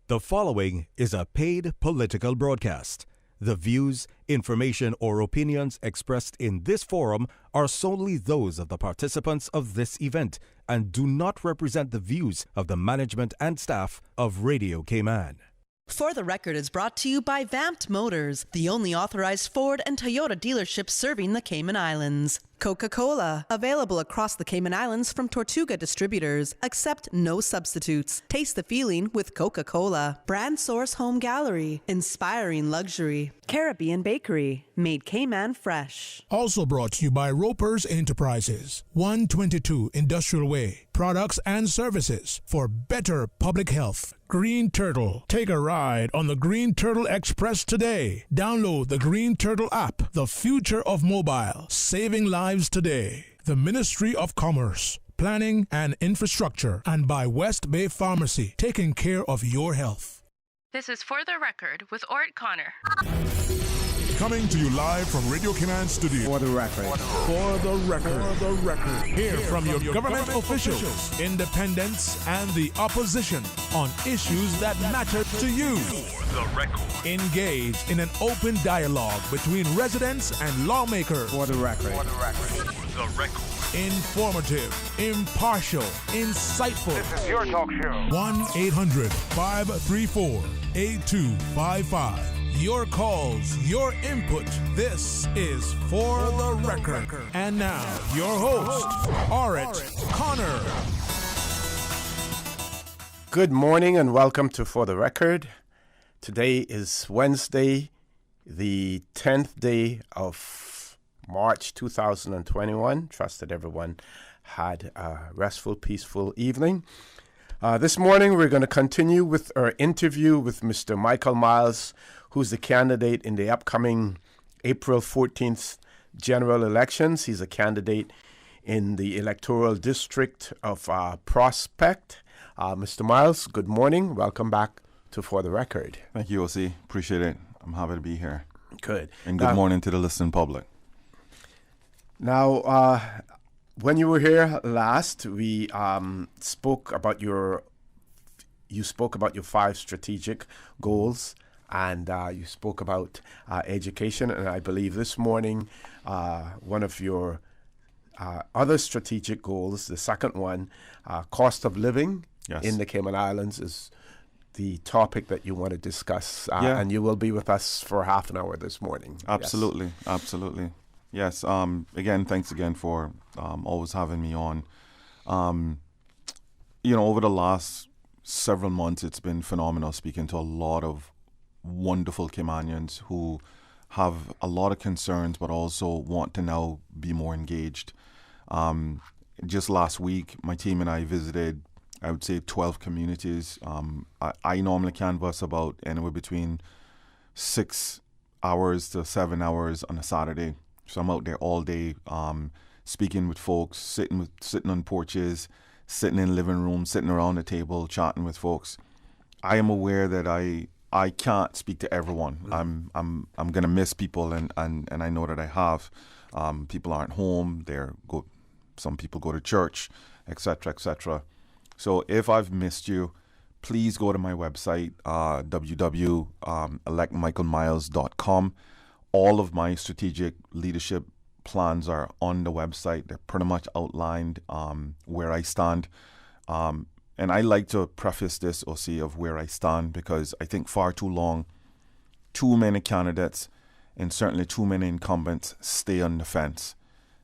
The following is a paid political broadcast. The views, information, or opinions expressed in this forum are solely those of the participants of this event and do not represent the views of the management and staff of Radio Cayman. For the Record is brought to you by Vamped Motors, the only authorized Ford and Toyota dealership serving the Cayman Islands. Coca-Cola, available across the Cayman Islands from Tortuga Distributors. Accept no substitutes. Taste the feeling with Coca-Cola. Brand Source Home Gallery, inspiring luxury. Caribbean Bakery, made Cayman fresh. Also brought to you by Ropers Enterprises, 122 Industrial Way. Products and services for better public health. Green Turtle. Take a ride on the Green Turtle Express today. Download the Green Turtle app, the future of mobile, saving lives today. The Ministry of Commerce, Planning and Infrastructure, and by West Bay Pharmacy, taking care of your health. This is For the Record with Ort Connor. Coming to you live from Radio Cayman Studio. For the Record. For the record. For the record. Hear from your government officials, independents, and the opposition on issues that matter to you. For the Record. Engage in an open dialogue between residents and lawmakers. For the Record. For the Record. For the Record. Informative, impartial, insightful. This is your talk show. 1-800-534-8255. Your calls, your input. This is For the Record. And now, your host, Ort Connor. Good morning and welcome to For the Record. Today is Wednesday, the 10th day of March 2021. Trust that everyone had a restful, peaceful evening. This morning, we're going to continue with our interview with Mr. Michael Miles, who's the candidate in the upcoming April 14th general elections. He's a candidate in the electoral district of Prospect. Mr. Miles, good morning. Welcome back to For the Record. Thank you, OC. Appreciate it. I'm happy to be here. Good. And good morning to the listening public. Now, when you were here last, we spoke about your 5 strategic goals, and you spoke about education. And I believe this morning, one of your other strategic goals, the second one, cost of living in the Cayman Islands, is the topic that you want to discuss. And you will be with us for half an hour this morning. Absolutely. Yes. Absolutely. Yes. Again, thanks again for always having me on. Over the last several months, it's been phenomenal speaking to a lot of wonderful Caymanians who have a lot of concerns, but also want to now be more engaged. Just last week, my team and I visited, I would say, 12 communities. I normally canvass about anywhere between 6 hours to 7 hours on a Saturday. So I'm out there all day, speaking with folks, sitting on porches, sitting in living rooms, sitting around the table, chatting with folks. I am aware that I can't speak to everyone. I'm gonna miss people, and I know that I have. People aren't home. Some people go to church, etc., etc. So if I've missed you, please go to my website, www.electmichaelmiles.com. All of my strategic leadership plans are on the website. They're pretty much outlined where I stand. And I like to preface this, OC, of where I stand, because I think far too long, too many candidates and certainly too many incumbents stay on the fence.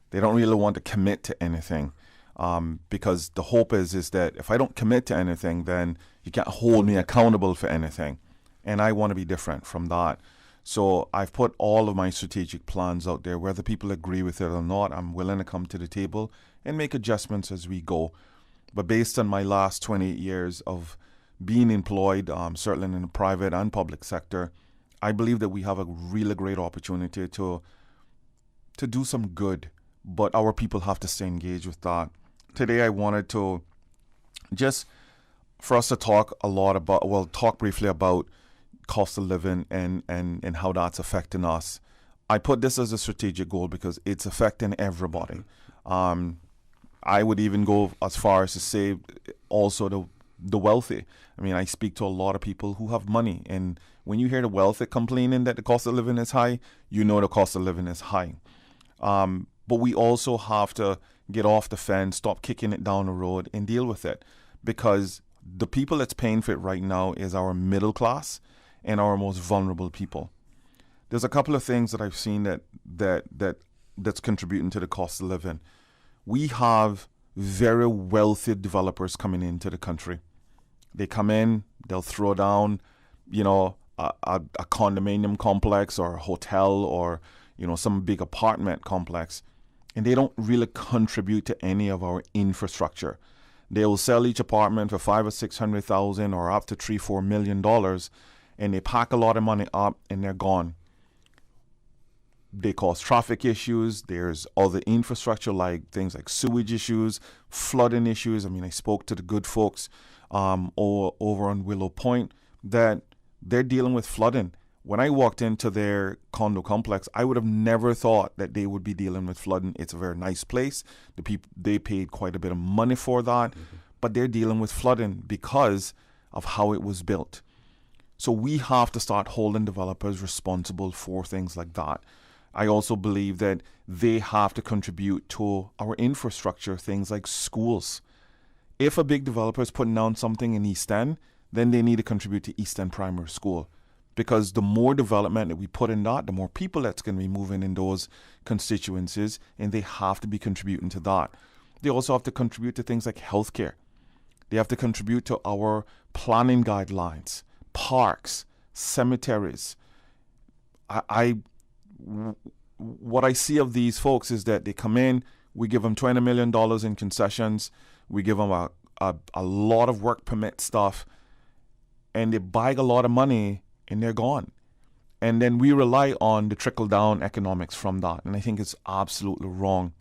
They don't really want to commit to anything, because the hope is that if I don't commit to anything, then you can't hold me accountable for anything. And I want to be different from that. So I've put all of my strategic plans out there. Whether people agree with it or not, I'm willing to come to the table and make adjustments as we go. But based on my last 28 years of being employed, certainly in the private and public sector, I believe that we have a really great opportunity to do some good. But our people have to stay engaged with that. Today I wanted to just for us to talk briefly about cost of living and how that's affecting us. I put this as a strategic goal because it's affecting everybody. I would even go as far as to say also the wealthy. I mean, I speak to a lot of people who have money, and when you hear the wealthy complaining that the cost of living is high, you know the cost of living is high. But we also have to get off the fence, stop kicking it down the road, and deal with it, because the people that's paying for it right now is our middle class and our most vulnerable people. There's a couple of things that I've seen that's contributing to the cost of living. We have very wealthy developers coming into the country. They come in, they'll throw down, a condominium complex or a hotel or, some big apartment complex, and they don't really contribute to any of our infrastructure. They will sell each apartment for $500,000 or $600,000 or up to $3-4 million, and they pack a lot of money up and they're gone. They cause traffic issues. There's other infrastructure like things like sewage issues, flooding issues. I mean, I spoke to the good folks over on Willow Point that they're dealing with flooding. When I walked into their condo complex, I would have never thought that they would be dealing with flooding. It's a very nice place. The people, they paid quite a bit of money for that, but they're dealing with flooding because of how it was built. So we have to start holding developers responsible for things like that. I also believe that they have to contribute to our infrastructure, things like schools. If a big developer is putting down something in East End, then they need to contribute to East End Primary School. Because the more development that we put in that, the more people that's going to be moving in those constituencies, and they have to be contributing to that. They also have to contribute to things like healthcare. They have to contribute to our planning guidelines, parks, cemeteries. What I see of these folks is that they come in, we give them $20 million in concessions, we give them a lot of work permit stuff, and they bag a lot of money and they're gone. And then we rely on the trickle-down economics from that. And I think it's absolutely wrong.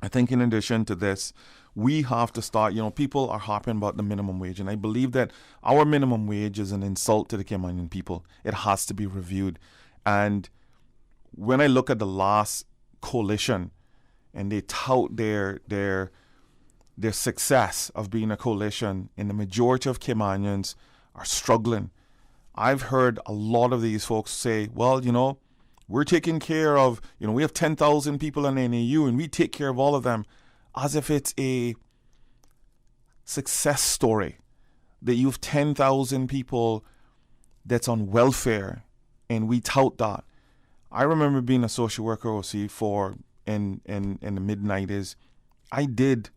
I think in addition to this, we have to start, people are harping about the minimum wage. And I believe that our minimum wage is an insult to the Caymanian people. It has to be reviewed. And when I look at the last coalition and they tout their success of being a coalition, and the majority of Caymanians are struggling, I've heard a lot of these folks say, well, we're taking care of, we have 10,000 people in NAU and we take care of all of them, as if it's a success story that you have 10,000 people that's on welfare and we tout that. I remember being a social worker OC in the mid-90s. I did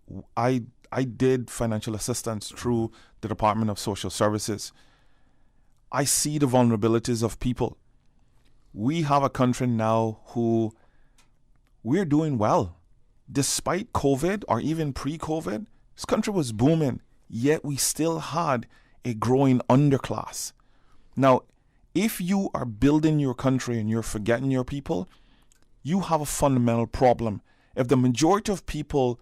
financial assistance through the Department of Social Services. I see the vulnerabilities of people. We have a country now who we're doing well. Despite COVID or even pre-COVID, this country was booming, yet we still had a growing underclass. Now, if you are building your country and you're forgetting your people, you have a fundamental problem. If the majority of people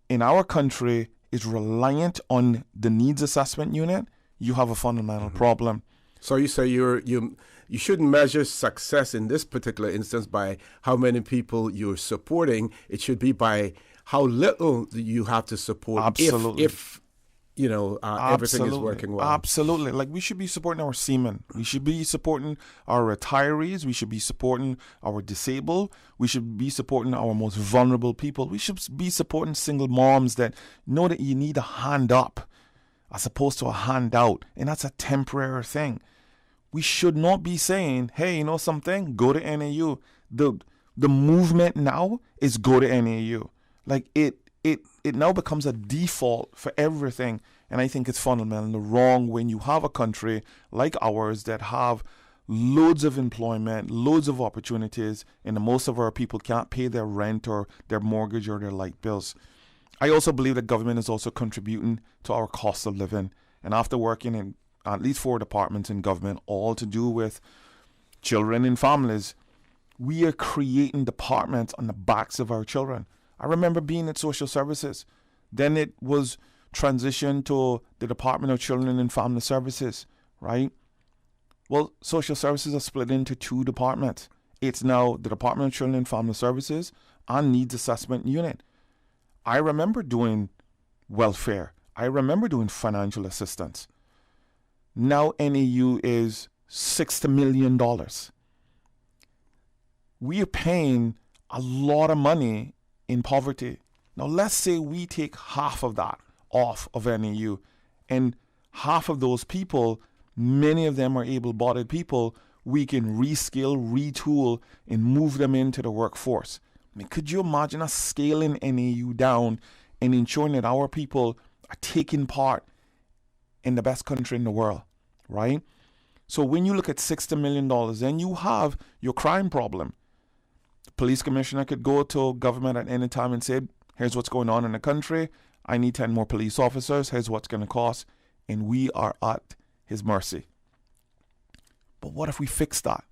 in our country is reliant on the needs assessment unit, you have a fundamental problem. So you say you shouldn't measure success in this particular instance by how many people you're supporting. It should be by how little you have to support. Absolutely. If everything is working well. Absolutely. Like, we should be supporting our seamen. We should be supporting our retirees. We should be supporting our disabled. We should be supporting our most vulnerable people. We should be supporting single moms that know that you need a hand up as opposed to a handout, and that's a temporary thing. We should not be saying, hey, you know something? Go to NAU. The movement now is go to NAU. Like, it now becomes a default for everything, and I think it's fundamentally wrong when you have a country like ours that have loads of employment, loads of opportunities, and most of our people can't pay their rent or their mortgage or their light bills. I also believe that government is also contributing to our cost of living. And after working in at least 4 departments in government, all to do with children and families, we are creating departments on the backs of our children. I remember being at social services. Then it was transitioned to the Department of Children and Family Services, right? Well, social services are split into 2 departments. It's now the Department of Children and Family Services and Needs Assessment Unit. I remember doing welfare. I remember doing financial assistance. Now NAU is $60 million. We are paying a lot of money in poverty. Now let's say we take half of that off of NAU, and half of those people, many of them are able-bodied people, we can reskill, retool, and move them into the workforce. I mean, could you imagine us scaling NAU down and ensuring that our people are taking part in the best country in the world, right? So when you look at $60 million, then you have your crime problem. The police commissioner could go to government at any time and say, here's what's going on in the country. I need 10 more police officers. Here's what's going to cost. And we are at his mercy. But what if we fix that?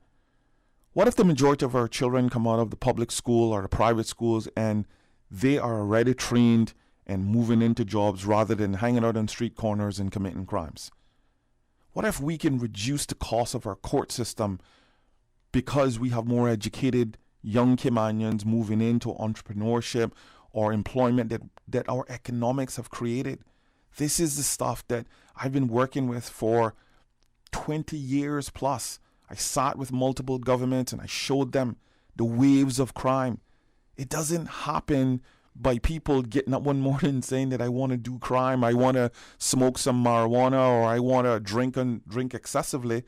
What if the majority of our children come out of the public school or the private schools and they are already trained and moving into jobs rather than hanging out on street corners and committing crimes? What if we can reduce the cost of our court system because we have more educated young Caymanians moving into entrepreneurship or employment that our economics have created? This is the stuff that I've been working with for 20 years plus. I sat with multiple governments and I showed them the waves of crime. It doesn't happen by people getting up one morning saying that I want to do crime, I want to smoke some marijuana, or I want to drink excessively.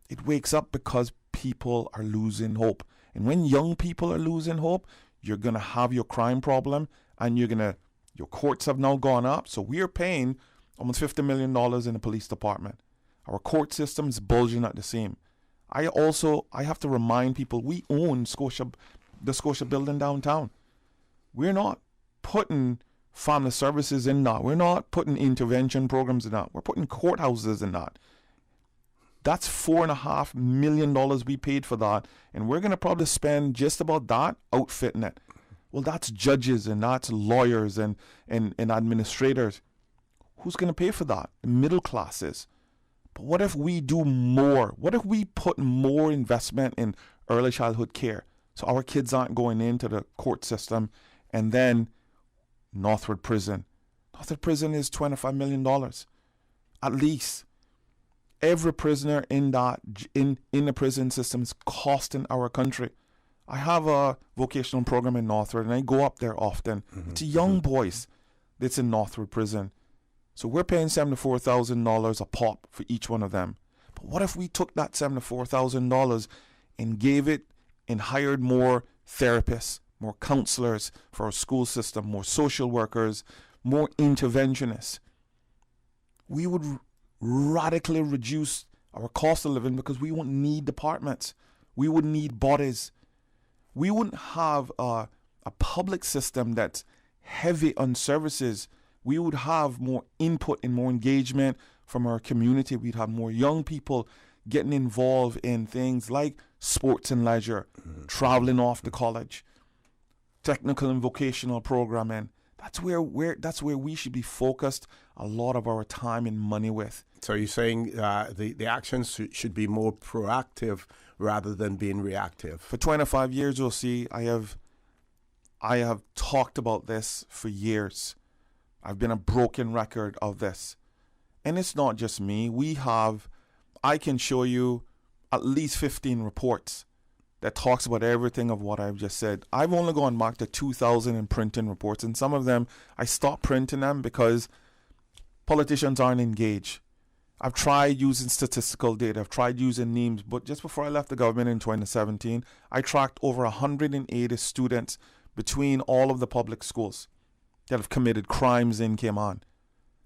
It wakes up because people are losing hope. And when young people are losing hope, you're going to have your crime problem, and your courts have now gone up. So we are paying almost $50 million in the police department. Our court system is bulging at the seam. I have to remind people we own the Scotia building downtown. We're not putting family services in that. We're not putting intervention programs in that. We're putting courthouses in that. That's $4.5 million we paid for that, and we're going to probably spend just about that outfitting it. Well, that's judges and that's lawyers and administrators. Who's going to pay for that? The middle classes. But what if we do more? What if we put more investment in early childhood care so our kids aren't going into the court system? And then Northwood Prison. Northwood Prison is $25 million. At least. Every prisoner in the prison system is costing our country. I have a vocational program in Northwood, and I go up there often. Mm-hmm. It's young boys that's in Northwood Prison. So we're paying $74,000 a pop for each one of them. But what if we took that $74,000 and gave it and hired more therapists, more counselors for our school system, more social workers, more interventionists? We would radically reduce our cost of living because we won't need departments. We wouldn't need bodies. We wouldn't have a public system that's heavy on services. We would have more input and more engagement from our community. We'd have more young people getting involved in things like sports and leisure, traveling off to college, technical and vocational programming. That's where we should be focused a lot of our time and money with. So you're saying the actions should be more proactive rather than being reactive. For 25 years, you'll see I have talked about this for years. I've been a broken record of this. And it's not just me. I can show you at least 15 reports that talks about everything of what I've just said. I've only gone back to 2000 and printing reports, and some of them, I stopped printing them because politicians aren't engaged. I've tried using statistical data, I've tried using names, but just before I left the government in 2017, I tracked over 180 students between all of the public schools that have committed crimes in Cayman.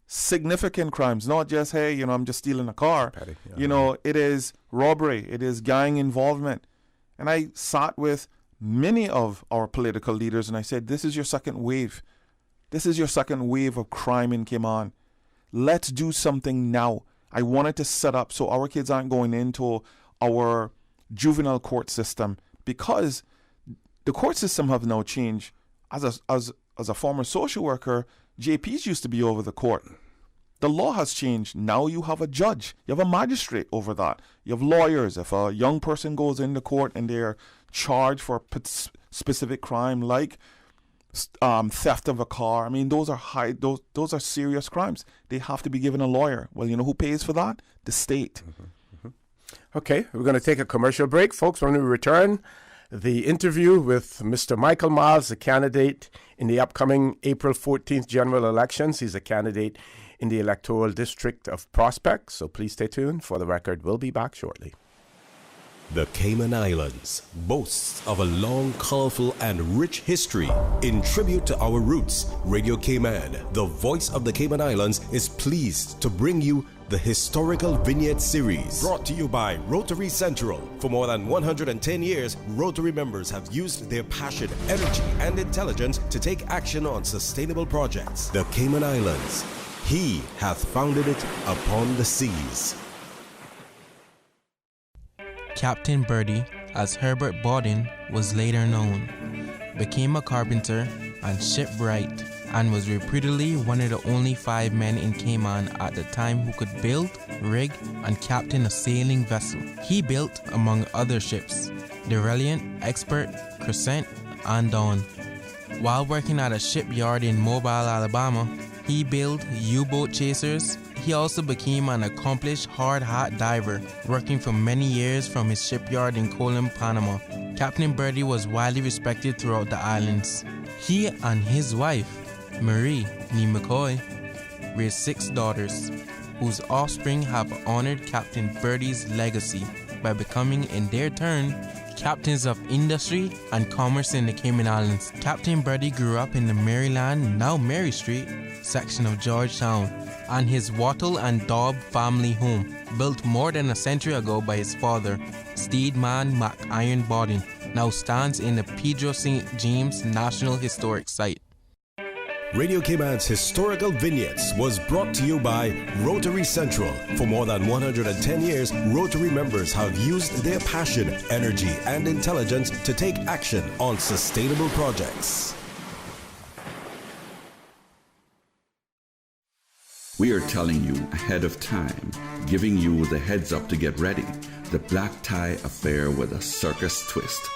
Significant crimes, not just, hey, I'm just stealing a car. Petty, yeah. It is robbery, it is gang involvement. And I sat with many of our political leaders and I said, this is your second wave. This is your second wave of crime in Cayman. Let's do something now. I wanted to set up so our kids aren't going into our juvenile court system, because the court system have now changed. As a former social worker, JPs used to be over the court. The law has changed. Now you have a judge. You have a magistrate over that. You have lawyers. If a young person goes into court and they're charged for a specific crime like theft of a car. I mean, those are serious crimes. They have to be given a lawyer. Well, you know who pays for that? The state. Okay, we're going to take a commercial break. Folks, when we return, the interview with Mr. Michael Miles, the candidate in the upcoming April 14th general elections. He's a candidate in the electoral district of Prospect, so please stay tuned. For the Record, we'll be back shortly. The Cayman Islands boasts of a long, colorful, and rich history. In tribute to our roots, Radio Cayman, the voice of the Cayman Islands, is pleased to bring you the Historical Vignette Series, brought to you by Rotary Central. For more than 110 years, Rotary members have used their passion, energy, and intelligence to take action on sustainable projects. The Cayman Islands, He hath founded it upon the seas. Captain Birdie, as Herbert Bawden was later known, became a carpenter and shipwright, and was reputedly one of the only 5 men in Cayman at the time who could build, rig, and captain a sailing vessel. He built, among other ships, the Reliant, Expert, Crescent, and Dawn. While working at a shipyard in Mobile, Alabama, he built U-boat chasers. He also became an accomplished hard hat diver, working for many years from his shipyard in Colon, Panama. Captain Birdie was widely respected throughout the islands. He and his wife, Marie Nee McCoy, raised 6 daughters, whose offspring have honored Captain Birdie's legacy by becoming, in their turn, captains of industry and commerce in the Cayman Islands. Captain Birdie grew up in the Maryland, now Mary Street, section of Georgetown, and his Wattle and Daub family home, built more than a century ago by his father, Steedman McIron Bawden, now stands in the Pedro St. James National Historic Site. Radio Cayman's Historical Vignettes was brought to you by Rotary Central. For more than 110 years, Rotary members have used their passion, energy, and intelligence to take action on sustainable projects. We are telling you ahead of time, giving you the heads up to get ready. The Black Tie Affair with a circus twist.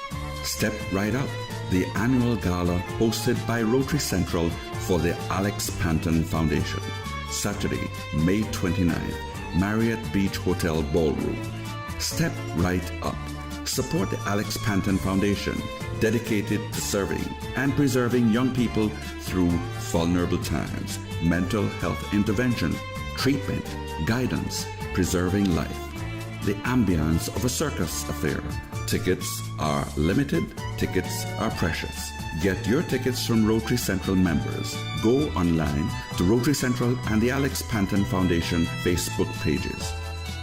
Step right up. The annual gala hosted by Rotary Central for the Alex Panton Foundation. Saturday, May 29th, Marriott Beach Hotel Ballroom. Step right up. Support the Alex Panton Foundation, dedicated to serving and preserving young people through vulnerable times, mental health intervention, treatment, guidance, preserving life. The ambience of a circus affair. Tickets are limited, tickets are precious. Get your tickets from Rotary Central members. Go online to Rotary Central and the Alex Panton Foundation Facebook pages.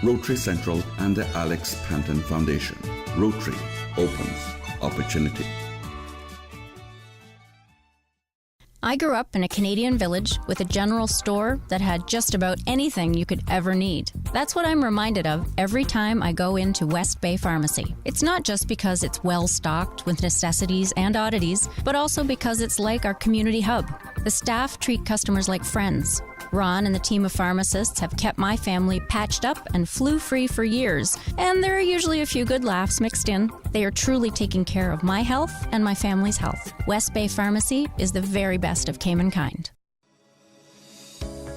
Rotary Central and the Alex Panton Foundation. Rotary opens opportunity. I grew up in a Canadian village with a general store that had just about anything you could ever need. That's what I'm reminded of every time I go into West Bay Pharmacy. It's not just because it's well stocked with necessities and oddities, but also because it's like our community hub. The staff treat customers like friends. Ron and the team of pharmacists have kept my family patched up and flu-free for years, and there are usually a few good laughs mixed in. They are truly taking care of my health and my family's health. West Bay Pharmacy is the very best of Cayman kind.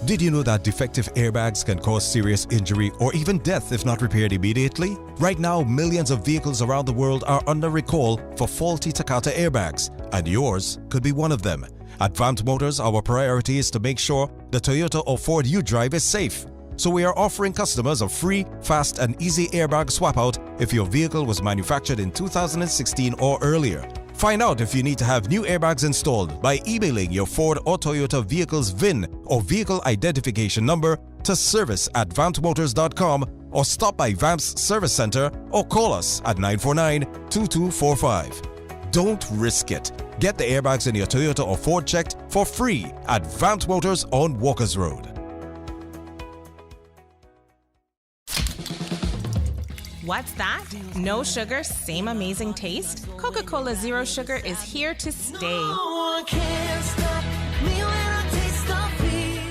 Did you know that defective airbags can cause serious injury or even death if not repaired immediately? Right now, millions of vehicles around the world are under recall for faulty Takata airbags, and yours could be one of them. At Vamt Motors, our priority is to make sure the Toyota or Ford you drive is safe. So we are offering customers a free, fast, and easy airbag swap out if your vehicle was manufactured in 2016 or earlier. Find out if you need to have new airbags installed by emailing your Ford or Toyota vehicle's VIN or vehicle identification number to service@vamtmotors.com or stop by Vamp's Service Center or call us at 949-2245. Don't risk it. Get the airbags in your Toyota or Ford checked for free at Vamt Motors on Walkers Road. What's that? No sugar, same amazing taste? Coca-Cola Zero Sugar is here to stay.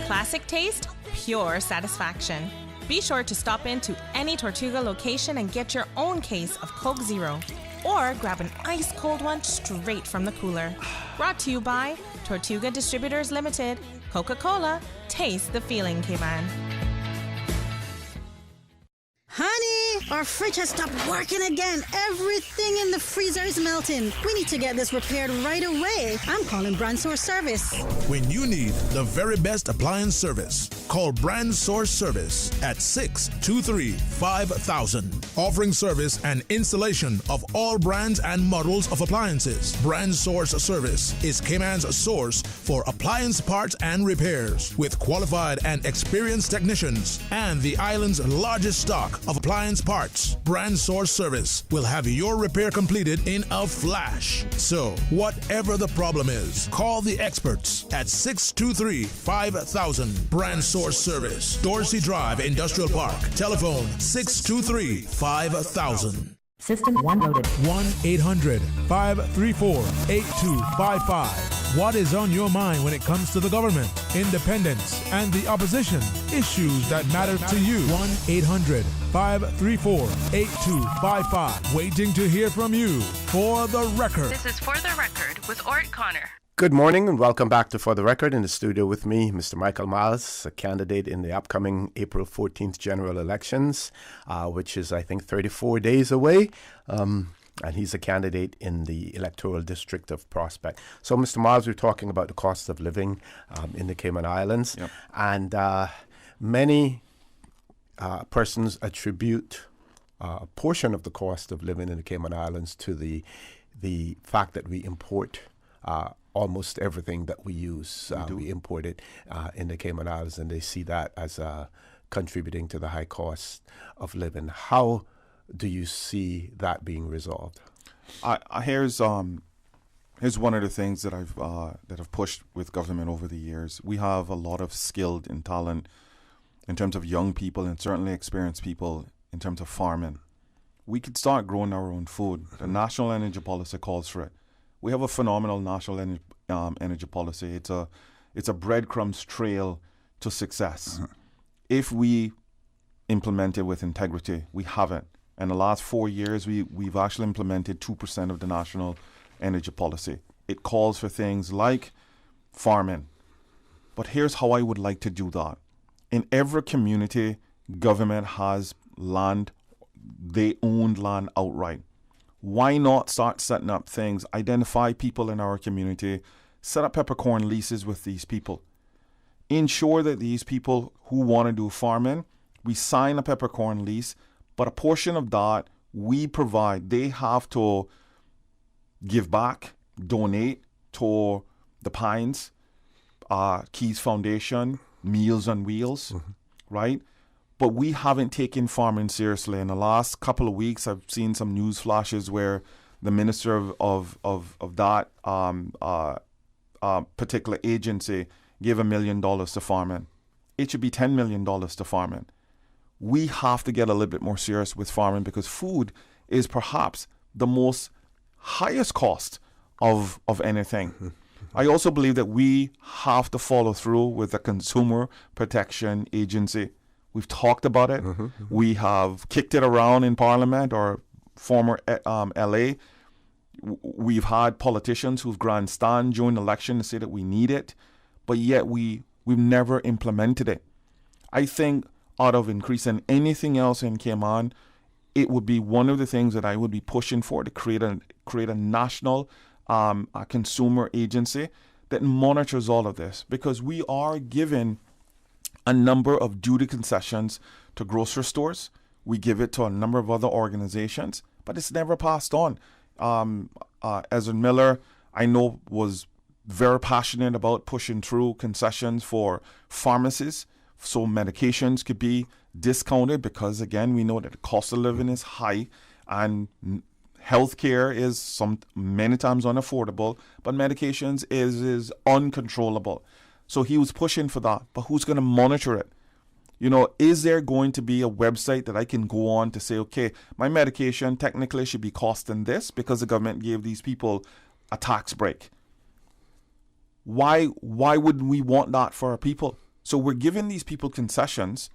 Classic taste, pure satisfaction. Be sure to stop into any Tortuga location and get your own case of Coke Zero. or grab an ice-cold one straight from the cooler. Brought to you by Tortuga Distributors Limited. Coca-Cola, taste the feeling, Cayman. Honey, our fridge has stopped working again. Everything in the freezer is melting. We need to get this repaired right away. I'm calling Brand Source Service. When you need the very best appliance service, call Brand Source Service at 623-5000. Offering service and installation of all brands and models of appliances. Brand Source Service is Cayman's source for appliance parts and repairs with qualified and experienced technicians and the island's largest stock of appliance parts. Brand Source Service will have your repair completed in a flash. So, whatever the problem is, call the experts at 623-5000. Brand Source Service, Dorsey Drive, Industrial Park. Telephone 623-5000. System 1 loaded. 1-800-534-8255. What is on your mind when it comes to the government, independence, and the opposition? Issues that matter to you. 1-800-534-8255. Waiting to hear from you. For the Record. This is For the Record with Ort Connor. Good morning and welcome back to For the Record. In the studio with me, Mr. Michael Miles, a candidate in the upcoming April 14th general elections, which is, I think, 34 days away. And he's a candidate in the electoral district of Prospect. So, Mr. Miles, we're talking about the cost of living in the Cayman Islands. Yep. And many persons attribute a portion of the cost of living in the Cayman Islands to the fact that we import almost everything that we use. We import it in the Cayman Islands, and they see that as contributing to the high cost of living. How do you see that being resolved? Here's one of the things that I've pushed with government over the years. We have a lot of skilled and talent in terms of young people and certainly experienced people in terms of farming. We could start growing our own food. The National Energy Policy calls for it. We have a phenomenal national energy policy. It's a breadcrumbs trail to success. If we implement it with integrity, we haven't. In the last 4 years, we've actually implemented 2% of the national energy policy. It calls for things like farming. But here's how I would like to do that. In every community, government has land. They own land outright. Why not start setting up things, identify people in our community, set up peppercorn leases with these people. Ensure that these people who want to do farming, we sign a peppercorn lease, but a portion of that we provide. They have to give back, donate to the Pines, Keys Foundation, Meals on Wheels, right? But we haven't taken farming seriously. In the last couple of weeks, I've seen some news flashes where the minister of that particular agency gave $1 million to farming. It should be $10 million to farming. We have to get a little bit more serious with farming because food is perhaps the most highest cost of anything. I also believe that we have to follow through with the Consumer Protection Agency. We've talked about it. We have kicked it around in Parliament or former LA. We've had politicians who've grandstand during the election to say that we need it, but yet we've never implemented it. I think out of increasing anything else in Cayman, it would be one of the things that I would be pushing for to create a national consumer agency that monitors all of this, because we are given a number of duty concessions to grocery stores. We give it to a number of other organizations, but it's never passed on. Ezra Miller, I know, was very passionate about pushing through concessions for pharmacies so medications could be discounted because, again, we know that the cost of living is high and healthcare is many times unaffordable, but medications is uncontrollable. So he was pushing for that, but who's going to monitor it? You know, is there going to be a website that I can go on to say, okay, my medication technically should be costing this because the government gave these people a tax break? Why would we want that for our people? So we're giving these people concessions,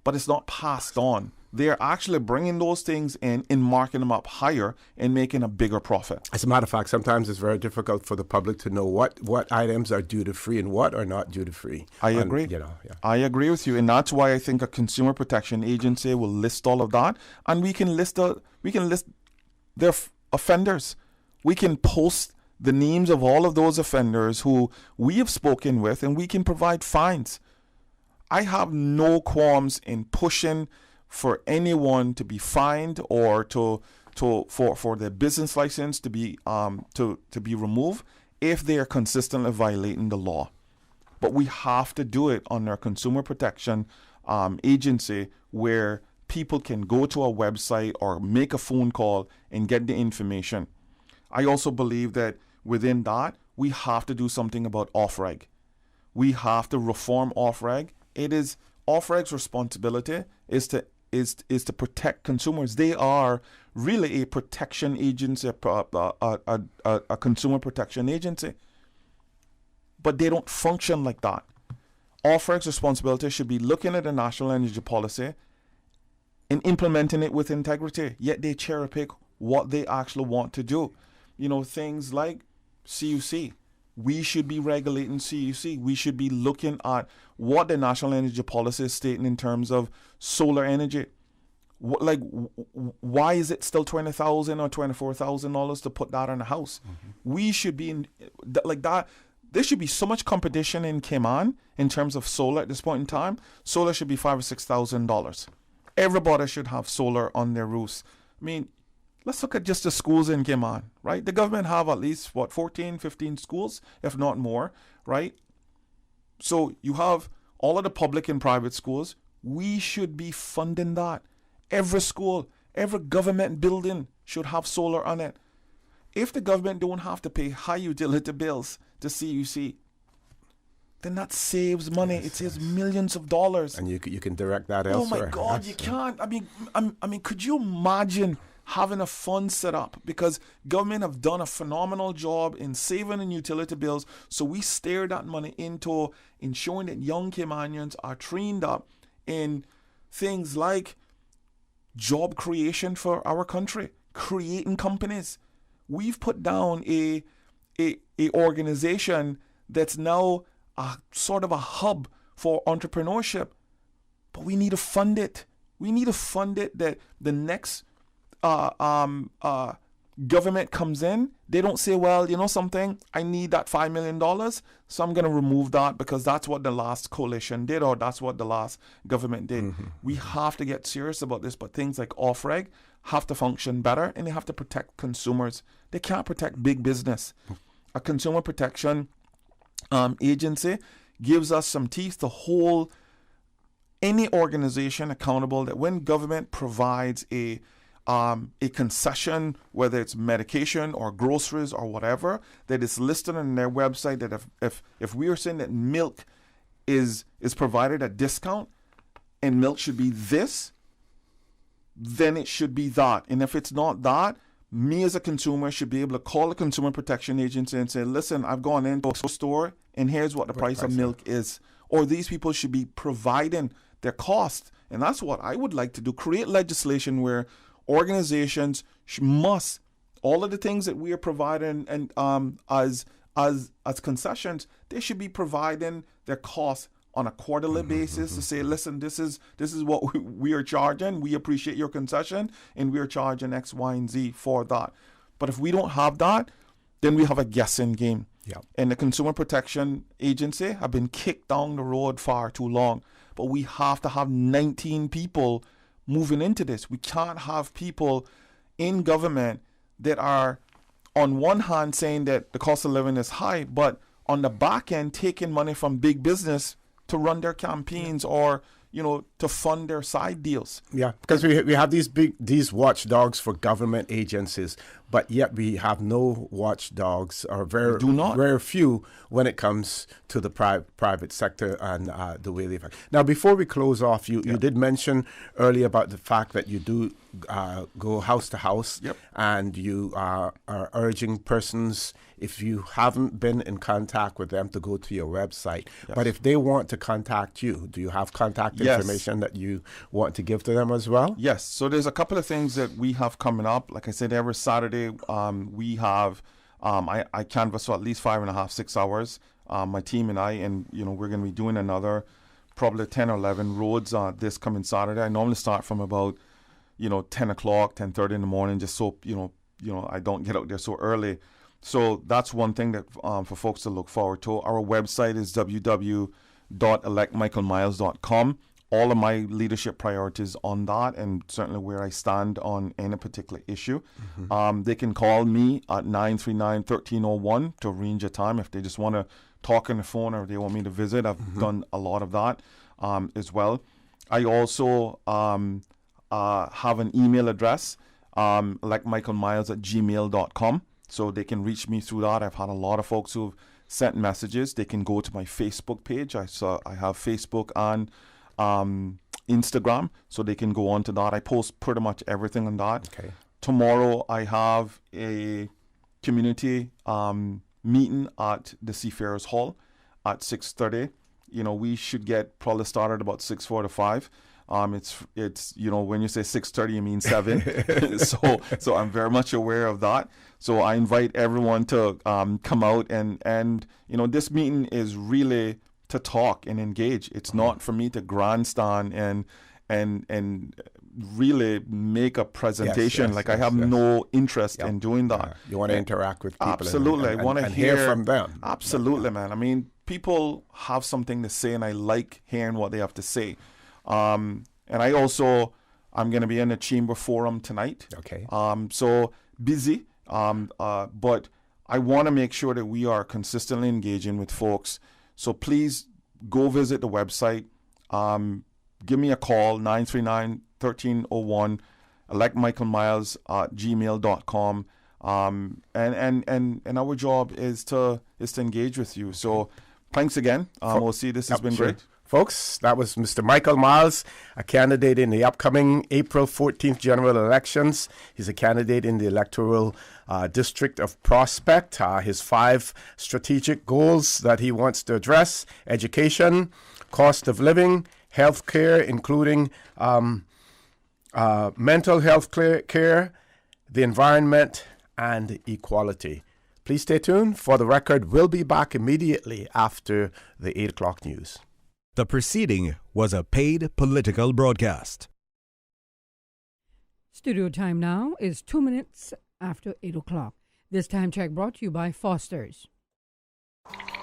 but it's not passed on. they're actually bringing those things in and marking them up higher and making a bigger profit. As a matter of fact, sometimes it's very difficult for the public to know what items are duty-free and what are not duty-free. I agree. I agree with you, and that's why I think a consumer protection agency will list all of that, and we can list their offenders. We can post the names of all of those offenders who we have spoken with, and we can provide fines. I have no qualms in pushing for anyone to be fined or for their business license to be removed if they are consistently violating the law. But we have to do it on our consumer protection agency, where people can go to a website or make a phone call and get the information. I also believe that within that, we have to do something about off-reg. We have to reform off-reg. It is off-reg's responsibility is to protect consumers. They are really a protection agency, a consumer protection agency. But they don't function like that. Off-reg's responsibility should be looking at the national energy policy and implementing it with integrity. Yet they cherry pick what they actually want to do. Things like CUC. We should be regulating CUC. We should be looking at what the national energy policy is stating in terms of solar energy. Why is it still $20,000 or $24,000 to put that on a house? We should be in that. There should be so much competition in Cayman in terms of solar at this point in time. Solar should be $5,000 or $6,000. Everybody should have solar on their roofs. I mean, let's look at just the schools in Cayman, right? The government have at least, 14, 15 schools, if not more, right? So you have all of the public and private schools. We should be funding that. Every school, every government building should have solar on it. If the government don't have to pay high utility bills to CUC, then that saves money. It saves millions of dollars. And you can direct that elsewhere. Oh my God, you can't. I mean, could you imagine having a fund set up? Because government have done a phenomenal job in saving in utility bills. So we steer that money into ensuring that young Caymanians are trained up in things like job creation for our country, creating companies. We've put down a organization that's now a sort of a hub for entrepreneurship, but we need to fund it. We need to fund it that the next government comes in, they don't say, well, you know something, I need that $5 million, so I'm going to remove that because that's what the last coalition did, or that's what the last government did. We have to get serious about this, but things like off-reg have to function better, and they have to protect consumers. They can't protect big business. A consumer protection agency gives us some teeth to hold any organization accountable, that when government provides a concession, whether it's medication or groceries or whatever, that is listed on their website, that if we are saying that milk is provided at discount and milk should be this, then it should be that. And if it's not that, me as a consumer should be able to call a consumer protection agency and say, listen, I've gone into a store and here's what the price of milk is. Or these people should be providing their cost. And that's what I would like to do. Create legislation where organizations must, all of the things that we are providing and as concessions, they should be providing their costs on a quarterly basis to say, listen, this is what we are charging. We appreciate your concession, and we are charging X, Y, and Z for that. But if we don't have that, then we have a guessing game. Yeah. And the Consumer Protection Agency have been kicked down the road far too long. But we have to have 19 people moving into this. We can't have people in government that are on one hand saying that the cost of living is high, but on the back end taking money from big business to run their campaigns or, to fund their side deals. Yeah, because we have these watchdogs for government agencies, but yet we have no watchdogs, or very few when it comes to the private sector and the way they act. Now, before we close off, you did mention earlier about the fact that you do go house to house, and you are urging persons if you haven't been in contact with them, to go to your website. Yes. But if they want to contact you, do you have contact information that you want to give to them as well? Yes. So there's a couple of things that we have coming up. Like I said, every Saturday we have, I canvass for at least 5.5, 6 hours, my team and I, and we're going to be doing another probably 10 or 11 roads this coming Saturday. I normally start from about 10 o'clock, 10:30 in the morning, just so I don't get out there so early. So that's one thing that for folks to look forward to. Our website is www.electmichaelmiles.com. All of my leadership priorities on that, and certainly where I stand on any particular issue. Mm-hmm. They can call me at 939-1301 to arrange a time if they just want to talk on the phone or they want me to visit. I've done a lot of that as well. I also have an email address, electmichaelmiles@gmail.com, so they can reach me through that. I've had a lot of folks who've sent messages. They can go to my Facebook page. I have Facebook and Instagram, so they can go on to that. I post pretty much everything on that. Okay. Tomorrow I have a community meeting at the Seafarers Hall at 6:30. We should get probably started about 6:45. It's when you say 6:30, you mean 7. so I'm very much aware of that. So I invite everyone to come out and this meeting is really to talk and engage. It's not for me to grandstand and really make a presentation. I have no interest in doing that. Yeah. You want to interact with people. Absolutely. I want to hear from them. Absolutely, man. I mean, people have something to say, and I like hearing what they have to say. And I'm going to be in the Chamber Forum tonight. Okay. So busy, but I want to make sure that we are consistently engaging with folks. So please go visit the website. Give me a call, 939-1301, electmichaelmiles@gmail.com. And our job is to engage with you. So thanks again. We'll see. This has been great. Folks, that was Mr. Michael Miles, a candidate in the upcoming April 14th general elections. He's a candidate in the electoral district of Prospect. His 5 strategic goals that he wants to address: education, cost of living, health care, including mental health care, the environment, and equality. Please stay tuned. For the Record, we'll be back immediately after the 8 o'clock news. The preceding was a paid political broadcast. Studio time now is 2 minutes after 8 o'clock. This time check brought to you by Foster's.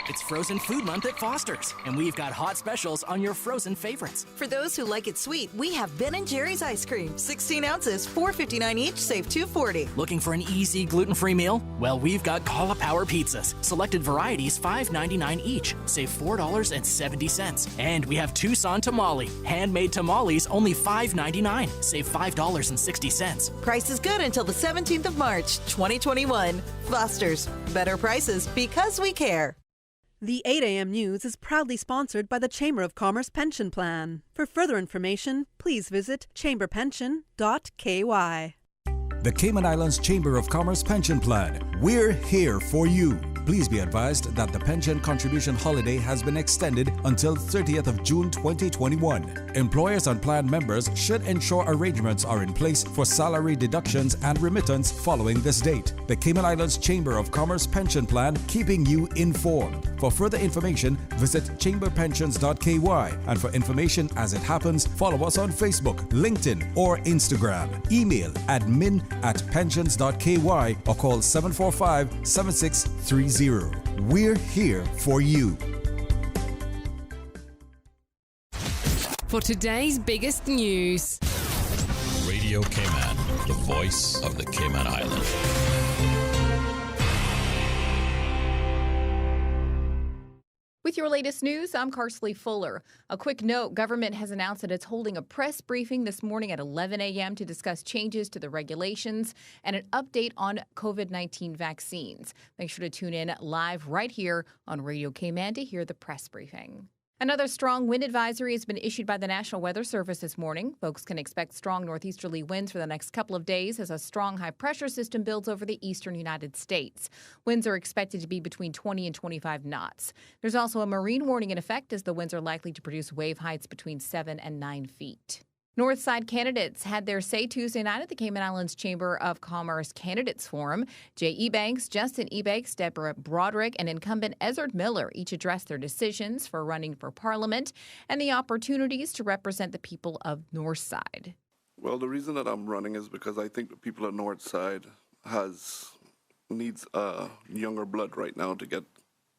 It's Frozen Food Month at Foster's, and we've got hot specials on your frozen favorites. For those who like it sweet, we have Ben & Jerry's ice cream. 16 ounces, $4.59 each, save $2.40. Looking for an easy gluten-free meal? Well, we've got cauliflower pizzas. Selected varieties, $5.99 each, save $4.70. And we have Tucson tamale. Handmade tamales, only $5.99, save $5.60. Price is good until the 17th of March, 2021. Foster's. Better prices because we care. The 8 a.m. news is proudly sponsored by the Chamber of Commerce Pension Plan. For further information, please visit chamberpension.ky. The Cayman Islands Chamber of Commerce Pension Plan. We're here for you. Please be advised that the pension contribution holiday has been extended until 30th of June 2021. Employers and plan members should ensure arrangements are in place for salary deductions and remittance following this date. The Cayman Islands Chamber of Commerce Pension Plan, keeping you informed. For further information, visit chamberpensions.ky, and for information as it happens, follow us on Facebook, LinkedIn, or Instagram. Email admin@pensions.ky or call 745-7630. We're here for you. For today's biggest news, Radio Cayman, the voice of the Cayman Islands. With your latest news, I'm Carsley Fuller. A quick note, government has announced that it's holding a press briefing this morning at 11 a.m. to discuss changes to the regulations and an update on COVID-19 vaccines. Make sure to tune in live right here on Radio Cayman to hear the press briefing. Another strong wind advisory has been issued by the National Weather Service this morning. Folks can expect strong northeasterly winds for the next couple of days as a strong high-pressure system builds over the eastern United States. Winds are expected to be between 20 and 25 knots. There's also a marine warning in effect as the winds are likely to produce wave heights between 7 and 9 feet. Northside candidates had their say Tuesday night at the Cayman Islands Chamber of Commerce Candidates Forum. Jay Ebanks, Justin Ebanks, Deborah Broderick, and incumbent Ezard Miller each addressed their decisions for running for Parliament and the opportunities to represent the people of Northside. Well, the reason that I'm running is because I think the people of Northside needs younger blood right now to get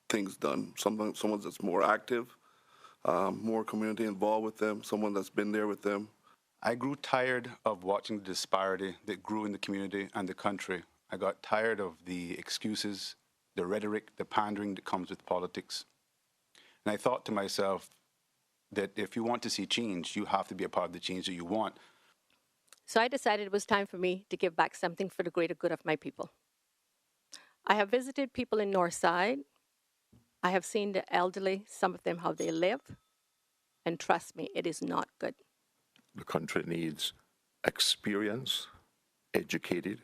things done. Someone that's more active, more community involved with them, someone that's been there with them. I grew tired of watching the disparity that grew in the community and the country. I got tired of the excuses, the rhetoric, the pandering that comes with politics. And I thought to myself that if you want to see change, you have to be a part of the change that you want. So I decided it was time for me to give back something for the greater good of my people. I have visited people in Northside. I have seen the elderly, some of them, how they live. And trust me, it is not good. The country needs experienced, educated,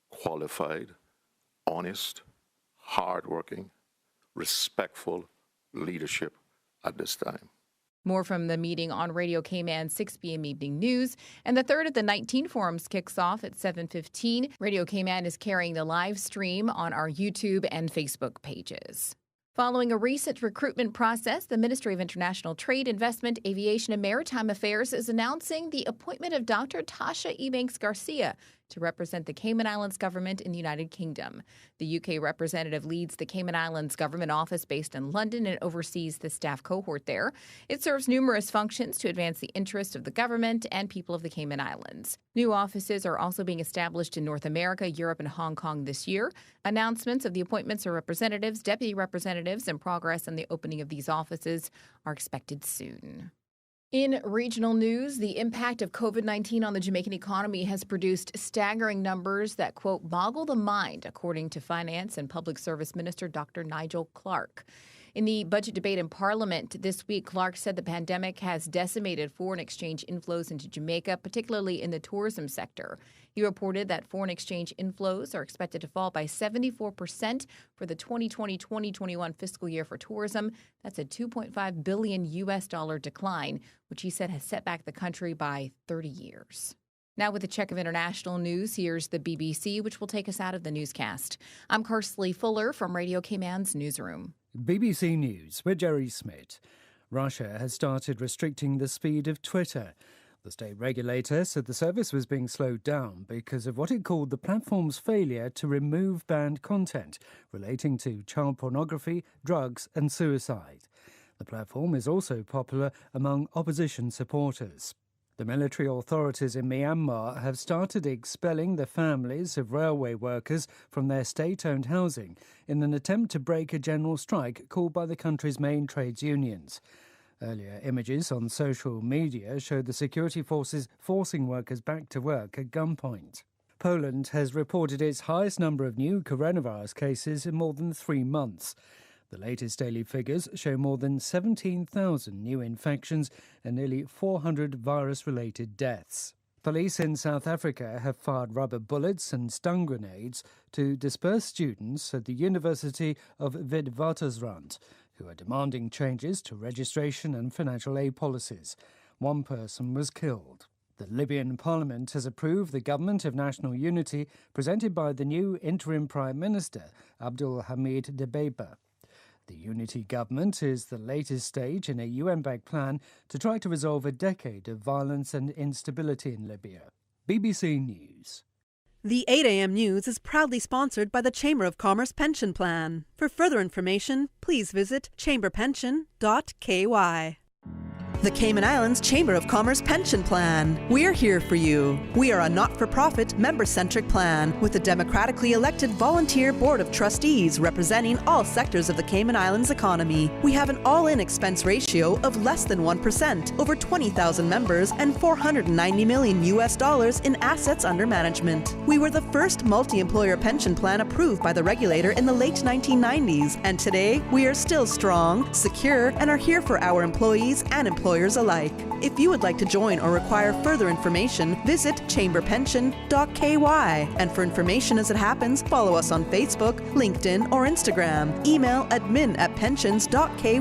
qualified, honest, hardworking, respectful leadership at this time. More from the meeting on Radio Cayman's 6 p.m. evening news. And the third of the 19 forums kicks off at 7:15. Radio Cayman is carrying the live stream on our YouTube and Facebook pages. Following a recent recruitment process, the Ministry of International Trade, Investment, Aviation and Maritime Affairs is announcing the appointment of Dr. Tasha Ebanks Garcia to represent the Cayman Islands government in the United Kingdom. The UK representative leads the Cayman Islands government office based in London and oversees the staff cohort there. It serves numerous functions to advance the interests of the government and people of the Cayman Islands. New offices are also being established in North America, Europe, and Hong Kong this year. Announcements of the appointments of representatives, deputy representatives, and progress on the opening of these offices are expected soon. In regional news, the impact of COVID-19 on the Jamaican economy has produced staggering numbers that, quote, boggle the mind, according to Finance and Public Service Minister Dr. Nigel Clark. In the budget debate in Parliament this week, Clark said the pandemic has decimated foreign exchange inflows into Jamaica, particularly in the tourism sector. He reported that foreign exchange inflows are expected to fall by 74% for the 2020-2021 fiscal year for tourism. That's a $2.5 billion decline, which he said has set back the country by 30 years. Now with a check of international news, here's the BBC, which will take us out of the newscast. I'm Karsley Fuller from Radio Cayman's newsroom. BBC News with Jerry Smith. Russia has started restricting the speed of Twitter. The state regulator said the service was being slowed down because of what it called the platform's failure to remove banned content relating to child pornography, drugs and suicide. The platform is also popular among opposition supporters. The military authorities in Myanmar have started expelling the families of railway workers from their state-owned housing in an attempt to break a general strike called by the country's main trades unions. Earlier images on social media showed the security forces forcing workers back to work at gunpoint. Poland has reported its highest number of new coronavirus cases in more than 3 months. The latest daily figures show more than 17,000 new infections and nearly 400 virus-related deaths. Police in South Africa have fired rubber bullets and stun grenades to disperse students at the University of Witwatersrand, who are demanding changes to registration and financial aid policies. One person was killed. The Libyan parliament has approved the Government of National Unity presented by the new interim Prime Minister, Abdul Hamid Dbeibah. The unity government is the latest stage in a UN-backed plan to try to resolve a decade of violence and instability in Libya. BBC News. The 8 a.m. news is proudly sponsored by the Chamber of Commerce Pension Plan. For further information, please visit chamberpension.ky. The Cayman Islands Chamber of Commerce Pension Plan. We're here for you. We are a not-for-profit, member-centric plan with a democratically elected volunteer board of trustees representing all sectors of the Cayman Islands economy. We have an all-in expense ratio of less than 1%, over 20,000 members, and $490 million in assets under management. We were the first multi-employer pension plan approved by the regulator in the late 1990s, and today we are still strong, secure, and are here for our employees and employers alike. If you would like to join or require further information, visit chamberpension.ky. And for information as it happens, follow us on Facebook, LinkedIn, or Instagram. Email admin@pensions.ky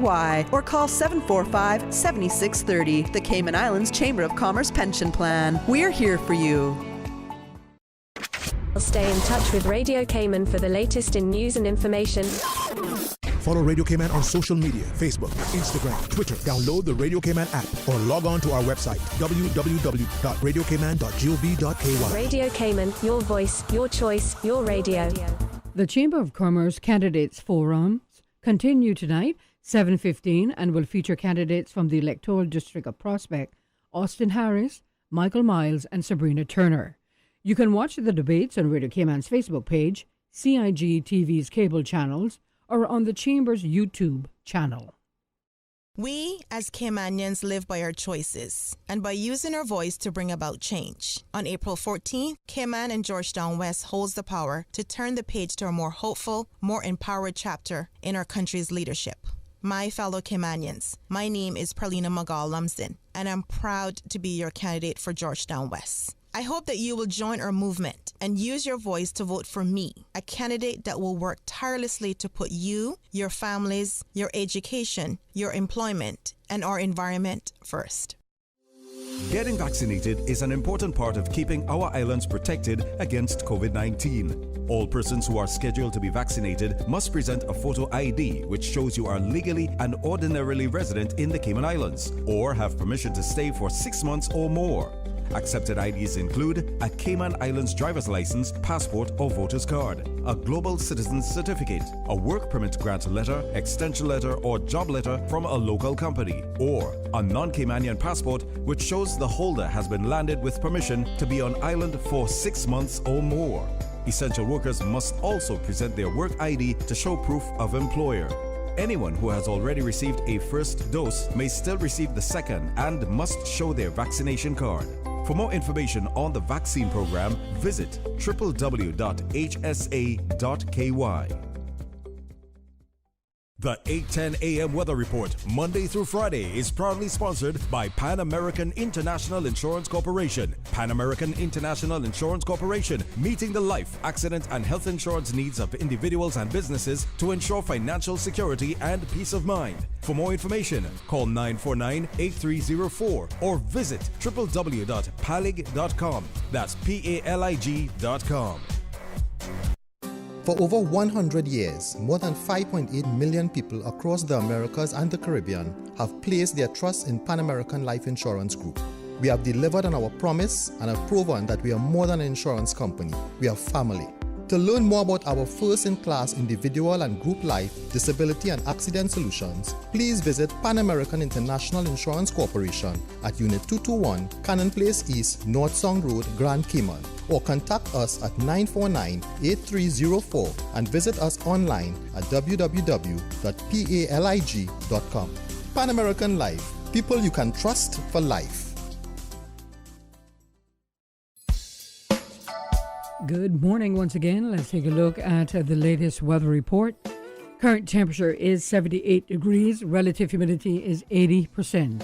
or call 745-7630. The Cayman Islands Chamber of Commerce Pension Plan. We're here for you. Stay in touch with Radio Cayman for the latest in news and information. Follow Radio Cayman on social media, Facebook, Instagram, Twitter. Download the Radio Cayman app or log on to our website, www.radiocayman.gov.ky. Radio Cayman, your voice, your choice, your radio. The Chamber of Commerce Candidates Forums continue tonight, 7:15, and will feature candidates from the electoral district of Prospect, Austin Harris, Michael Miles, and Sabrina Turner. You can watch the debates on Radio Cayman's Facebook page, CIG TV's cable channels, or on the Chamber's YouTube channel. We, as Caymanians, live by our choices and by using our voice to bring about change. On April 14th, Cayman and Georgetown West holds the power to turn the page to a more hopeful, more empowered chapter in our country's leadership. My fellow Caymanians, my name is Perlina Magal-Lumsden, and I'm proud to be your candidate for Georgetown West. I hope that you will join our movement and use your voice to vote for me, a candidate that will work tirelessly to put you, your families, your education, your employment, and our environment first. Getting vaccinated is an important part of keeping our islands protected against COVID-19. All persons who are scheduled to be vaccinated must present a photo ID which shows you are legally and ordinarily resident in the Cayman Islands or have permission to stay for 6 months or more. Accepted IDs include a Cayman Islands driver's license, passport, or voter's card, a global citizen's certificate, a work permit grant letter, extension letter, or job letter from a local company, or a non-Caymanian passport which shows the holder has been landed with permission to be on island for 6 months or more. Essential workers must also present their work ID to show proof of employer. Anyone who has already received a first dose may still receive the second and must show their vaccination card. For more information on the vaccine program, visit www.hsa.ky. The 8:10 a.m. weather report, Monday through Friday, is proudly sponsored by Pan American International Insurance Corporation. Pan American International Insurance Corporation, meeting the life, accident, and health insurance needs of individuals and businesses to ensure financial security and peace of mind. For more information, call 949-8304 or visit www.palig.com. That's PALIG.com. For over 100 years, more than 5.8 million people across the Americas and the Caribbean have placed their trust in Pan American Life Insurance Group. We have delivered on our promise and have proven that we are more than an insurance company. We are family. To learn more about our first-in-class individual and group life, disability and accident solutions, please visit Pan American International Insurance Corporation at Unit 221, Cannon Place East, North Song Road, Grand Cayman, or contact us at 949-8304 and visit us online at www.palig.com. Pan American Life, people you can trust for life. Good morning once again. Let's take a look at the latest weather report. Current temperature is 78 degrees. Relative humidity is 80%.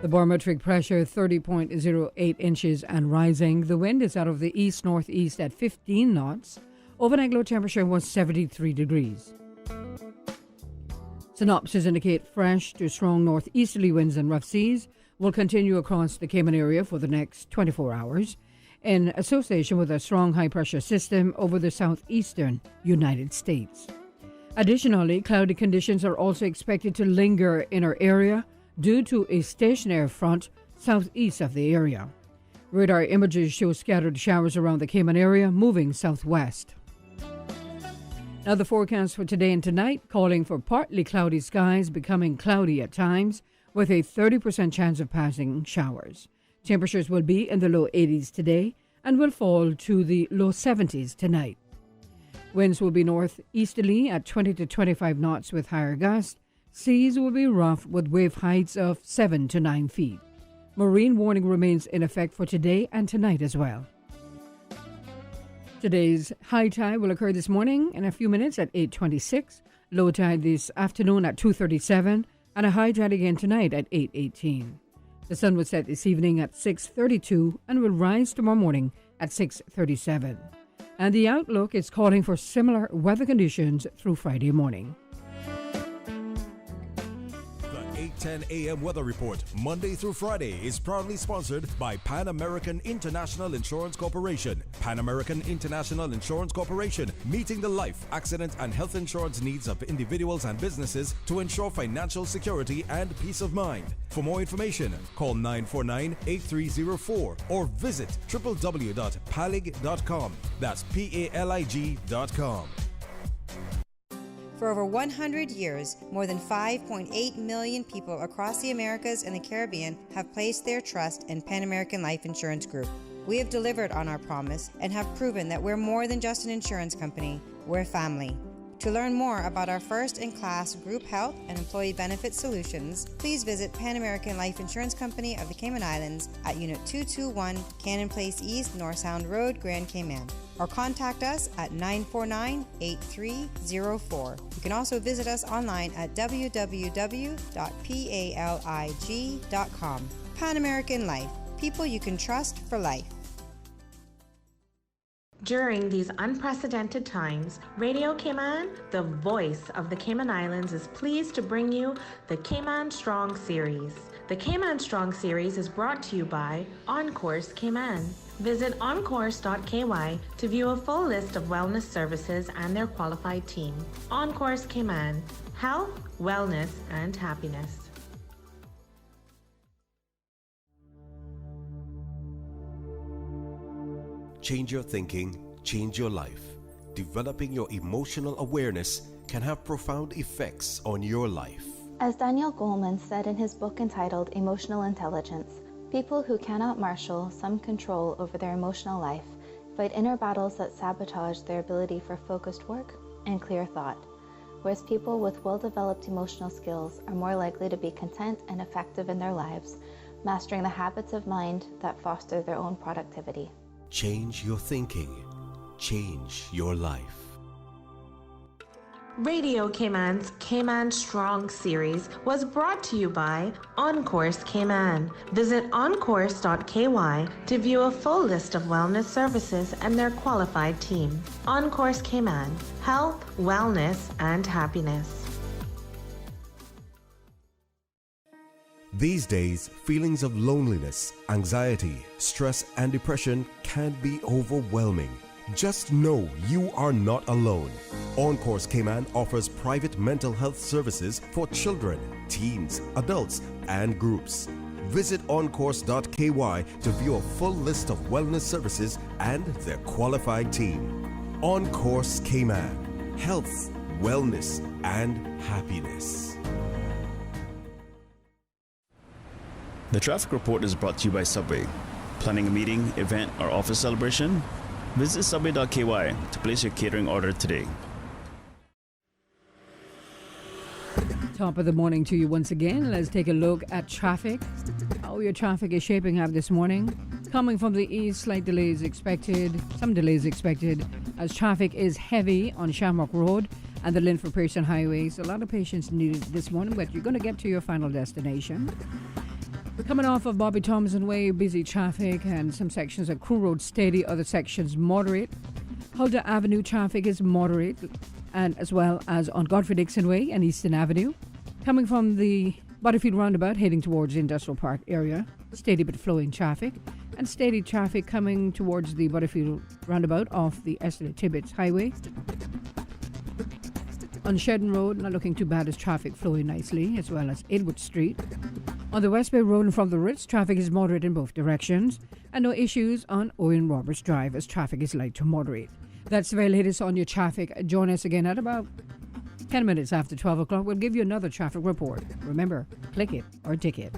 The barometric pressure 30.08 inches and rising. The wind is out of the east-northeast at 15 knots. Overnight low temperature was 73 degrees. Synopsis indicate fresh to strong northeasterly winds and rough seas will continue across the Cayman area for the next 24 hours. In association with a strong high-pressure system over the southeastern United States. Additionally, cloudy conditions are also expected to linger in our area due to a stationary front southeast of the area. Radar images show scattered showers around the Cayman area moving southwest. Now the forecast for today and tonight, calling for partly cloudy skies becoming cloudy at times with a 30% chance of passing showers. Temperatures will be in the low 80s today and will fall to the low 70s tonight. Winds will be northeasterly at 20 to 25 knots with higher gusts. Seas will be rough with wave heights of 7 to 9 feet. Marine warning remains in effect for today and tonight as well. Today's high tide will occur this morning in a few minutes at 8:26, low tide this afternoon at 2:37, and a high tide again tonight at 8:18. The sun will set this evening at 6:32 and will rise tomorrow morning at 6:37. And the outlook is calling for similar weather conditions through Friday morning. 10 a.m. weather report, Monday through Friday, is proudly sponsored by Pan American International Insurance Corporation. Pan American International Insurance Corporation, meeting the life, accident, and health insurance needs of individuals and businesses to ensure financial security and peace of mind. For more information, call 949-8304 or visit www.palig.com. That's PALIG.com. For over 100 years, more than 5.8 million people across the Americas and the Caribbean have placed their trust in Pan American Life Insurance Group. We have delivered on our promise and have proven that we're more than just an insurance company, we're family. To learn more about our first-in-class group health and employee benefit solutions, please visit Pan American Life Insurance Company of the Cayman Islands at Unit 221, Cannon Place East, North Sound Road, Grand Cayman, or contact us at 949-8304. You can also visit us online at www.palig.com. Pan American Life, people you can trust for life. During these unprecedented times, Radio Cayman, the voice of the Cayman Islands, is pleased to bring you the Cayman Strong Series. The Cayman Strong Series is brought to you by OnCourse Cayman. Visit oncourse.ky to view a full list of wellness services and their qualified team. OnCourse Cayman, health, wellness, and happiness. Change your thinking, change your life. Developing your emotional awareness can have profound effects on your life. As Daniel Goleman said in his book entitled Emotional Intelligence, people who cannot marshal some control over their emotional life fight inner battles that sabotage their ability for focused work and clear thought, whereas people with well-developed emotional skills are more likely to be content and effective in their lives, mastering the habits of mind that foster their own productivity. Change your thinking, change your life. Radio Cayman's Cayman Strong Series was brought to you by OnCourse Cayman. Visit oncourse.ky to view a full list of wellness services and their qualified team. OnCourse Cayman, health, wellness, and happiness. These days, feelings of loneliness, anxiety, stress, and depression can be overwhelming. Just know you are not alone. OnCourse Cayman offers private mental health services for children, teens, adults, and groups. Visit oncourse.ky to view a full list of wellness services and their qualified team. OnCourse Cayman, health, wellness, and happiness. The traffic report is brought to you by Subway. Planning a meeting, event, or office celebration? Visit subway.ky to place your catering order today. Top of the morning to you once again. Let's take a look at traffic. How your traffic is shaping up this morning. Coming from the east, slight delays expected. Some delays expected as traffic is heavy on Shamrock Road and the Linford Pearson Highway. So a lot of patience needed this morning, but you're going to get to your final destination. Coming off of Bobby Thompson Way, busy traffic and some sections of Crew Road steady, other sections moderate. Huldah Avenue traffic is moderate, and as well as on Godfrey Dixon Way and Eastern Avenue. Coming from the Butterfield roundabout heading towards the Industrial Park area, steady but flowing traffic, and steady traffic coming towards the Butterfield roundabout off the Esther Tibbetts Highway. On Shedden Road, not looking too bad as traffic flowing nicely, as well as Edward Street. On the West Bay Road and from the Ritz, traffic is moderate in both directions, and no issues on Owen Roberts Drive as traffic is light to moderate. That's the very latest on your traffic. Join us again at about 10 minutes after 12 o'clock, we'll give you another traffic report. Remember, click it or ticket.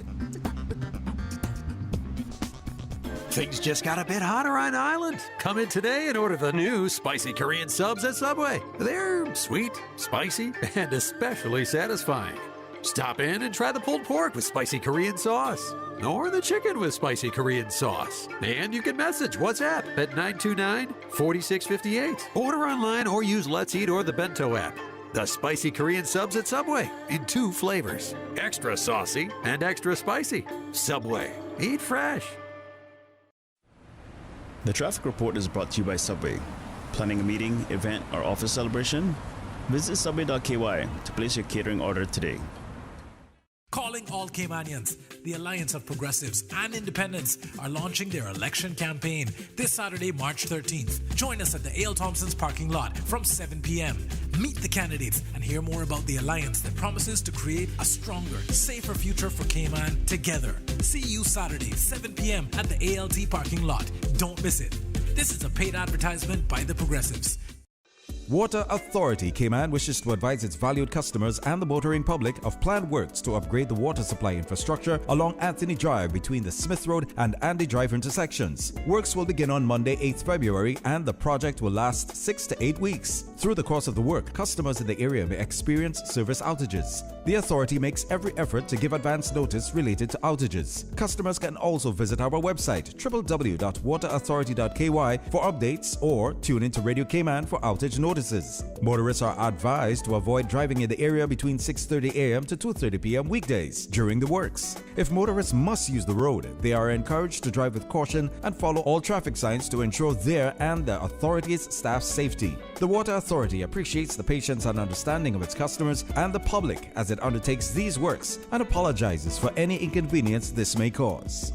Things just got a bit hotter on Island. Come in today and order the new spicy Korean subs at Subway. They're sweet, spicy, and especially satisfying. Stop in and try the pulled pork with spicy Korean sauce, or the chicken with spicy Korean sauce. And you can message WhatsApp at 929-4658. Order online or use Let's Eat or the Bento app. The spicy Korean subs at Subway in 2 flavors, extra saucy and extra spicy. Subway, eat fresh. The traffic report is brought to you by Subway. Planning a meeting, event, or office celebration? Visit subway.ky to place your catering order today. Calling all Caymanians, the Alliance of Progressives and Independents are launching their election campaign this Saturday, March 13th. Join us at the A.L. Thompson's parking lot from 7 p.m. Meet the candidates and hear more about the alliance that promises to create a stronger, safer future for Cayman together. See you Saturday, 7 p.m. at the ALT parking lot. Don't miss it. This is a paid advertisement by the Progressives. Water Authority Cayman wishes to advise its valued customers and the motoring public of planned works to upgrade the water supply infrastructure along Anthony Drive between the Smith Road and Andy Drive intersections. Works will begin on Monday, 8th February, and the project will last 6 to 8 weeks. Through the course of the work, customers in the area may experience service outages. The authority makes every effort to give advance notice related to outages. Customers can also visit our website www.waterauthority.ky for updates or tune into Radio Cayman for outage notices. Motorists are advised to avoid driving in the area between 6:30 a.m. to 2:30 p.m. weekdays during the works. If motorists must use the road, they are encouraged to drive with caution and follow all traffic signs to ensure their and the authority's staff's safety. The Water Authority appreciates the patience and understanding of its customers and the public as it undertakes these works and apologizes for any inconvenience this may cause.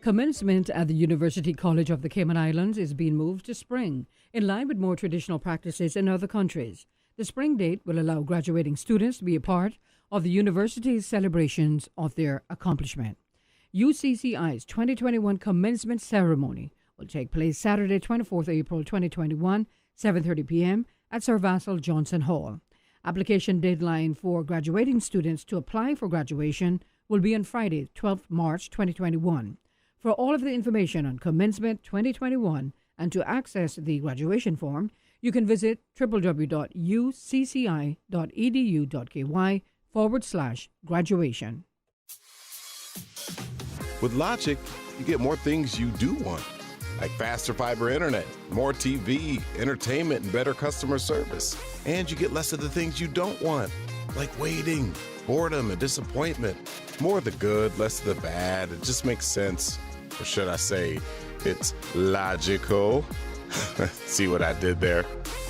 Commencement at the University College of the Cayman Islands is being moved to spring, in line with more traditional practices in other countries. The spring date will allow graduating students to be a part of the university's celebrations of their accomplishment. UCCI's 2021 commencement ceremony will take place Saturday, 24th April 2021, 7:30 p.m. at Sir Vassal Johnson Hall. Application deadline for graduating students to apply for graduation will be on Friday, 12th March 2021. For all of the information on Commencement 2021 and to access the graduation form, you can visit www.ucci.edu.ky/graduation. With Logic, you get more things you do want, like faster fiber internet, more TV, entertainment, and better customer service. And you get less of the things you don't want, like waiting, boredom, and disappointment. More of the good, less of the bad. It just makes sense. Or should I say, it's logical. See what I did there?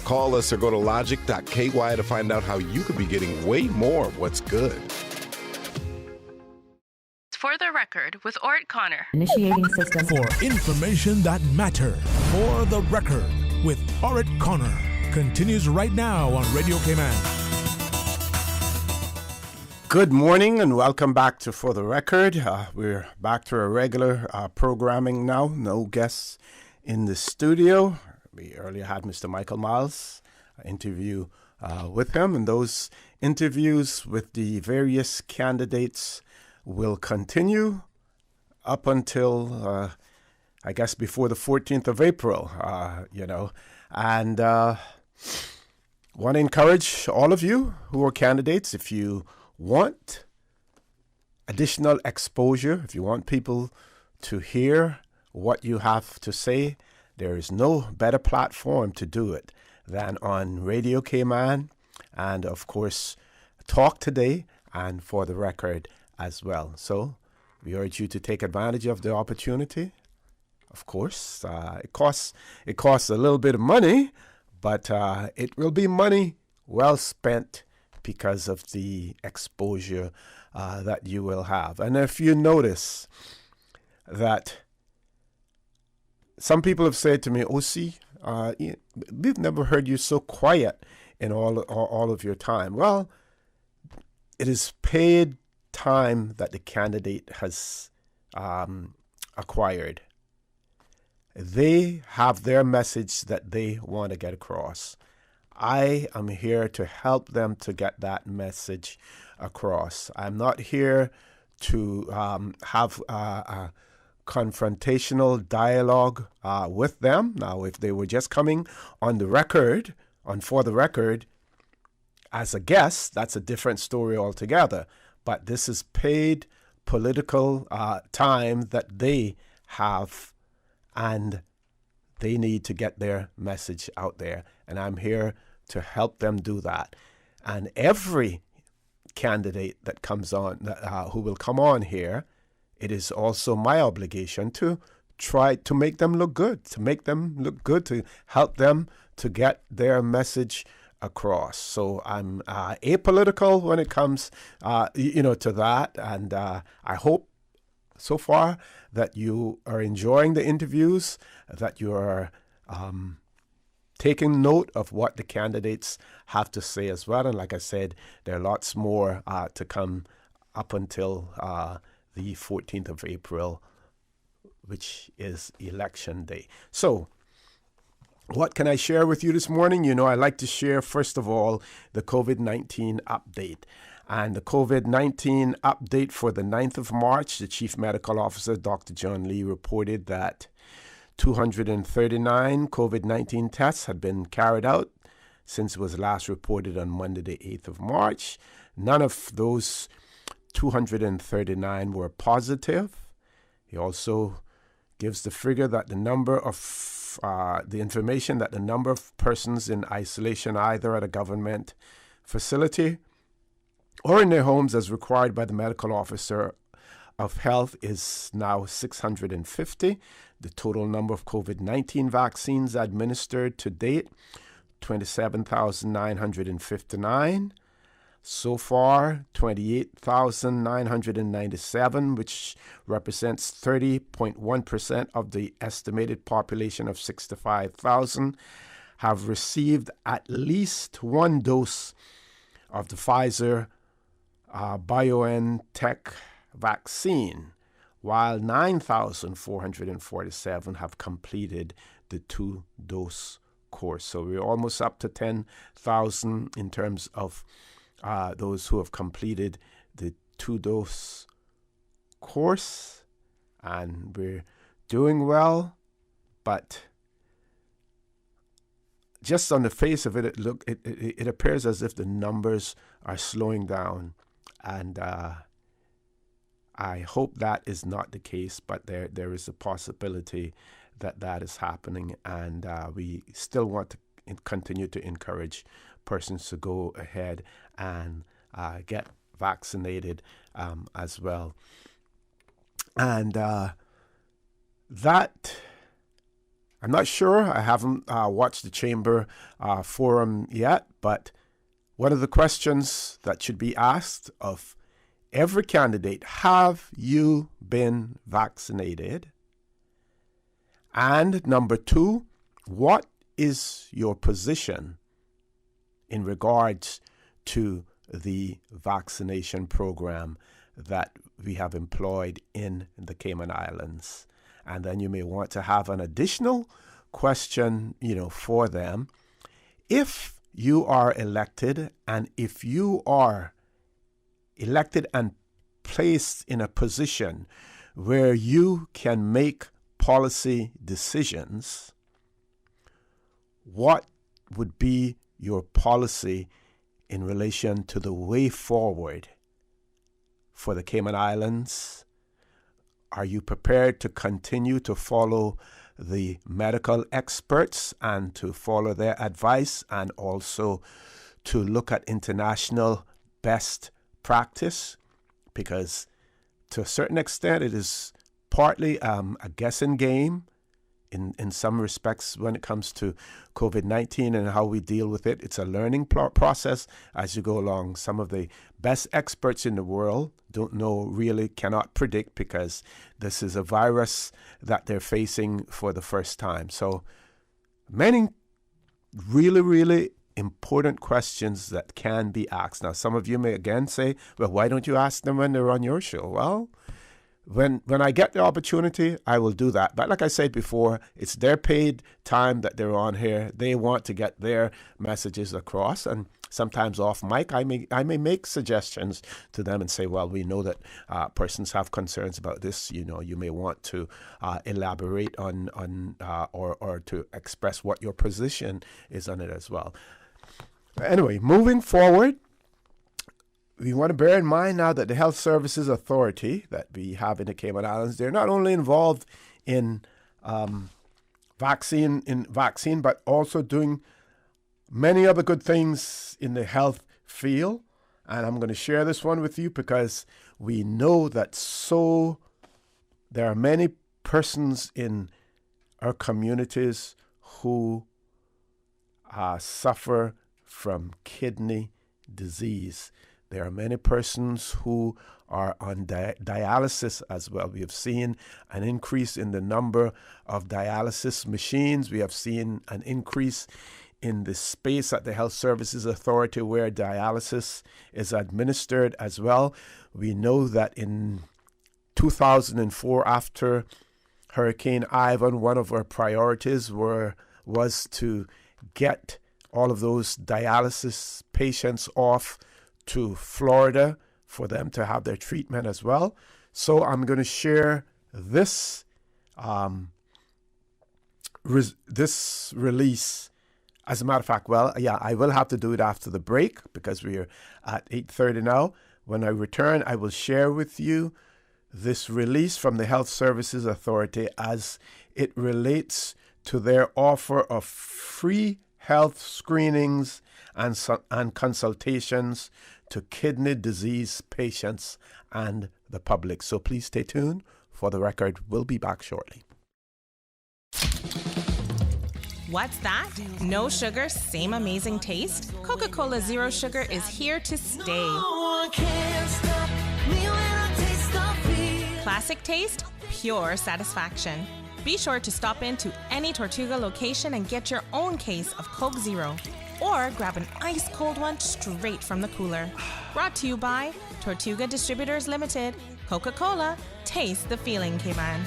Call us or go to logic.ky to find out how you could be getting way more of what's good. For the record, with Ort Connor. Initiating system. For information that matters. For the record, with Ort Connor. Continues right now on Radio Cayman. Good morning and welcome back to For the Record. We're back to our regular programming now. No guests in the studio. We earlier had Mr. Michael Miles interview with him, and those interviews with the various candidates will continue up until, I guess, before the 14th of April, And want to encourage all of you who are candidates, if you want additional exposure, if you want people to hear what you have to say, there is no better platform to do it than on Radio Cayman and, of course, Talk Today and For the Record as well. So we urge you to take advantage of the opportunity. Of course, it costs a little bit of money, but it will be money well spent because of the exposure that you will have. And if you notice that some people have said to me, OC, we've never heard you so quiet in all of your time. Well, it is paid time that the candidate has acquired. They have their message that they want to get across. I am here to help them to get that message across. I'm not here to have a confrontational dialogue with them. Now, if they were just coming on the record, For the Record, as a guest, that's a different story altogether. But this is paid political time that they have, and they need to get their message out there. And I'm here to help them do that. And every candidate that comes on, who will come on here, it is also my obligation to try to make them look good, to help them to get their message across. So I'm apolitical when it comes, to that. And I hope so far that you are enjoying the interviews, that you are taking note of what the candidates have to say as well. And like I said, there are lots more to come up until the 14th of April, which is Election Day. So what can I share with you this morning? I like to share, first of all, the COVID-19 update. And the COVID-19 update for the 9th of March, the Chief Medical Officer, Dr. John Lee, reported that 239 COVID-19 tests had been carried out since it was last reported on Monday, the 8th of March. None of those 239 were positive. He also gives the figure that the number of the information that the number of persons in isolation, either at a government facility or in their homes as required by the medical officer of health, is now 650. The total number of COVID-19 vaccines administered to date, 27,959. So far, 28,997, which represents 30.1% of the estimated population of 65,000, have received at least one dose of the Pfizer BioNTech vaccine, while 9,447 have completed the 2-dose course. So we're almost up to 10,000 in terms of those who have completed the 2-dose course, and we're doing well. But just on the face of it, it appears as if the numbers are slowing down, and I hope that is not the case. But there is a possibility that is happening, and we still want to continue to encourage persons to go ahead and get vaccinated as well. And that, I'm not sure. I haven't watched the Chamber forum yet, but one of the questions that should be asked of every candidate: have you been vaccinated? And number 2, what is your position in regards to the vaccination program that we have employed in the Cayman Islands? And then you may want to have an additional question, for them. If you are elected, and if you are elected and placed in a position where you can make policy decisions, what would be your policy in relation to the way forward for the Cayman Islands? Are you prepared to continue to follow the medical experts and to follow their advice, and also to look at international best practice? Because to a certain extent, it is partly a guessing game in some respects when it comes to COVID-19 and how we deal with it. It's a learning process as you go along. Some of the best experts in the world don't know, really cannot predict, because this is a virus that they're facing for the first time. So many really, really important questions that can be asked. Now, some of you may again say, well, why don't you ask them when they're on your show? Well, when I get the opportunity, I will do that. But like I said before, it's their paid time that they're on here. They want to get their messages across, and sometimes off mic, I may make suggestions to them and say, well, we know that persons have concerns about this. You know, you may want to elaborate on or to express what your position is on it as well. Anyway, moving forward, we want to bear in mind now that the Health Services Authority that we have in the Cayman Islands, they're not only involved in vaccine, but also doing many other good things in the health field. And I'm going to share this one with you because we know that there are many persons in our communities who suffer from kidney disease. There are many persons who are on dialysis as well. We have seen an increase in the number of dialysis machines. We have seen an increase in the space at the Health Services Authority where dialysis is administered as well. We know that in 2004, after Hurricane Ivan, one of our priorities was to get all of those dialysis patients off to Florida for them to have their treatment as well. So I'm going to share this this release. As a matter of fact, I will have to do it after the break because we're at 8:30 now. When I return, I will share with you this release from the Health Services Authority as it relates to their offer of free health screenings and consultations to kidney disease patients and the public. So please stay tuned. For the record, we'll be back shortly. What's that? No sugar, same amazing taste? Coca-Cola Zero Sugar is here to stay. Classic taste, pure satisfaction. Be sure to stop into any Tortuga location and get your own case of Coke Zero. Or grab an ice cold one straight from the cooler. Brought to you by Tortuga Distributors Limited. Coca-Cola, taste the feeling, Cayman.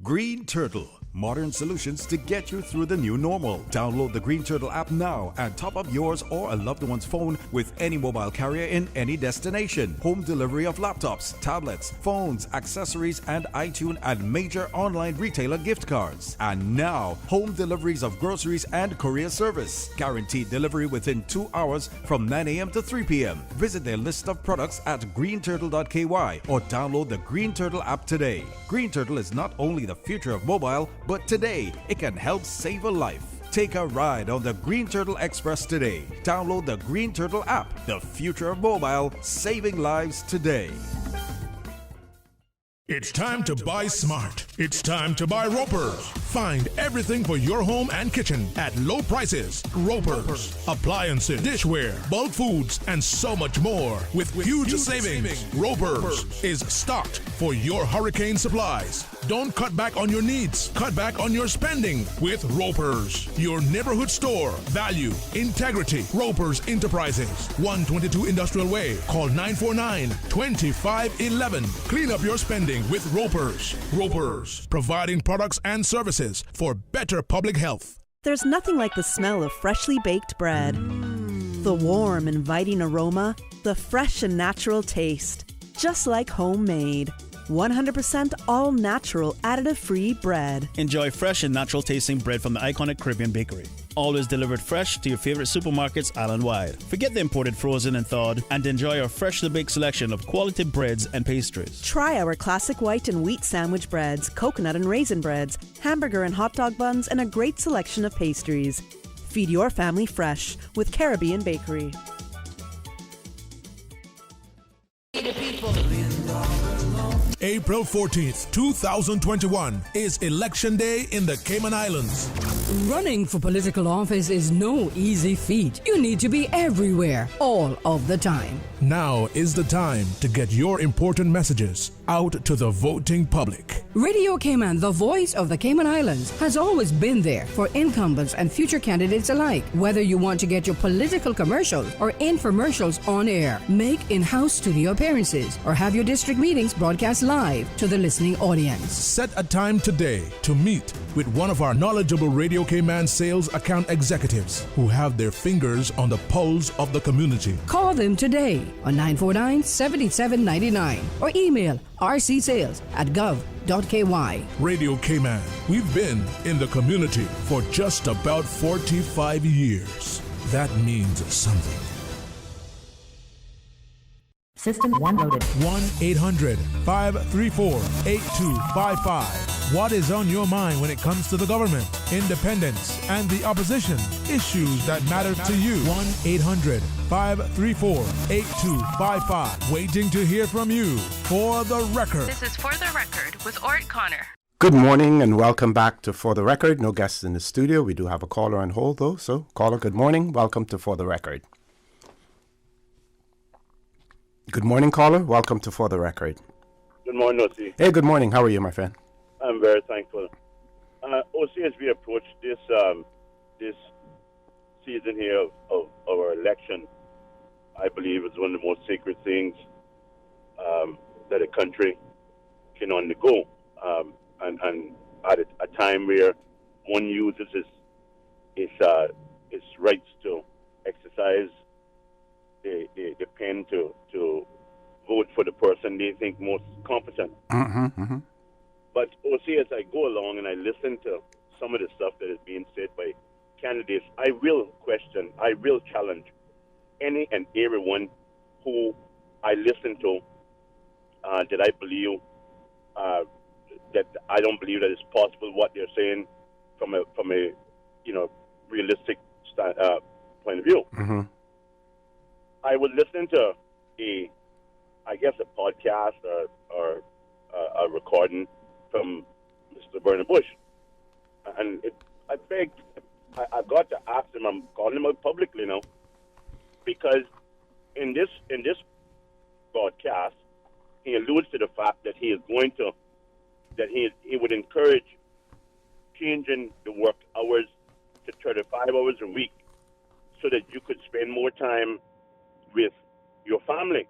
Green Turtle. Modern solutions to get you through the new normal. Download the Green Turtle app now and top up yours or a loved one's phone with any mobile carrier in any destination. Home delivery of laptops, tablets, phones, accessories, and iTunes and major online retailer gift cards. And now, home deliveries of groceries and courier service. Guaranteed delivery within 2 hours from 9 a.m. to 3 p.m. Visit their list of products at greenturtle.ky or download the Green Turtle app today. Green Turtle is not only the future of mobile, but today, it can help save a life. Take a ride on the Green Turtle Express today. Download the Green Turtle app, the future of mobile, saving lives today. It's time to buy smart. It's time to buy Ropers. Find everything for your home and kitchen at low prices. Ropers. Appliances, dishware, bulk foods, and so much more. With huge savings. Ropers is stocked for your hurricane supplies. Don't cut back on your needs. Cut back on your spending with Ropers. Your neighborhood store. Value. Integrity. Ropers Enterprises. 122 Industrial Way. Call 949-2511. Clean up your spending with Ropers. Ropers. Providing products and services for better public health. There's nothing like the smell of freshly baked bread. The warm, inviting aroma. The fresh and natural taste. Just like homemade. 100% all-natural, additive-free bread. Enjoy fresh and natural tasting bread from the iconic Caribbean Bakery. Always delivered fresh to your favorite supermarkets island-wide. Forget the imported frozen and thawed and enjoy our freshly baked selection of quality breads and pastries. Try our classic white and wheat sandwich breads, coconut and raisin breads, hamburger and hot dog buns, and a great selection of pastries. Feed your family fresh with Caribbean Bakery. April 14th, 2021 is Election Day in the Cayman Islands. Running for political office is no easy feat. You need to be everywhere, all of the time. Now is the time to get your important messages out to the voting public. Radio Cayman, the voice of the Cayman Islands, has always been there for incumbents and future candidates alike. Whether you want to get your political commercials or infomercials on air, make in-house studio appearances, or have your district meetings broadcast live to the listening audience. Set a time today to meet with one of our knowledgeable Radio Cayman sales account executives who have their fingers on the pulse of the community. Call them today on 949-7799 or email rcsales@gov.ky. Radio Cayman, we've been in the community for just about 45 years. That means something. System 1 loaded. 1-800-534-8255. What is on your mind when it comes to the government, independence, and the opposition? Issues that matter to you. 1-800-534-8255. Waiting to hear from you. For the Record. This is For the Record with Ort Connor. Good morning and welcome back to For the Record. No guests in the studio. We do have a caller on hold though. So, caller, good morning. Welcome to For the Record. Good morning, caller. Welcome to For the Record. Good morning, OC. Hey, good morning. How are you, my friend? I'm very thankful. OC, as we approach this season here of our election, I believe it's one of the most sacred things that a country can undergo. And at a time where one uses its rights to exercise the pen to vote for the person they think most competent. But OC, as I go along and I listen to some of the stuff that is being said by candidates, I will challenge any and everyone who I listen to that I believe that I don't believe that it's possible what they're saying from a realistic point of view. I was listening to a podcast or a recording from Mr. Bernard Bush, and I've got to ask him. I'm calling him out publicly now, because in this broadcast, he alludes to the fact that he would encourage changing the work hours to 35 hours a week, so that you could spend more time with your family.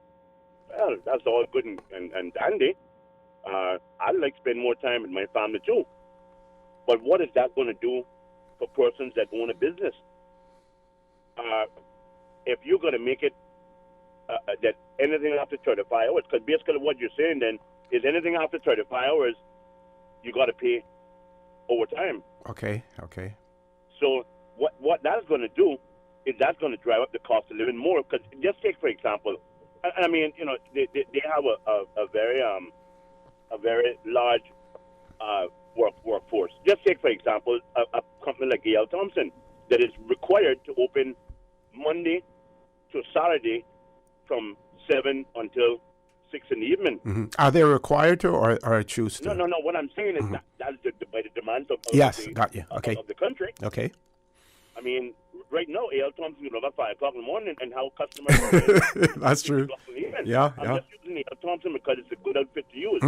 Well, that's all good and dandy. I'd like to spend more time with my family too. But what is that going to do for persons that own a business? If you're going to make it that anything after 35 hours, because basically what you're saying then is anything after 35 hours, you got to pay overtime. Okay. So what that's going to do is that's going to drive up the cost of living more. Because just take, for example, I mean, they have a very large workforce. Just take, for example, a company like A.L. Thompson that is required to open Monday to Saturday from 7 until 6 in the evening. Are they required to or choose to? No. What I'm saying is that's by the demands of got you. Okay. Of the country. Okay. I mean, right now, A.L. Thompson is about 5 o'clock in the morning and how customers That's true. Yeah. I'm just using A.L. Thompson because it's a good outfit to use.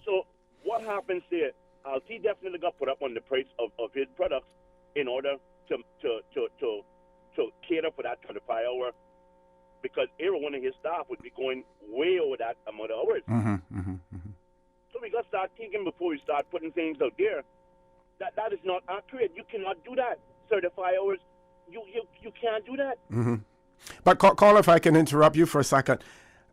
So what happens there? He definitely got put up on the price of his products in order to cater for that 25-hour, because every one of his staff would be going way over that amount of hours. So we got to start thinking before we start putting things out there that is not accurate. You cannot do that. 35 hours, you can't do that. But caller, if I can interrupt you for a second,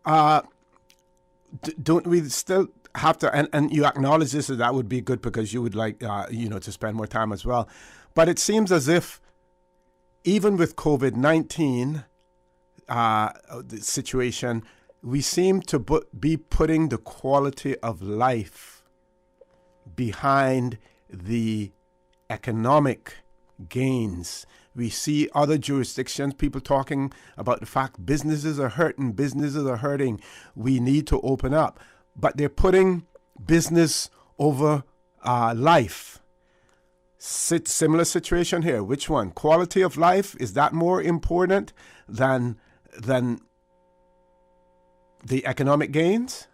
don't we still have to? And you acknowledge this, that would be good because you would like to spend more time as well. But it seems as if even with COVID-19 the situation, we seem to be putting the quality of life behind the economic gains. We see other jurisdictions, people talking about the fact businesses are hurting, we need to open up. But they're putting business over life. Similar situation here. Which one? Quality of life, is that more important than the economic gains?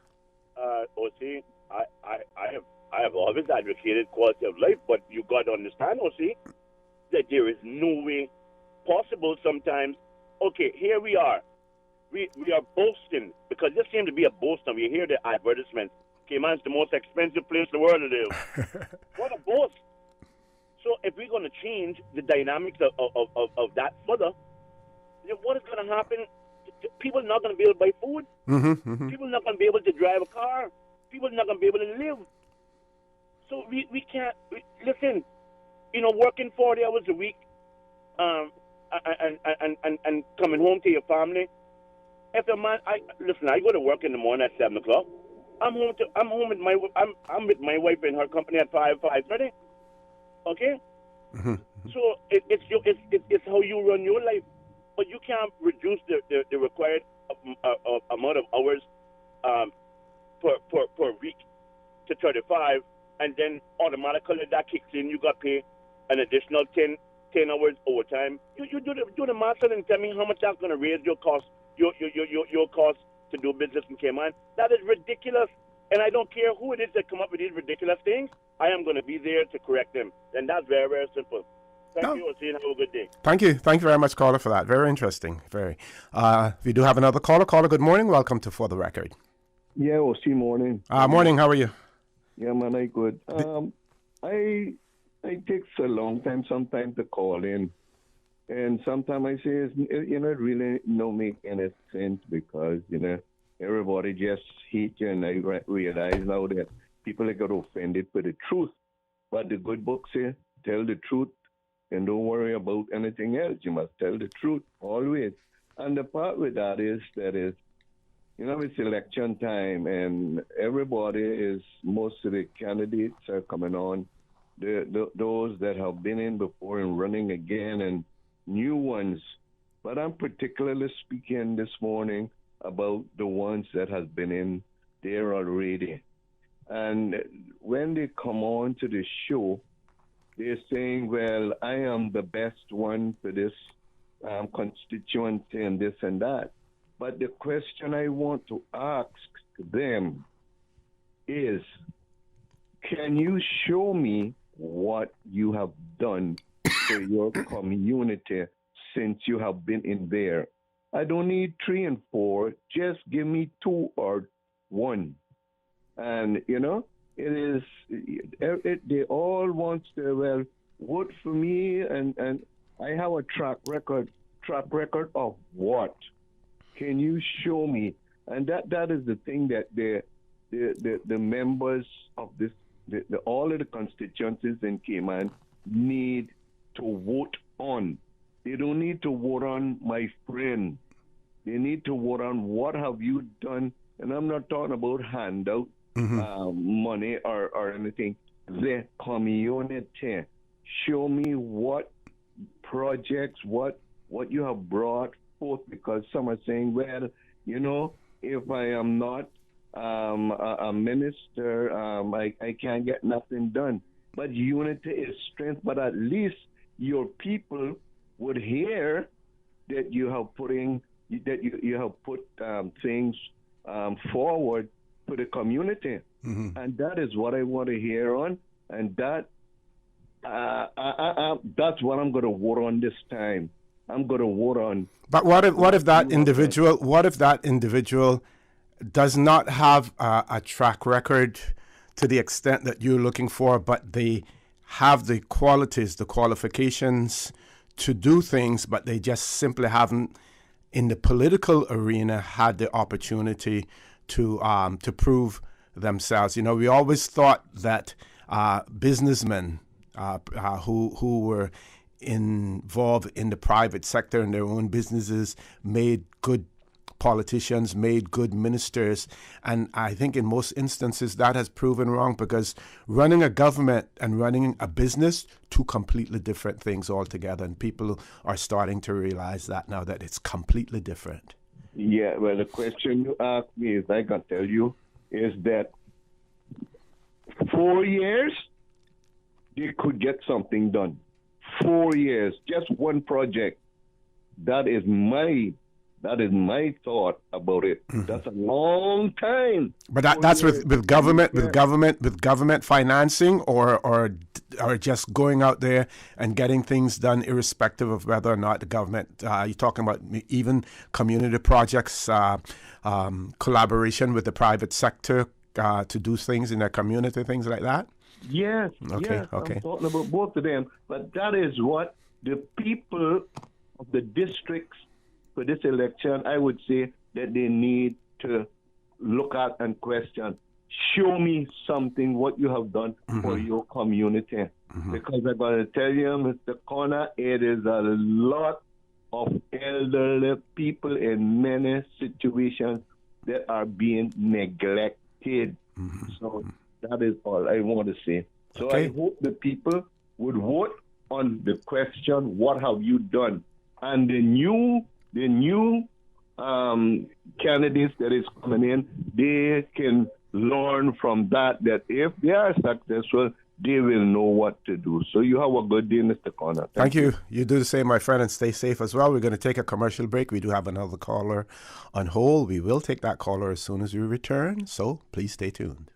I've always advocated quality of life, but you got to understand, see, that there is no way possible sometimes. Okay, here we are. We are boasting, because this seems to be a boast now. You hear the advertisements. Cayman's the most expensive place in the world to live. What a boast. So if we're going to change the dynamics of that further, then what is going to happen? People are not going to be able to buy food. People are not going to be able to drive a car. People are not going to be able to live. So we can't, listen, working 40 hours a week and coming home to your family. If a man, I go to work in the morning at 7 o'clock. I'm home with my wife in her company at 5:30. Okay? So it's how you run your life. But you can't reduce the required amount of hours per week to 35, and then automatically that kicks in. You got to pay an additional 10 hours overtime. You do the math and tell me how much that's going to raise your cost, your cost to do business in Cayman. That is ridiculous. And I don't care who it is that come up with these ridiculous things. I am going to be there to correct them. And that's very, very simple. Thank you, Ossie, and have a good day. Thank you. Thank you very much, caller, for that. Very interesting. Very. We do have another caller. Caller, good morning. Welcome to For the Record. Yeah, Ossie, morning. Morning. How are you? Yeah, man, I good. I takes a long time sometimes to call in. And sometimes I say, it really no make any sense because, everybody just hate you, and I realize now that people get offended for the truth. But the good book says, tell the truth and don't worry about anything else. You must tell the truth always. And the part with that is, it's election time, and most of the candidates are coming on, those that have been in before and running again, and new ones. But I'm particularly speaking this morning about the ones that has been in there already. And when they come on to the show, they're saying, well, I am the best one for this constituency and this and that. But the question I want to ask them is, can you show me what you have done for your community since you have been in there? I don't need 3 and 4. Just give me 2 or 1. And, they all want to, vote for me, and I have a track record. Track record of what? Can you show me? And that is the thing that the members of this, all of the constituencies in Cayman need to vote on. They don't need to vote on my friend. They need to vote on what have you done. And I'm not talking about handout money or anything. The community. Show me what projects, what you have brought forth, because some are saying, well, if I am not a minister, I can't get nothing done. But unity is strength. But at least your people would hear that you have put things forward for the community, and that is what I want to hear on, and that's what I'm going to vote on this time. I'm going to vote on. But what if that individual does not have a track record to the extent that you're looking for, but they have the qualities, the qualifications to do things, but they just simply haven't, in the political arena, had the opportunity to prove themselves. We always thought that businessmen who were involved in the private sector in their own businesses made good politicians, made good ministers, and I think in most instances that has proven wrong, because running a government and running a business, 2 completely different things altogether, and people are starting to realize that now, that it's completely different. Yeah, well, the question you asked me, is I can tell you, is that 4 years, they could get something done. 4 years, just one project. That is my That is my thought about it. That's a long time. But that's with government financing, or just going out there and getting things done, irrespective of whether or not the government. You're talking about even community projects, collaboration with the private sector to do things in their community, things like that. Yes. Okay. Yes. I'm talking about both of them. But that is what the people of the districts for this election, I would say that they need to look at and question. Show me something what you have done for your community. Because I'm going to tell you, Mr. Connor, it is a lot of elderly people in many situations that are being neglected. So that is all I want to say. So I hope the people would vote on the question, what have you done? And the new candidates that is coming in, they can learn from that if they are successful, they will know what to do. So you have a good day, Mr. Connor. Thank you. You do the same, my friend, and stay safe as well. We're going to take a commercial break. We do have another caller on hold. We will take that caller as soon as we return, so please stay tuned.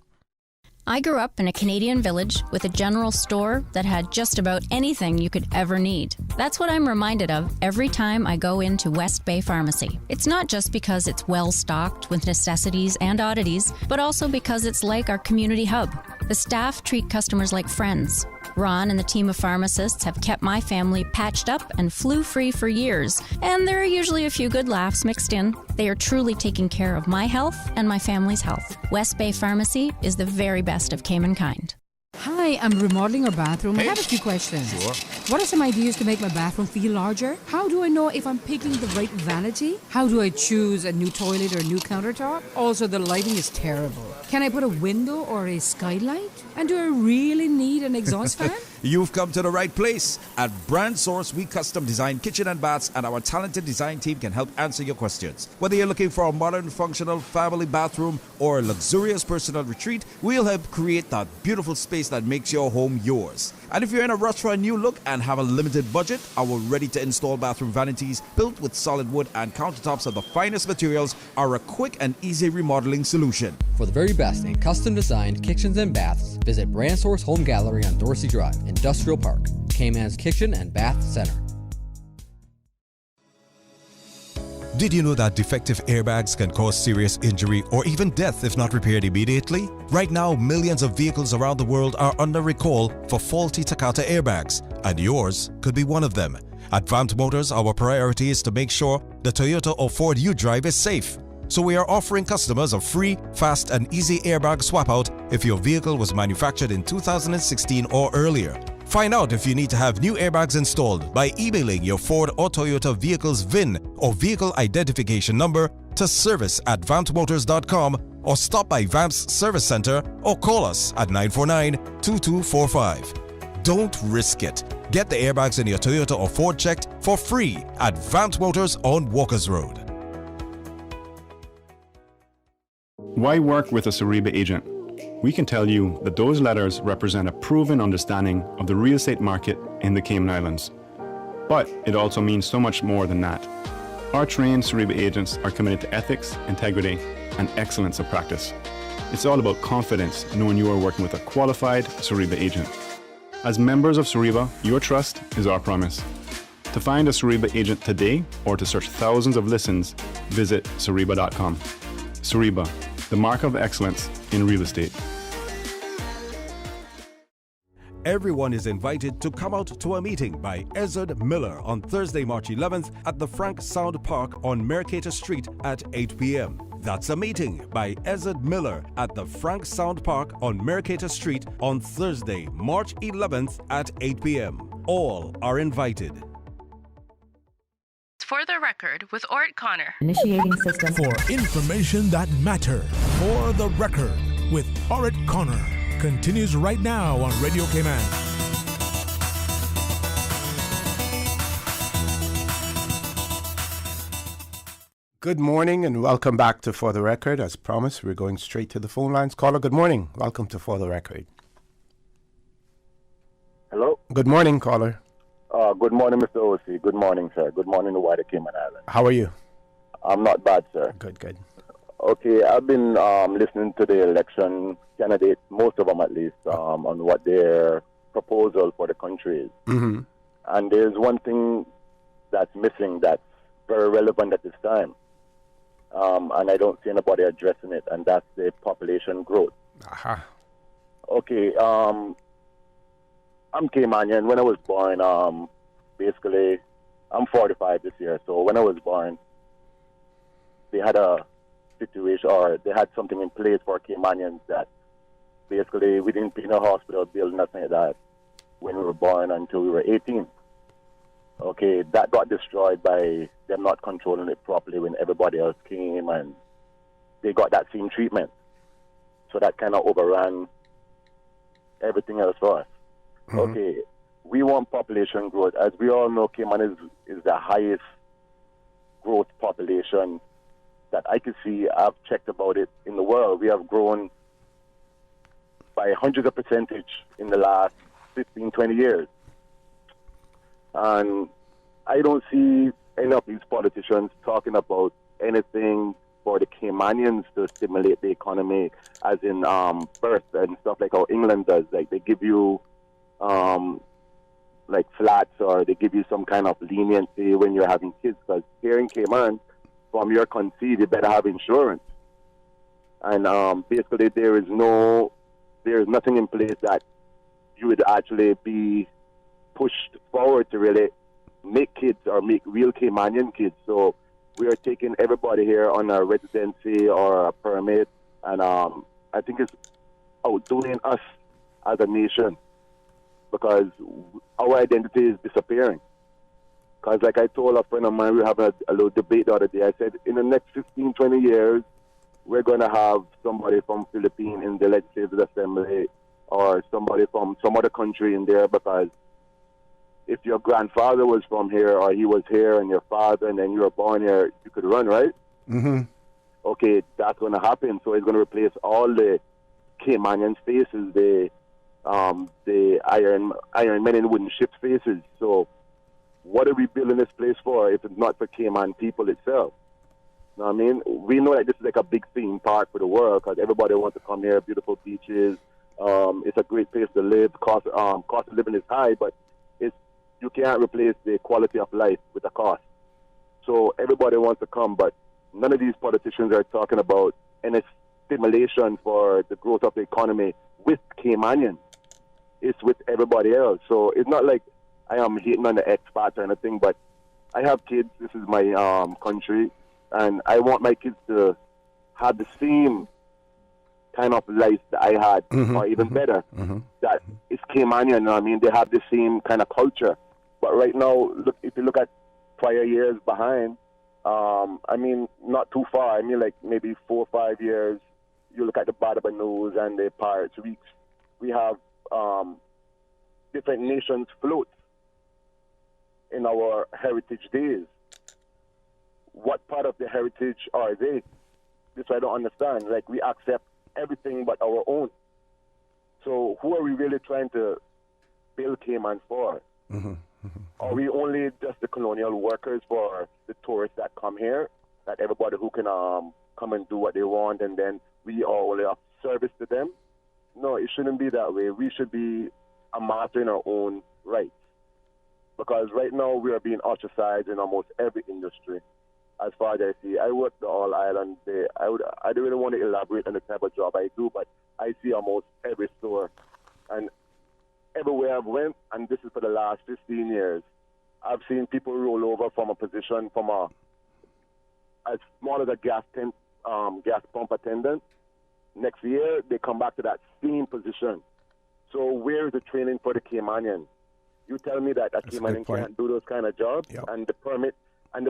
I grew up in a Canadian village with a general store that had just about anything you could ever need. That's what I'm reminded of every time I go into West Bay Pharmacy. It's not just because it's well stocked with necessities and oddities, but also because it's like our community hub. The staff treat customers like friends. Ron and the team of pharmacists have kept my family patched up and flu-free for years, and there are usually a few good laughs mixed in. They are truly taking care of my health and my family's health. West Bay Pharmacy is the very best of Caymankind. Hi, I'm remodeling our bathroom. I have a few questions. Sure. What are some ideas to make my bathroom feel larger? How do I know if I'm picking the right vanity? How do I choose a new toilet or a new countertop? Also, the lighting is terrible. Can I put a window or a skylight? And do I really need an exhaust fan? You've come to the right place. At Brand Source, we custom design kitchen and baths, and our talented design team can help answer your questions. Whether you're looking for a modern, functional family bathroom or a luxurious personal retreat, we'll help create that beautiful space that makes your home yours. And if you're in a rush for a new look and have a limited budget, our ready-to-install bathroom vanities, built with solid wood and countertops of the finest materials, are a quick and easy remodeling solution. For the very best in custom-designed kitchens and baths, visit Brand Source Home Gallery on Dorsey Drive, Industrial Park, Cayman's Kitchen and Bath Center. Did you know that defective airbags can cause serious injury or even death if not repaired immediately? Right now, millions of vehicles around the world are under recall for faulty Takata airbags, and yours could be one of them. At Vamt Motors, our priority is to make sure the Toyota or Ford you drive is safe. So we are offering customers a free, fast and easy airbag swap out if your vehicle was manufactured in 2016 or earlier. Find out if you need to have new airbags installed by emailing your Ford or Toyota vehicle's VIN or vehicle identification number to service@vamtmotors.com, or stop by Vamp's Service Center or call us at 949-2245. Don't risk it. Get the airbags in your Toyota or Ford checked for free at Vamp Motors on Walkers Road. Why work with a Sariba agent? We can tell you that those letters represent a proven understanding of the real estate market in the Cayman Islands. But it also means so much more than that. Our trained Sariba agents are committed to ethics, integrity, and excellence of practice. It's all about confidence, knowing you are working with a qualified Sariba agent. As members of Sariba, your trust is our promise. To find a Sariba agent today or to search thousands of listens, visit Sariba.com. Sariba, the mark of excellence in real estate. Everyone is invited to come out to a meeting by Ezard Miller on Thursday, March 11th at the Frank Sound Park on Mercator Street at 8 p.m. That's a meeting by Ezard Miller at the Frank Sound Park on Mercator Street on Thursday, March 11th at 8 p.m. All are invited. For the record with Ort Connor. Initiating system. For information that matters. For the record with Ort Connor. Continues right now on Radio Cayman. Good morning and welcome back to For the Record. As promised, we're going straight to the phone lines. Caller, good morning. Welcome to For the Record. Hello? Good morning, caller. Good morning, Mr. O.C. Good morning, sir. Good morning to wider Cayman Islands. How are you? I'm not bad, sir. Good. Okay, I've been listening to the election candidates, most of them at least, on what their proposal for the country is. Mm-hmm. And there's one thing that's missing that's very relevant at this time. And I don't see anybody addressing it, and that's the population growth. Aha. Okay, I'm Caymanian. When I was born, basically, I'm 45 this year, so when I was born, they had a situation, or they had something in place for Caymanians that basically we didn't pay no hospital bill, nothing like that, when we were born until we were 18. Okay, that got destroyed by them not controlling it properly when everybody else came and they got that same treatment. So that kind of overran everything else for us. Mm-hmm. Okay, we want population growth. As we all know, Cayman is the highest growth population that I can see. I've checked about it in the world. We have grown by hundreds of percentage in the last 15, 20 years. And I don't see any of these politicians talking about anything for the Caymanians to stimulate the economy, as in birth and stuff like how England does. Like they give you like flats, or they give you some kind of leniency when you're having kids. Because here in Cayman, from your conceive, you better have insurance. And basically there is nothing in place that you would actually be pushed forward to really make kids or make real Caymanian kids. So we are taking everybody here on a residency or a permit, and I think it's outdoing us as a nation, because our identity is disappearing. Because like I told a friend of mine, we were having a little debate the other day. I said, in the next 15, 20 years, we're going to have somebody from Philippines in the Legislative Assembly, or somebody from some other country in there, because if your grandfather was from here, or he was here, and your father, and then you were born here, you could run, right? Mm-hmm. Okay, that's going to happen. So it's going to replace all the Caymanian spaces, the iron men in wooden ship spaces. So what are we building this place for if it's not for Cayman people itself? You know what I mean? We know that this is like a big theme park for the world, because everybody wants to come here, beautiful beaches. It's a great place to live. Cost of living is high, but you can't replace the quality of life with a cost. So everybody wants to come, but none of these politicians are talking about any stimulation for the growth of the economy with Caymanians. It's with everybody else. So it's not like I am hating on the expats or anything, but I have kids. This is my country, and I want my kids to have the same kind of life that I had, or even better. That it's Caymanian, you know what I mean? They have the same kind of culture. But right now, look, if you look at prior years behind, I mean, not too far. I mean, like maybe 4 or 5 years, you look at the Badaba News and the Pirates Weeks, we have different nations float in our heritage days. What part of the heritage are they? This I don't understand. Like, we accept everything but our own. So who are we really trying to build Cayman for? Are we only just the colonial workers for the tourists that come here, that everybody who can come and do what they want, and then we are only of service to them? No, it shouldn't be that way. We should be a master in our own rights. Because right now we are being ostracized in almost every industry. As far as I see, I work the All Island. I don't really want to elaborate on the type of job I do, but I see almost every store. And everywhere I've went, and this is for the last 15 years, I've seen people roll over from a position as small as a gas pump attendant. Next year, they come back to that same position. So where is the training for the Caymanian? You tell me that a Caymanian can't do those kind of jobs, and the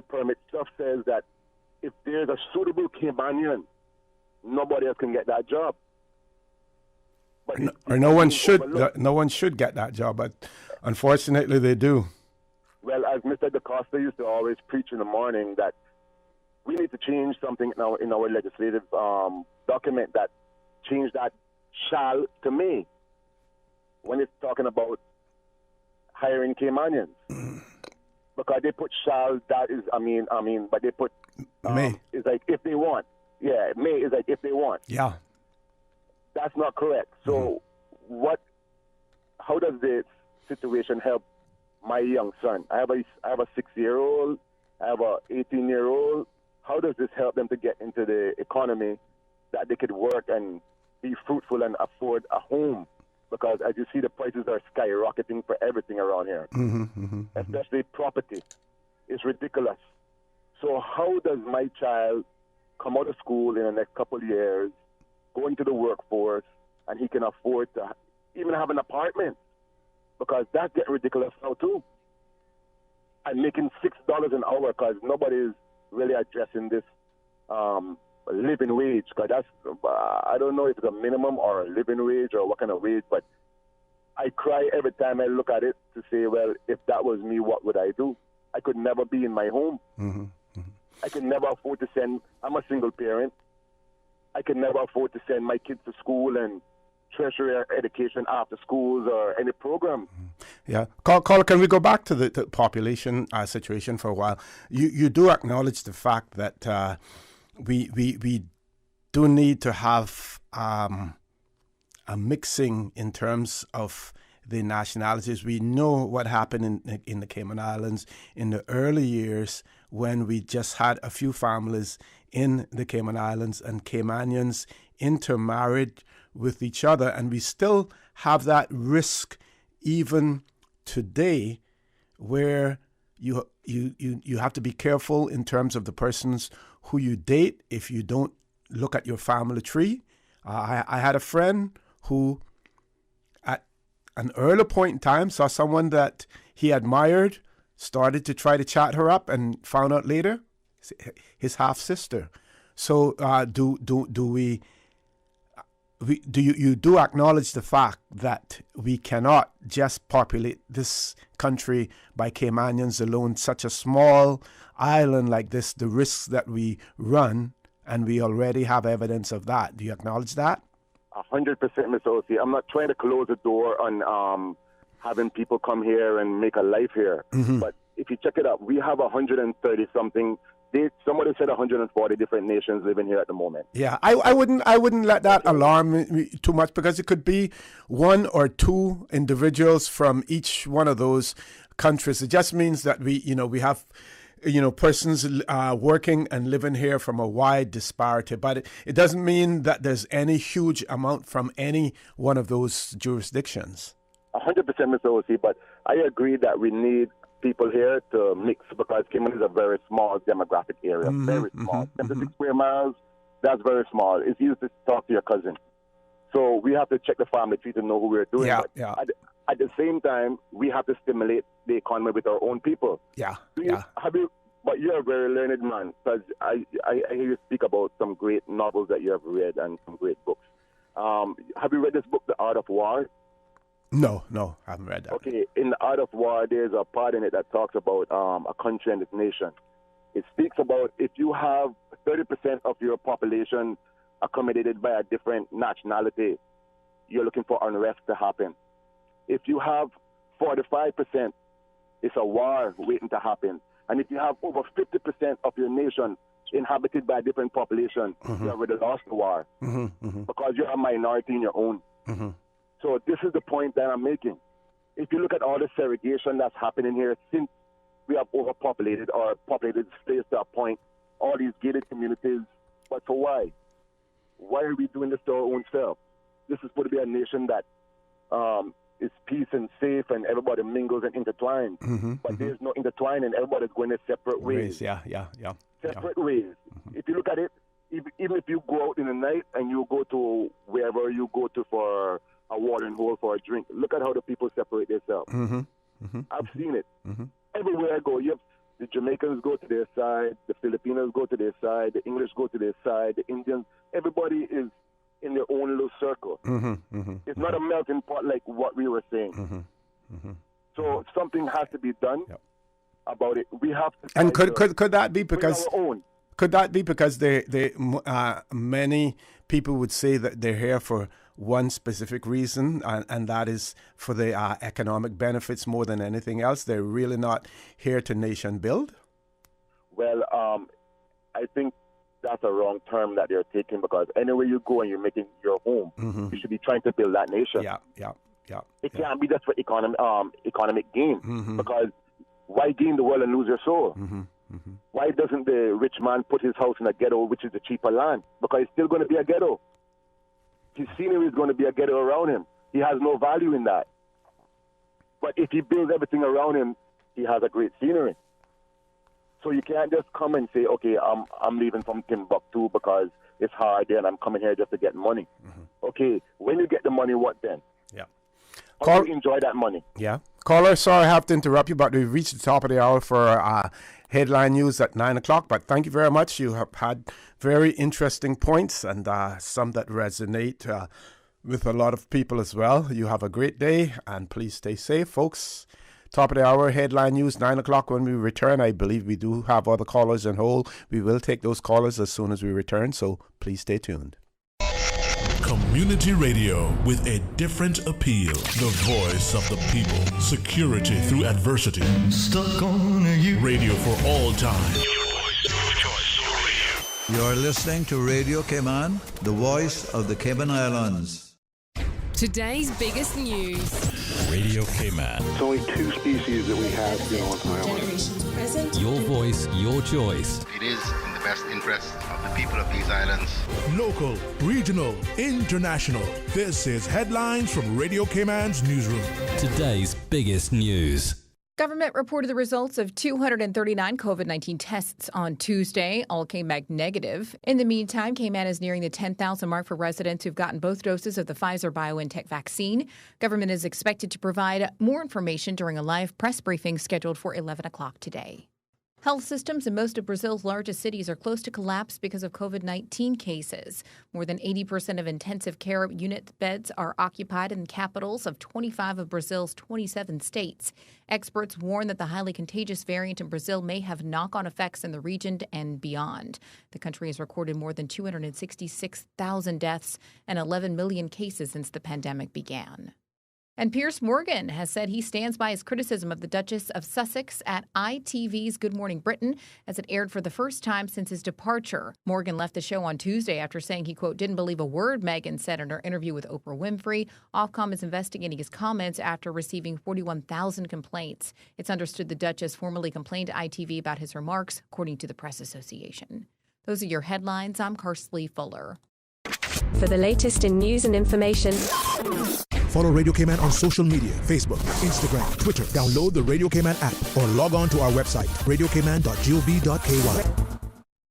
permit stuff says that if there's a suitable Caymanian, nobody else can get that job. But no one should get that job, but unfortunately they do. Well, as Mr. DaCosta used to always preach in the morning, that we need to change something now in our legislative document, that change that shall to may when it's talking about hiring Caymanians. Because they put shall, that is, but they put May. Is like if they want. Yeah, may is like if they want. Yeah. That's not correct. So how does this situation help my young son? I have a 6-year-old, I have a 18-year-old. How does this help them to get into the economy that they could work and be fruitful and afford a home? Because as you see, the prices are skyrocketing for everything around here, especially property. It's ridiculous. So how does my child come out of school in the next couple of years, go into the workforce, and he can afford to even have an apartment? Because that's getting ridiculous now too. I'm making $6 an hour because nobody is really addressing this living wage. Because that's, I don't know if it's a minimum or a living wage or what kind of wage, but I cry every time I look at it to say, well, if that was me, what would I do? I could never be in my home. I could never afford to send, I'm a single parent. I could never afford to send my kids to school and tertiary education after schools or any program. Yeah. Caller, can we go back to the population situation for a while? You do acknowledge the fact that we do need to have a mixing in terms of the nationalities. We know what happened in the Cayman Islands in the early years when we just had a few families in the Cayman Islands and Caymanians intermarried with each other, and we still have that risk even today, where you have to be careful in terms of the persons who you date if you don't look at your family tree. I had a friend who, at an early point in time, saw someone that he admired, started to try to chat her up, and found out later his half sister. So you do acknowledge the fact that we cannot just populate this country by Caymanians alone, such a small island like this, the risks that we run, and we already have evidence of that. Do you acknowledge that? 100%, Mr. O.C. I'm not trying to close the door on having people come here and make a life here. But if you check it out, we have 130-something. Somebody said 140 different nations living here at the moment. Yeah, I wouldn't let that alarm me too much, because it could be one or two individuals from each one of those countries. It just means that we have persons working and living here from a wide disparity, but it doesn't mean that there's any huge amount from any one of those jurisdictions. 100%, Mr. O.C., but I agree that we need people here to mix, because Cayman is a very small demographic area, very small. 76 square miles, that's very small. It's easy to talk to your cousin. So we have to check the family tree to know who we're doing. At the same time, we have to stimulate the economy with our own people. But you're a very learned man, because I hear you speak about some great novels that you have read and some great books. Have you read this book, The Art of War? No, I haven't read that. Okay, in The Art of War, there's a part in it that talks about a country and its nation. It speaks about if you have 30% of your population accommodated by a different nationality, you're looking for unrest to happen. If you have 45%, it's a war waiting to happen. And if you have over 50% of your nation inhabited by a different population, you already lost the war because you're a minority in your own. So this is the point that I'm making. If you look at all the segregation that's happening here since we have overpopulated or populated space to a point, all these gated communities, but for why? Why are we doing this to our own self? This is supposed to be a nation that is peace and safe and everybody mingles and intertwines. But there's no intertwining. Everybody's going their separate ways. Separate ways. If you look at it, even if you go out in the night and you go to wherever you go to for a watering hole for a drink, look at how the people separate themselves. I've seen it. Everywhere I go, the Jamaicans go to their side, the Filipinos go to their side, the English go to their side, the Indians, everybody is in their own little circle. It's not a melting pot like what we were saying. So something has to be done about it. We have to. And could that be because? Could that be because many people would say that they're here for one specific reason, and that is for the economic benefits more than anything else? They're really not here to nation build? Well, I think that's a wrong term that they're taking, because anywhere you go and you're making your home, you should be trying to build that nation. It can't be just for economic gain, because why gain the world and lose your soul? Why doesn't the rich man put his house in a ghetto, which is the cheaper land? Because it's still going to be a ghetto. His scenery is going to be a ghetto around him. He has no value in that. But if he builds everything around him, he has a great scenery. So you can't just come and say, okay, I'm leaving from Timbuktu because it's hard there and I'm coming here just to get money. Okay, when you get the money, what then? How do you enjoy that money? Caller, sorry I have to interrupt you, but we've reached the top of the hour for headline news at 9 o'clock. But thank you very much. You have had very interesting points and some that resonate with a lot of people as well. You have a great day and please stay safe, folks. Top of the hour, headline news, 9 o'clock when we return. I believe we do have other callers on hold. We will take those callers as soon as we return, so please stay tuned. Community radio with a different appeal. The voice of the people. Security through adversity. Stuck on you. Radio for all time. You're listening to Radio Cayman, the voice of the Cayman Islands. Today's biggest news. Radio Cayman. It's only 2 species that we have on the island. Generations present. Your voice, your choice. It is in the best interest of the people of these islands. Local, regional, international. This is Headlines from Radio Cayman's newsroom. Today's biggest news. Government reported the results of 239 COVID-19 tests on Tuesday. All came back negative. In the meantime, Cayman is nearing the 10,000 mark for residents who've gotten both doses of the Pfizer-BioNTech vaccine. Government is expected to provide more information during a live press briefing scheduled for 11 o'clock today. Health systems in most of Brazil's largest cities are close to collapse because of COVID-19 cases. More than 80% of intensive care unit beds are occupied in capitals of 25 of Brazil's 27 states. Experts warn that the highly contagious variant in Brazil may have knock-on effects in the region and beyond. The country has recorded more than 266,000 deaths and 11 million cases since the pandemic began. And Piers Morgan has said he stands by his criticism of the Duchess of Sussex at ITV's Good Morning Britain as it aired for the first time since his departure. Morgan left the show on Tuesday after saying he, quote, didn't believe a word Meghan said in her interview with Oprah Winfrey. Ofcom is investigating his comments after receiving 41,000 complaints. It's understood the Duchess formally complained to ITV about his remarks, according to the Press Association. Those are your headlines. I'm Karsley Fuller. For the latest in news and information, follow Radio Cayman on social media, Facebook, Instagram, Twitter. Download the Radio Cayman app or log on to our website, radiocayman.gov.ky.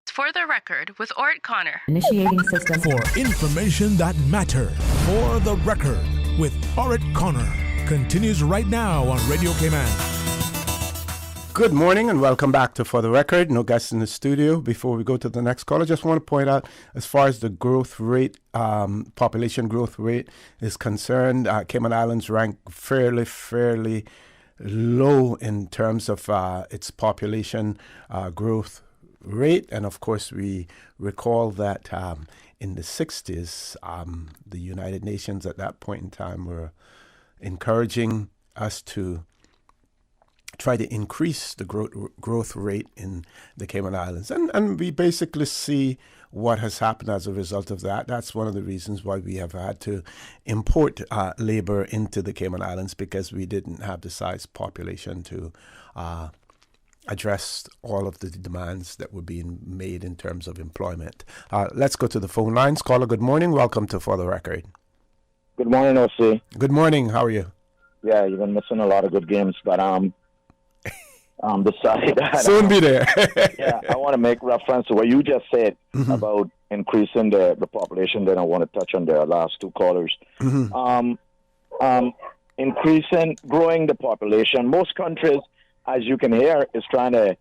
For the record, with Ort Connor. Initiating system. For information that matter. For the record, with Ort Connor. Continues right now on Radio Cayman. Good morning and welcome back to For the Record. No guests in the studio. Before we go to the next call, I just want to point out, as far as the growth rate, population growth rate is concerned, Cayman Islands rank fairly low in terms of its population growth rate. And of course, we recall that in the 60s, the United Nations at that point in time were encouraging us to try to increase the growth rate in the Cayman Islands. And we basically see what has happened as a result of that. That's one of the reasons why we have had to import labor into the Cayman Islands, because we didn't have the size population to address all of the demands that were being made in terms of employment. Let's go to the phone lines. Caller, good morning. Welcome to For the Record. Good morning, O.C. Good morning. How are you? Yeah, you've been missing a lot of good games, but besides that, soon be there. Yeah, I want to make reference to what you just said about increasing the population. Then I want to touch on the last two callers. Growing the population. Most countries, as you can hear, is trying to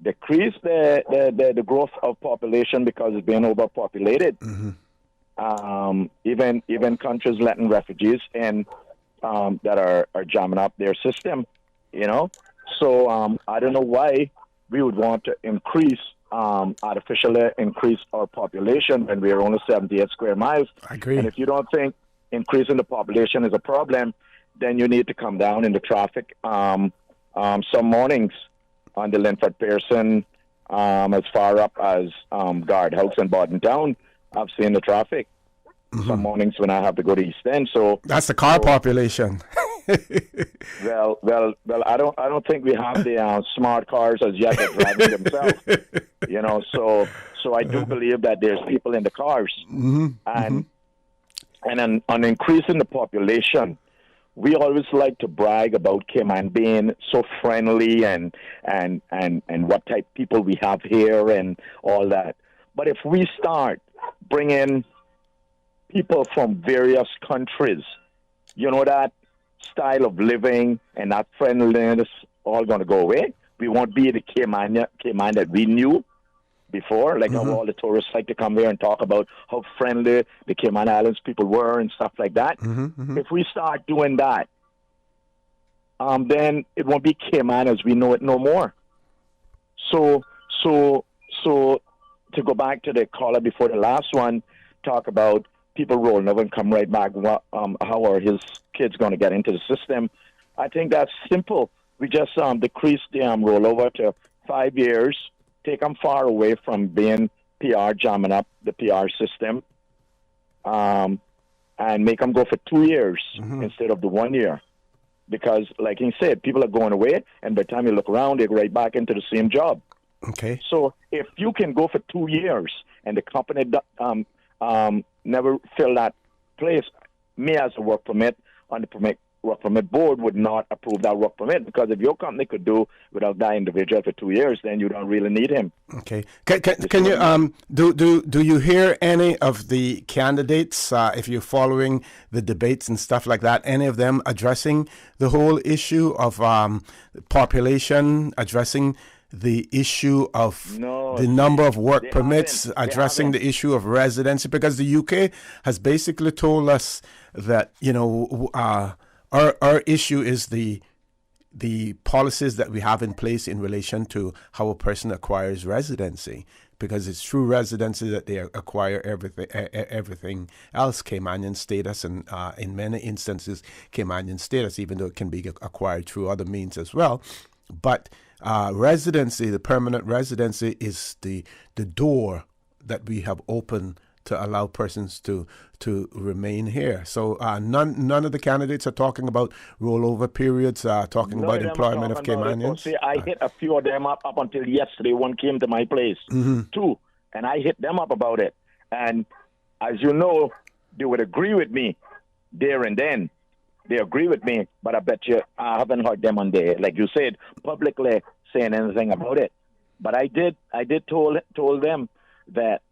decrease the growth of population because it's being overpopulated. Even countries letting refugees in that are jamming up their system, you know. So I don't know why we would want to artificially increase our population when we are only 78 square miles. I agree. And if you don't think increasing the population is a problem, then you need to come down in the traffic some mornings on the Linford Pearson as far up as Guard House in Bordentown. I've seen the traffic. Some mornings when I have to go to East End. So that's the car population. Well. I don't think we have the smart cars as yet that driving themselves. So I do believe that there's people in the cars, and an increase in the population. We always like to brag about Cayman being so friendly and what type of people we have here and all that. But if we start bringing people from various countries, that style of living and that friendliness all going to go away. We won't be the Cayman that we knew before, like how all the tourists like to come here and talk about how friendly the Cayman Islands people were and stuff like that. If we start doing that, then it won't be Cayman as we know it no more. So to go back to the caller before the last one, talk about people rolling over and come right back. How are his kids going to get into the system? I think that's simple. We just decrease the rollover to 5 years, take them far away from being PR, jamming up the PR system, and make them go for 2 years instead of the 1 year. Because, like he said, people are going away, and by the time you look around, they go right back into the same job. Okay. So if you can go for 2 years and the company never fill that place, me as a work permit on the work permit board would not approve that work permit, because if your company could do without that individual for 2 years, then you don't really need him. Okay. Can you do you hear any of the candidates, if you're following the debates and stuff like that, any of them addressing the whole issue of population, addressing the issue of the number of work permits, addressing the issue of residency? Because the UK has basically told us that our issue is the policies that we have in place in relation to how a person acquires residency, because it's through residency that they acquire everything else, Caymanian status, and in many instances Caymanian status, even though it can be acquired through other means as well. But residency, the permanent residency, is the door that we have opened to allow persons to remain here. So none of the candidates are talking about rollover periods, talking about employment of Caymanians. See, I hit a few of them up until yesterday. One came to my place, two, and I hit them up about it. And as you know, they would agree with me there and then. They agree with me, but I bet you I haven't heard them on there, like you said, publicly saying anything about it. But I did told them that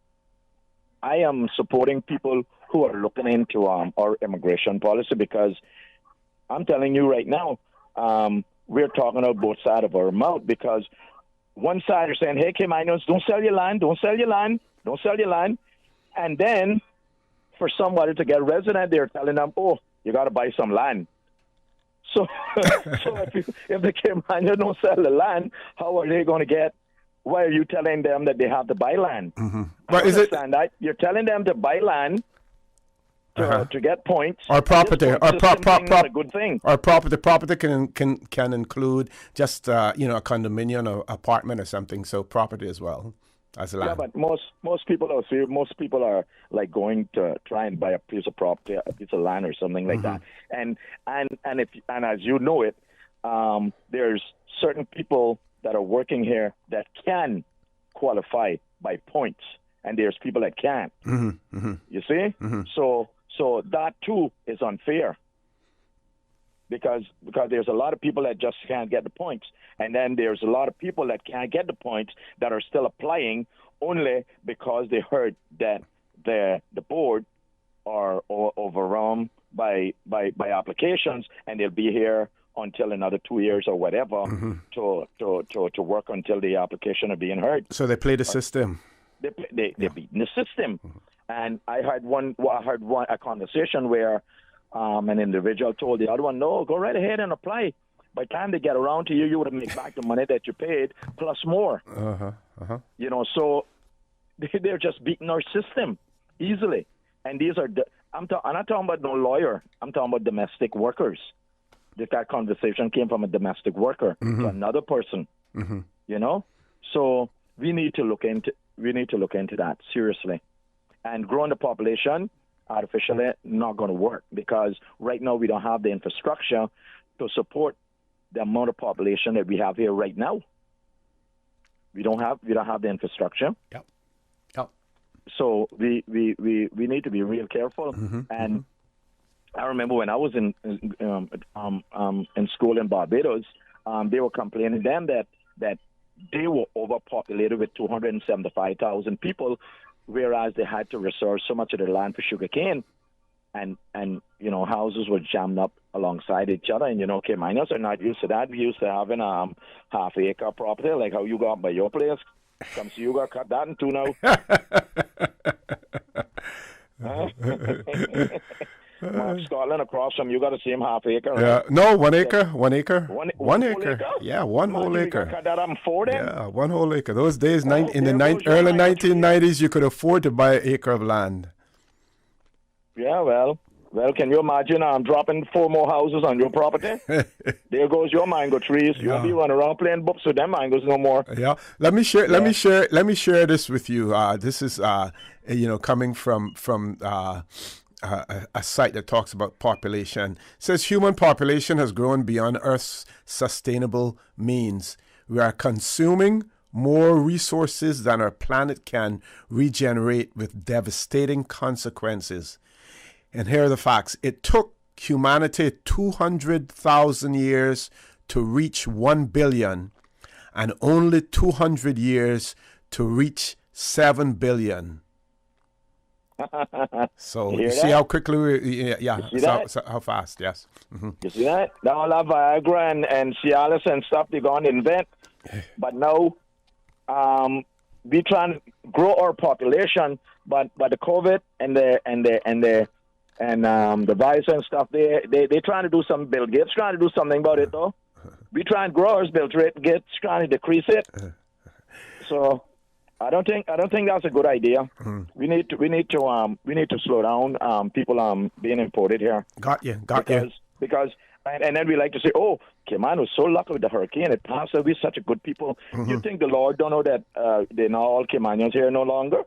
I am supporting people who are looking into our immigration policy, because I'm telling you right now, we're talking out both sides of our mouth, because one side are saying, hey, Caymanians, don't sell your land. And then for somebody to get resident, they're telling them, oh, you got to buy some land. So if the Caymanians don't sell the land, how are they going to get? Why are you telling them that they have to buy land? But is it that you're telling them to buy land to get points or property or a good thing? Or property can include just a condominium or apartment or something. So property as well as land. Yeah, but most people are like going to try and buy a piece of property, a piece of land or something like that. And as you know it, there's certain people that are working here that can qualify by points, and there's people that can't. You see? So that too is unfair, because there's a lot of people that just can't get the points, and then there's a lot of people that can't get the points that are still applying only because they heard that the board are overrun by applications, and they'll be here until another 2 years or whatever to work until the application are being heard. So they play the system. They beat the system. And I heard a conversation where an individual told the other one, no, go right ahead and apply. By the time they get around to you, you would have made back the money that you paid plus more. So they're just beating our system easily. And these are I'm not talking about no lawyer. I'm talking about domestic workers. That conversation came from a domestic worker to another person. So we need to look into that seriously. And growing the population artificially not going to work, because right now we don't have the infrastructure to support the amount of population that we have here right now. We don't have the infrastructure. Yep. So we need to be real careful. And I remember when I was in school in Barbados, they were complaining then that they were overpopulated with 275,000 people, whereas they had to reserve so much of the land for sugarcane, and houses were jammed up alongside each other. And Caymanians are not used to that. We used to having half-acre property like how you got by your place. Come see, you got cut that in two now. Scotland across from you got the same half-acre. Right? Yeah, no, 1 acre. 1 acre. One acre. Yeah, one whole acre. Cut that up in 4 then? Yeah, one whole acre. Those days, in the early 1990s, you could afford to buy an acre of land. Yeah, well, can you imagine dropping 4 more houses on your property? There goes your mango trees. You'll be running around playing books with them mangoes no more. Yeah. Let me share this with you. This is coming from a site that talks about population. It says human population has grown beyond Earth's sustainable means. We are consuming more resources than our planet can regenerate, with devastating consequences. And here are the facts. It took humanity 200,000 years to reach 1 billion, and only 200 years to reach 7 billion. So you see how quickly how fast, yes. You see that? Now all that Viagra and Cialis and stuff they're going to invent, but now we trying to grow our population, but the COVID and the virus and stuff, they trying to do something. Bill Gates trying to do something about it though. We try and grow ours. Bill Gates trying to decrease it. So I don't think that's a good idea. We need to slow down. People being imported here. Got you. Because and then we like to say, oh, Cayman was so lucky with the hurricane. It passed. We're such a good people. You think the Lord don't know that they're not all Caymanians here no longer?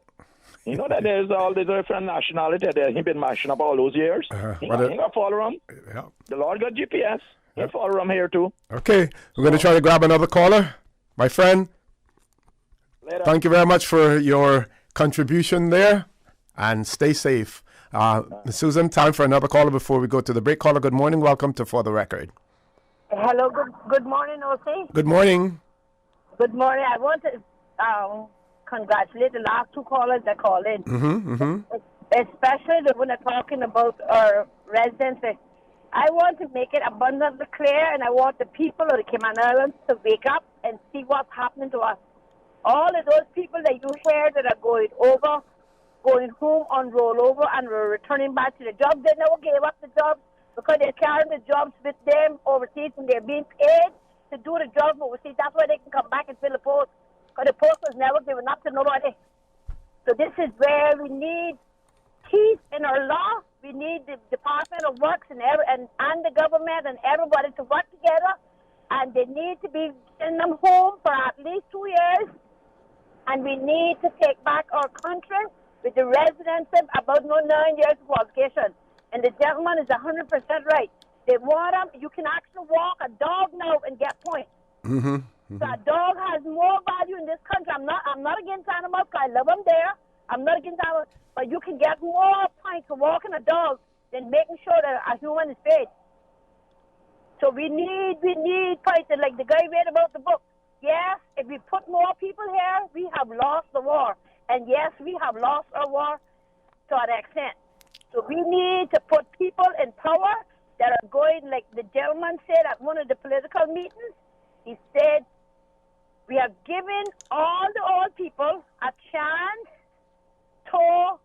You know that there's all the different nationality that he's been mashing up all those years. He got follow him. Yeah. The Lord got GPS. He follow him here too. Okay, we're going to try to grab another caller, my friend. Later. Thank you very much for your contribution there, and stay safe. Susan, time for another caller before we go to the break. Caller, good morning. Welcome to For the Record. Hello, good morning, O.C. Good morning. Good morning. I want to congratulate the last 2 callers that called in. Especially the one that talking about our residents. I want to make it abundantly clear, and I want the people of the Cayman Islands to wake up and see what's happening to us. All of those people that you hear that are going home on rollover and we're returning back to the job, they never gave up the jobs because they're carrying the jobs with them overseas and they're being paid to do the job overseas. That's why they can come back and fill the post, because the post was never given up to nobody. So this is where we need peace in our law. We need the Department of Works and the government and everybody to work together, and they need to be sending them home for at least 2 years. And we need to take back our country with the residents about 9 years of qualification. And the gentleman is 100% right. They want them. You can actually walk a dog now and get points. So a dog has more value in this country. I'm not against animals. I love them there. I'm not against animals, but you can get more points for walking a dog than making sure that a human is paid. So we need points. Like the guy read about the book. Yes, if we put more people here, we have lost the war. And yes, we have lost our war to an extent. So we need to put people in power that are going, like the gentleman said at one of the political meetings, he said, we have given all the old people a chance to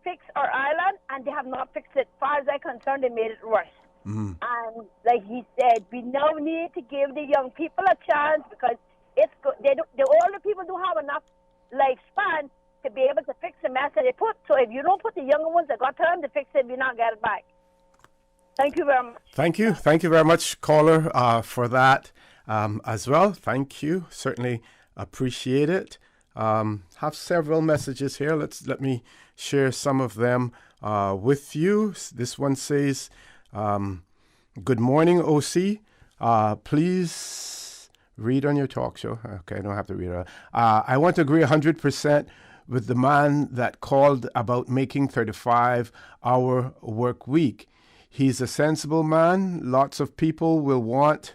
fix our island, and they have not fixed it. As far as I'm concerned, they made it worse. And like he said, we now need to give the young people a chance, because the older people don't have enough lifespan to be able to fix the mess that they put. So if you don't put the younger ones that got time to fix it, we not get it back. Thank you very much. Thank you very much, caller, for that as well. Thank you. Certainly appreciate it. Have several messages here. Let me share some of them with you. This one says, good morning, OC. Please read on your talk show. Okay, I don't have to read it. I want to agree 100% with the man that called about making 35-hour work week. He's a sensible man. Lots of people will want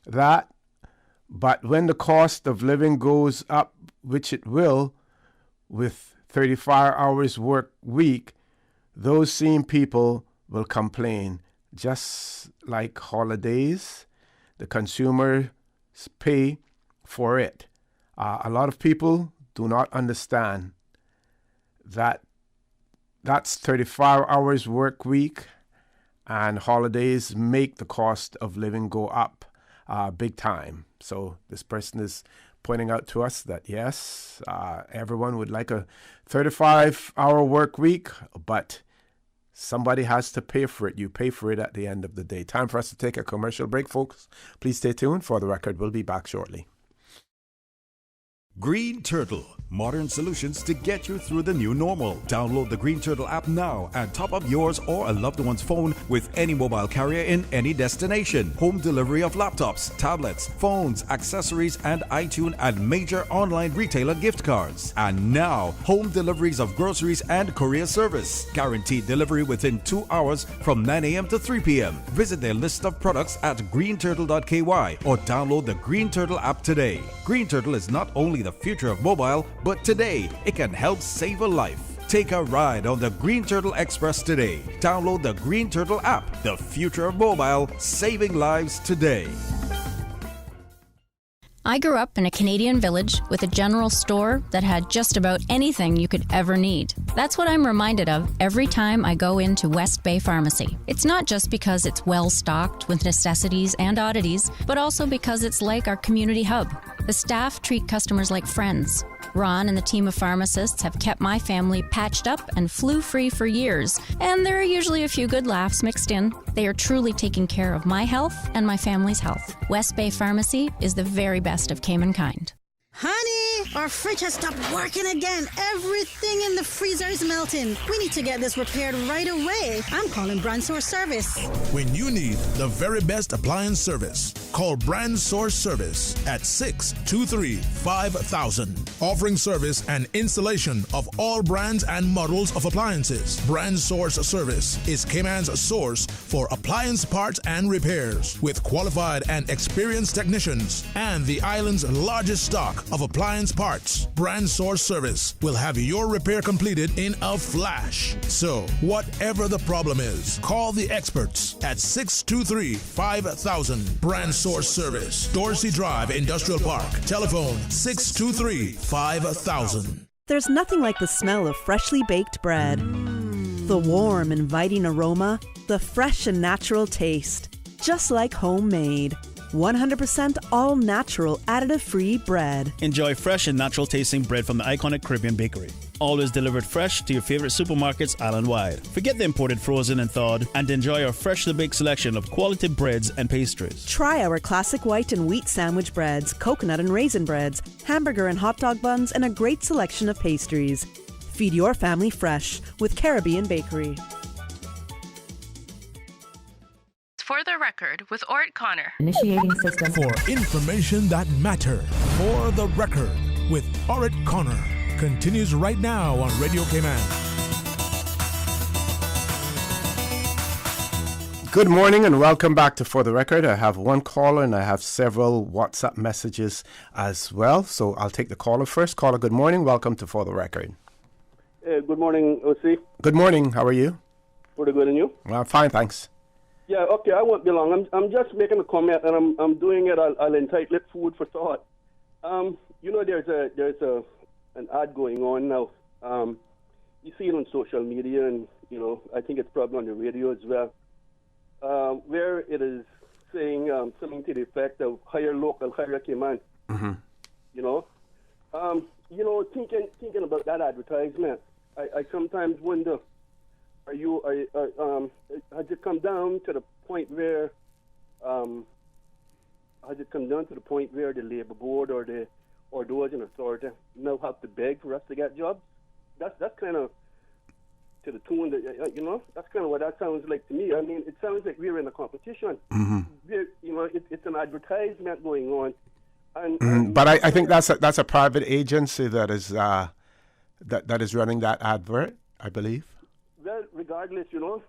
that. But when the cost of living goes up, which it will, with 35 hours work week, those same people will complain. Just like holidays, the consumers pay for it. A lot of people do not understand that that's 35 hours work week, and holidays make the cost of living go up big time. So this person is pointing out to us that, yes, everyone would like a 35-hour work week, but somebody has to pay for it. You pay for it at the end of the day. Time for us to take a commercial break, folks. Please stay tuned. For the record, we'll be back shortly. Green Turtle, modern solutions to get you through the new normal. Download the Green Turtle app now and top up yours or a loved one's phone with any mobile carrier in any destination. Home delivery of laptops, tablets, phones, accessories, and iTunes and major online retailer gift cards. And now, home deliveries of groceries and courier service. Guaranteed delivery within 2 hours from 9 a.m. to 3 p.m. Visit their list of products at greenturtle.ky or download the Green Turtle app today. Green Turtle is not only the future of mobile, but today it can help save a life. Take a ride on the Green Turtle Express today. Download the Green Turtle app. The future of mobile, saving lives today. I grew up in a Canadian village with a general store that had just about anything you could ever need. That's what I'm reminded of every time I go into West Bay Pharmacy. It's not just because it's well stocked with necessities and oddities, but also because it's like our community hub. The staff treat customers like friends. Ron and the team of pharmacists have kept my family patched up and flu-free for years, and there are usually a few good laughs mixed in. They are truly taking care of my health and my family's health. West Bay Pharmacy is the very best of Cayman kind. Honey, our fridge has stopped working again. Everything in the freezer is melting. We need to get this repaired right away. I'm calling Brand Source Service. When you need the very best appliance service, call Brand Source Service at 623-5000. Offering service and installation of all brands and models of appliances. Brand Source Service is Cayman's source for appliance parts and repairs with qualified and experienced technicians and the island's largest stock of appliance parts. Brand Source Service will have your repair completed in a flash. So, whatever the problem is, call the experts at 623-5000. Brand Source Service, Dorsey Drive, Industrial Park. Telephone 623-5000. There's nothing like the smell of freshly baked bread. The warm, inviting aroma, the fresh and natural taste. Just like homemade. 100% all-natural, additive-free bread. Enjoy fresh and natural-tasting bread from the iconic Caribbean Bakery. Always delivered fresh to your favorite supermarkets island-wide. Forget the imported frozen and thawed and enjoy our freshly baked selection of quality breads and pastries. Try our classic white and wheat sandwich breads, coconut and raisin breads, hamburger and hot dog buns, and a great selection of pastries. Feed your family fresh with Caribbean Bakery. For the record, with Ort Connor. Initiating system. For information that matters. For the record, with Ort Connor. Continues right now on Radio Cayman. Good morning and welcome back to For the Record. I have one caller and I have several WhatsApp messages as well. So I'll take the caller first. Caller, good morning. Welcome to For the Record. Good morning, OC. Good morning. How are you? Pretty good, and you? Well, fine, thanks. Yeah, okay, I won't be long. I'm just making a comment, and I'm doing it. I'll entitle it "Food for Thought." You know, there's an ad going on now. You see it on social media, and you know, I think it's probably on the radio as well, where it is saying something to the effect of "hire local, hire Cayman." Mm-hmm. You know, thinking about that advertisement, I sometimes wonder. Has it come down to the point where the labor board or the or those in authority now have to beg for us to get jobs. That's kind of to the tune that, you know, that's kind of what that sounds like to me. I mean, it sounds like we're in a competition. You know, it's an advertisement going on. And but I think that's a private agency that is that is running that advert, I believe. Well, regardless, you know,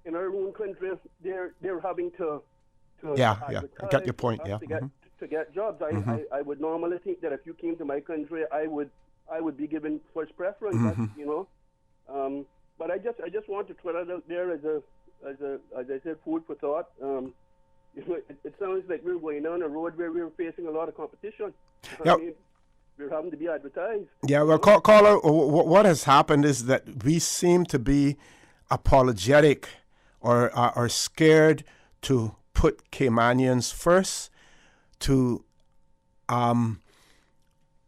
in our own country, they're having to I got your point. To get jobs. I would normally think that if you came to my country, I would be given first preference. You know. But I just want to throw that out there as I said, food for thought. You know, it sounds like we're going down a road where we're facing a lot of competition. I mean, we're having to be advertised. Yeah, well, caller, what has happened is that we seem to be apologetic or are scared to put Caymanians first, to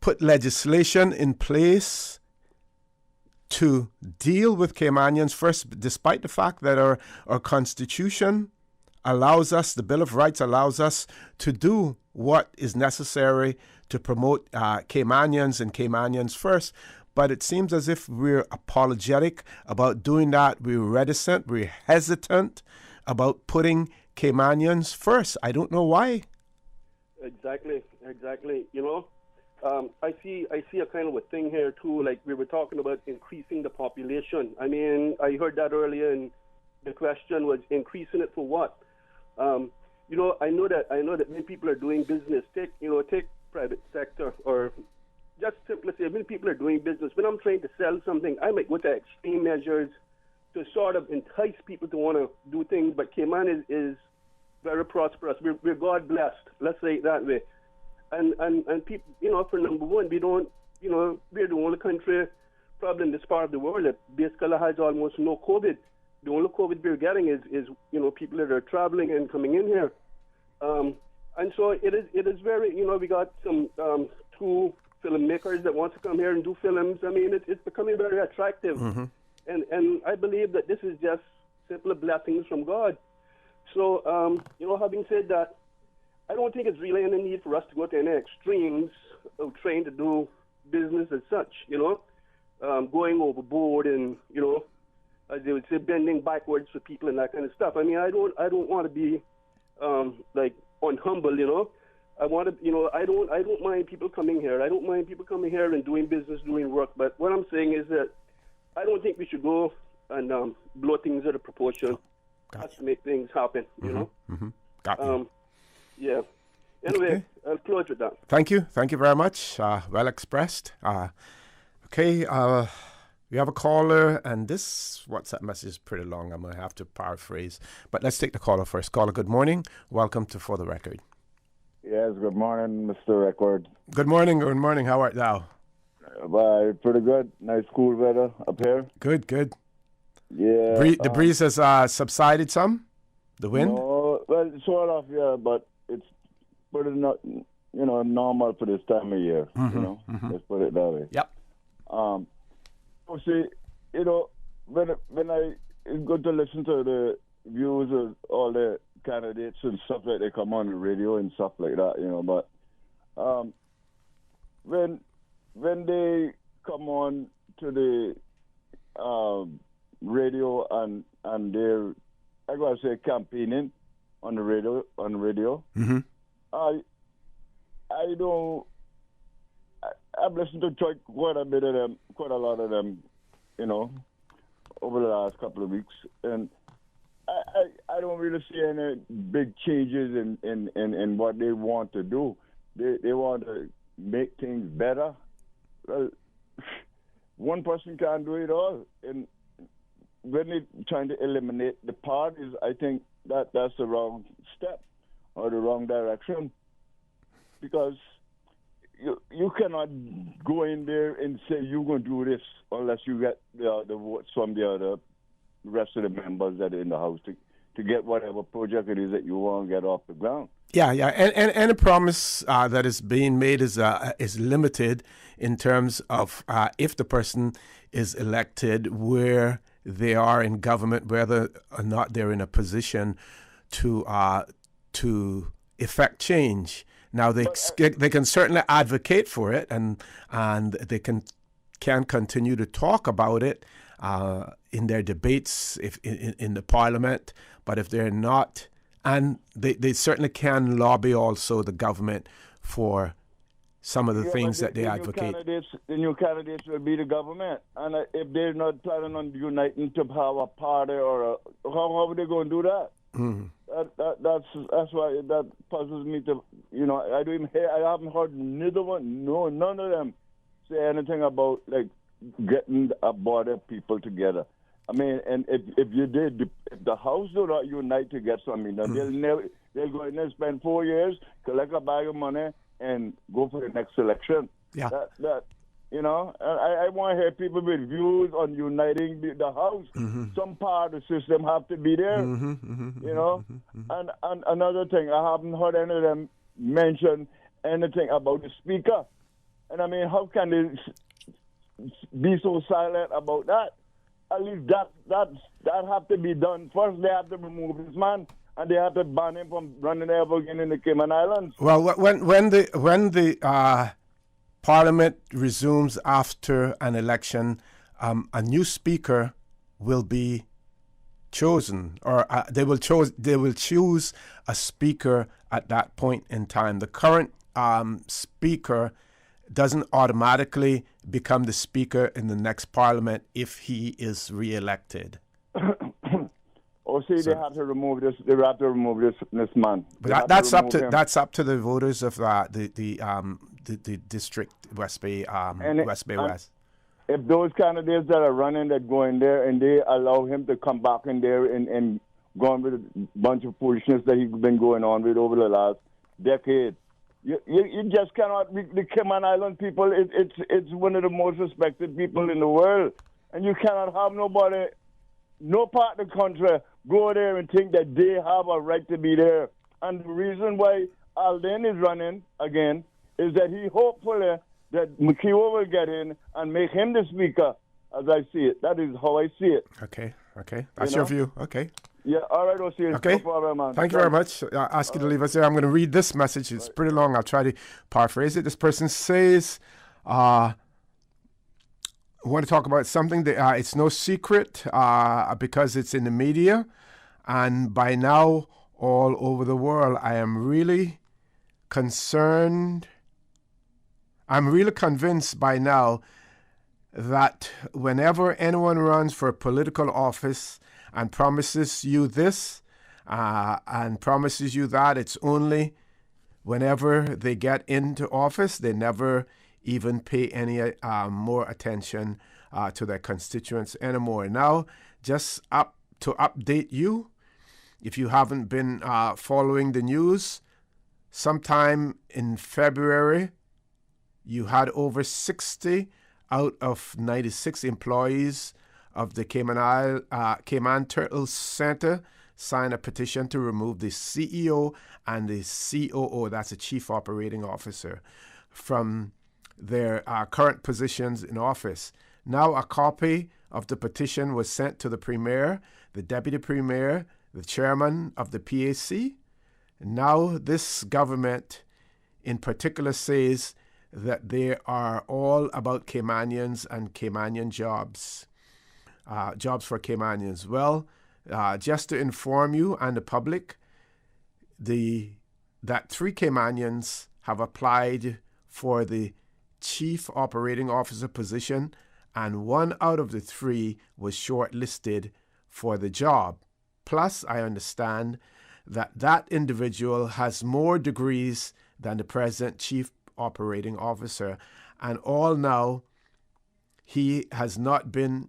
put legislation in place to deal with Caymanians first, despite the fact that our Constitution allows us, the Bill of Rights allows us to do what is necessary to promote Caymanians and Caymanians first. But it seems as if we're apologetic about doing that. We're reticent, we're hesitant about putting Caymanians first. I don't know why. Exactly. You know, I see a kind of a thing here too. Like we were talking about increasing the population. I mean, I heard that earlier, and the question was increasing it for what? You know, I know that when people are doing business, take private sector, or just simply say when people are doing business. When I'm trying to sell something, I might go to extreme measures to sort of entice people to want to do things. But Cayman is very prosperous. We're God blessed. Let's say it that way. And people, you know, for number one, we don't, you know, we're the only country probably in this part of the world that basically has almost no COVID. The only COVID we're getting is you know, people that are traveling and coming in here. And so it is very, you know, we got some two filmmakers that want to come here and do films. I mean, it's becoming very attractive. And I believe that this is just simple blessings from God. So, you know, having said that, I don't think it's really any need for us to go to any extremes of trying to do business as such, you know, going overboard and, you know, as they would say, bending backwards for people and that kind of stuff. I mean, I don't want to be like unhumble, you know. I want to, you know, I don't mind people coming here. I don't mind people coming here and doing business, doing work. But what I'm saying is that I don't think we should go and blow things out of proportion. That's to make things happen, you know. Got you. Yeah. Anyway, I'll close with that. Thank you very much. Well expressed. Okay. We have a caller, and this WhatsApp message is pretty long. I'm going to have to paraphrase. But let's take the caller first. Caller, good morning. Welcome to For the Record. Yes, good morning, Mr. Record. Good morning. How art thou? Pretty good. Nice cool weather up here. Good. Yeah. The breeze has subsided some? The wind? No, well, sort of, yeah, but it's pretty not, you know, normal for this time of year, you know. Let's put it that way. Yep. See, you know, when it's good to listen to the views of all the candidates and stuff like they come on the radio and stuff like that, you know. But when they come on to the radio and they're, I gotta say, campaigning on the radio, I've listened to quite a lot of them, you know, over the last couple of weeks, and I don't really see any big changes in what they want to do. They want to make things better. Well, one person can't do it all, and when they're trying to eliminate the parties, I think that's the wrong step or the wrong direction, because you cannot go in there and say you're going to do this unless you get the votes from the other rest of the members that are in the House to get whatever project it is that you want to get off the ground. Yeah, and a promise that is being made is limited in terms of if the person is elected, where they are in government, whether or not they're in a position to effect change. Now they can certainly advocate for it, and they can continue to talk about it in their debates in the parliament. But if they're not, and they certainly can lobby also the government for some of the things that they advocate. The new candidates will be the government, and if they're not planning on uniting to have a party how are they going to do that? Mm-hmm. That's why that puzzles me. I haven't heard none of them say anything about like getting a body of people together. I mean, and if you did, if the House do not unite to get something done, they'll go in and spend 4 years, collect a bag of money, and go for the next election. Yeah. I want to hear people with views on uniting the House. Mm-hmm. Some part of the system have to be there. And another thing, I haven't heard any of them mention anything about the Speaker. And I mean, how can they be so silent about that? At least that have to be done. First, they have to remove this man, and they have to ban him from running ever again in the Cayman Islands. Well, when the Parliament resumes after an election, a new speaker will be chosen, or they will choose a speaker at that point in time. The current speaker doesn't automatically become the speaker in the next Parliament if he is re-elected. They have to remove this. They have to remove this man. But that's up to the voters of the district West Bay West. If those candidates that are running that go in there and they allow him to come back in there and go on with a bunch of foolishness that he's been going on with over the last decade, you just cannot. The Cayman Island people, it's one of the most respected people in the world, and you cannot have nobody, no part of the country, go there and think that they have a right to be there. And the reason why Alden is running again is that he hopefully that McKeown will get in and make him the speaker, as I see it. That is how I see it. Okay. That's your view. Okay. Yeah, all right, Osiris. Okay. No problem, man. Thank you very much. I ask you to leave us there. I'm going to read this message. It's pretty long. I'll try to paraphrase it. This person says, I want to talk about something that it's no secret because it's in the media, and by now all over the world. I am really concerned. I'm really convinced by now that whenever anyone runs for a political office and promises you this and promises you that, it's only whenever they get into office. They never even pay any more attention to their constituents anymore. Now, just to update you, if you haven't been following the news, sometime in February, you had over 60 out of 96 employees of the Cayman Turtle Center sign a petition to remove the CEO and the COO, that's a Chief Operating Officer, from their current positions in office. Now a copy of the petition was sent to the Premier, the Deputy Premier, the Chairman of the PAC. Now this government in particular says that they are all about Caymanians and Caymanian jobs. Jobs for Caymanians. Well, just to inform you and the public, that 3 Caymanians have applied for the Chief Operating Officer position, and 1 out of the 3 was shortlisted for the job. Plus, I understand that individual has more degrees than the present Chief Operating Officer, and all now he has not been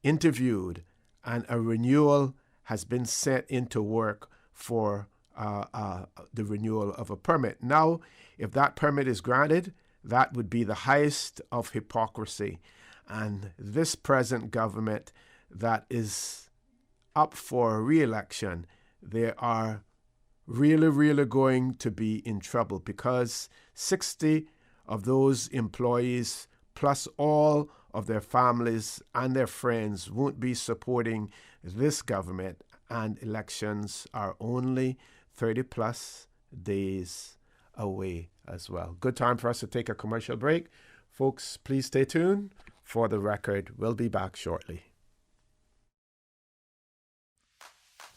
interviewed, and a renewal has been sent into work for the renewal of a permit. Now, if that permit is granted, that would be the highest of hypocrisy. And this present government that is up for re-election, they are really, really going to be in trouble, because 60 of those employees, plus all of their families and their friends, won't be supporting this government, and elections are only 30 plus days away as well. Good time for us to take a commercial break. Folks, please stay tuned. For the record, we'll be back shortly.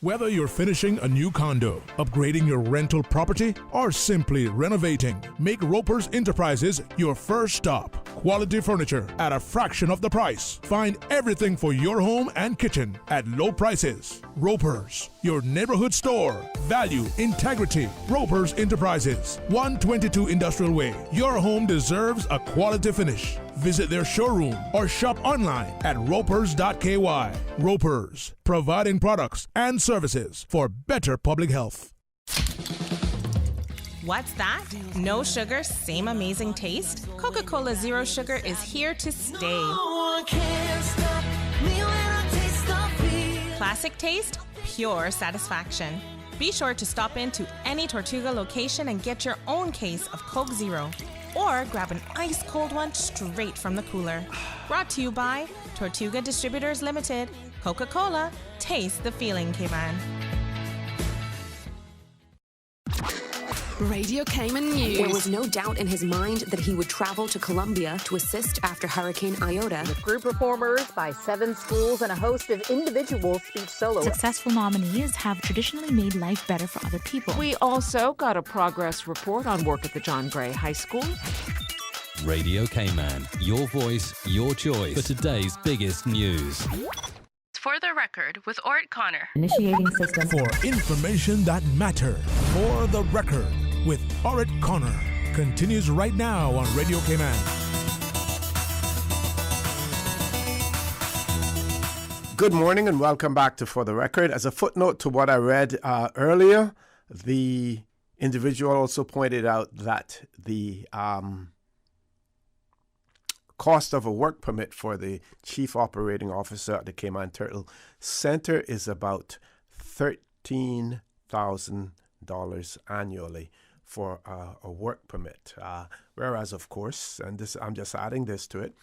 Whether you're finishing a new condo, upgrading your rental property, or simply renovating, make Ropers Enterprises your first stop. Quality furniture at a fraction of the price. Find everything for your home and kitchen at low prices. Ropers, your neighborhood store. Value, integrity. Ropers Enterprises, 122 Industrial Way. Your home deserves a quality finish. Visit their showroom or shop online at ropers.ky. Ropers, providing products and services for better public health. What's that? No sugar, same amazing taste? Coca-Cola Zero Sugar is here to stay. Classic taste, pure satisfaction. Be sure to stop into any Tortuga location and get your own case of Coke Zero. Or grab an ice-cold one straight from the cooler. Brought to you by Tortuga Distributors Limited. Coca-Cola, taste the feeling, Cayman. Radio Cayman News. There was no doubt in his mind that he would travel to Colombia to assist after Hurricane Iota. With group performers by 7 schools and a host of individual speech soloists. Successful nominees have traditionally made life better for other people. We also got a progress report on work at the John Gray High School. Radio Cayman, your voice, your choice for today's biggest news. For the record, with Ort Connor. Initiating system. For information that matters. For the record, with Ort Connor. Continues right now on Radio Cayman. Good morning and welcome back to For the Record. As a footnote to what I read earlier, the individual also pointed out that the cost of a work permit for the chief operating officer at the Cayman Turtle Center is about $13,000 annually for a work permit. Whereas, of course, and this I'm just adding this to it,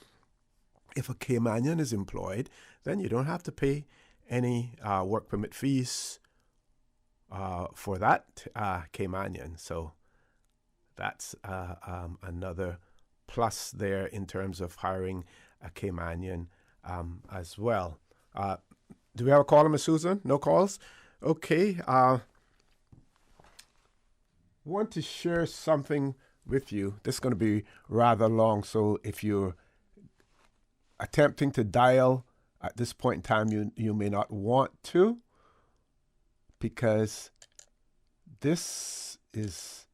if a Caymanian is employed, then you don't have to pay any work permit fees for that Caymanian. So that's another plus there in terms of hiring a Caymanian as well. Do we have a caller, Ms. Susan? No calls? Okay. Want to share something with you. This is going to be rather long, so if you're attempting to dial at this point in time, you may not want to, because this is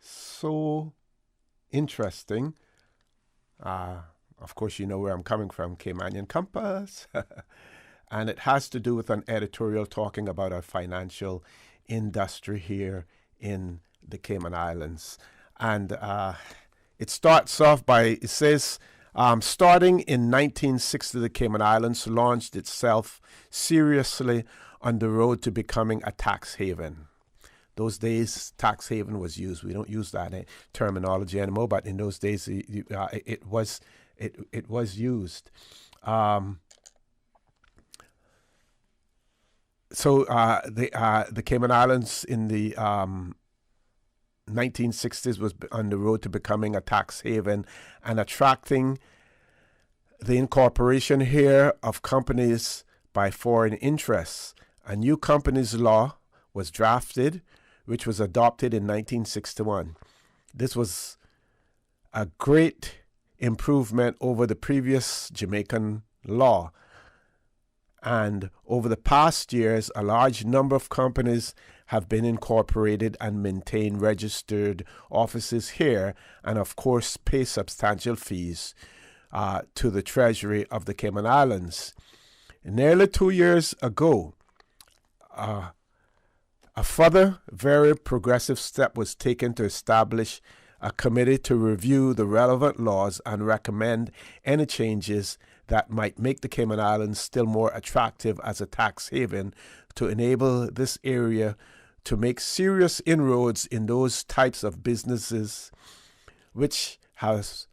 so interesting. Of course, you know where I'm coming from, Caymanian Compass. And it has to do with an editorial talking about our financial industry here in the Cayman Islands. And it starts off by, it says, starting in 1960, the Cayman Islands launched itself seriously on the road to becoming a tax haven. Those days, tax haven was used. We don't use that terminology anymore, but in those days, it was used. So the Cayman Islands in the 1960s was on the road to becoming a tax haven and attracting the incorporation here of companies by foreign interests. A new companies law was drafted, which was adopted in 1961. This was a great improvement over the previous Jamaican law. And over the past years, a large number of companies have been incorporated and maintain registered offices here, and of course pay substantial fees to the Treasury of the Cayman Islands. Nearly 2 years ago, a further very progressive step was taken to establish a committee to review the relevant laws and recommend any changes that might make the Cayman Islands still more attractive as a tax haven to enable this area to make serious inroads in those types of businesses which has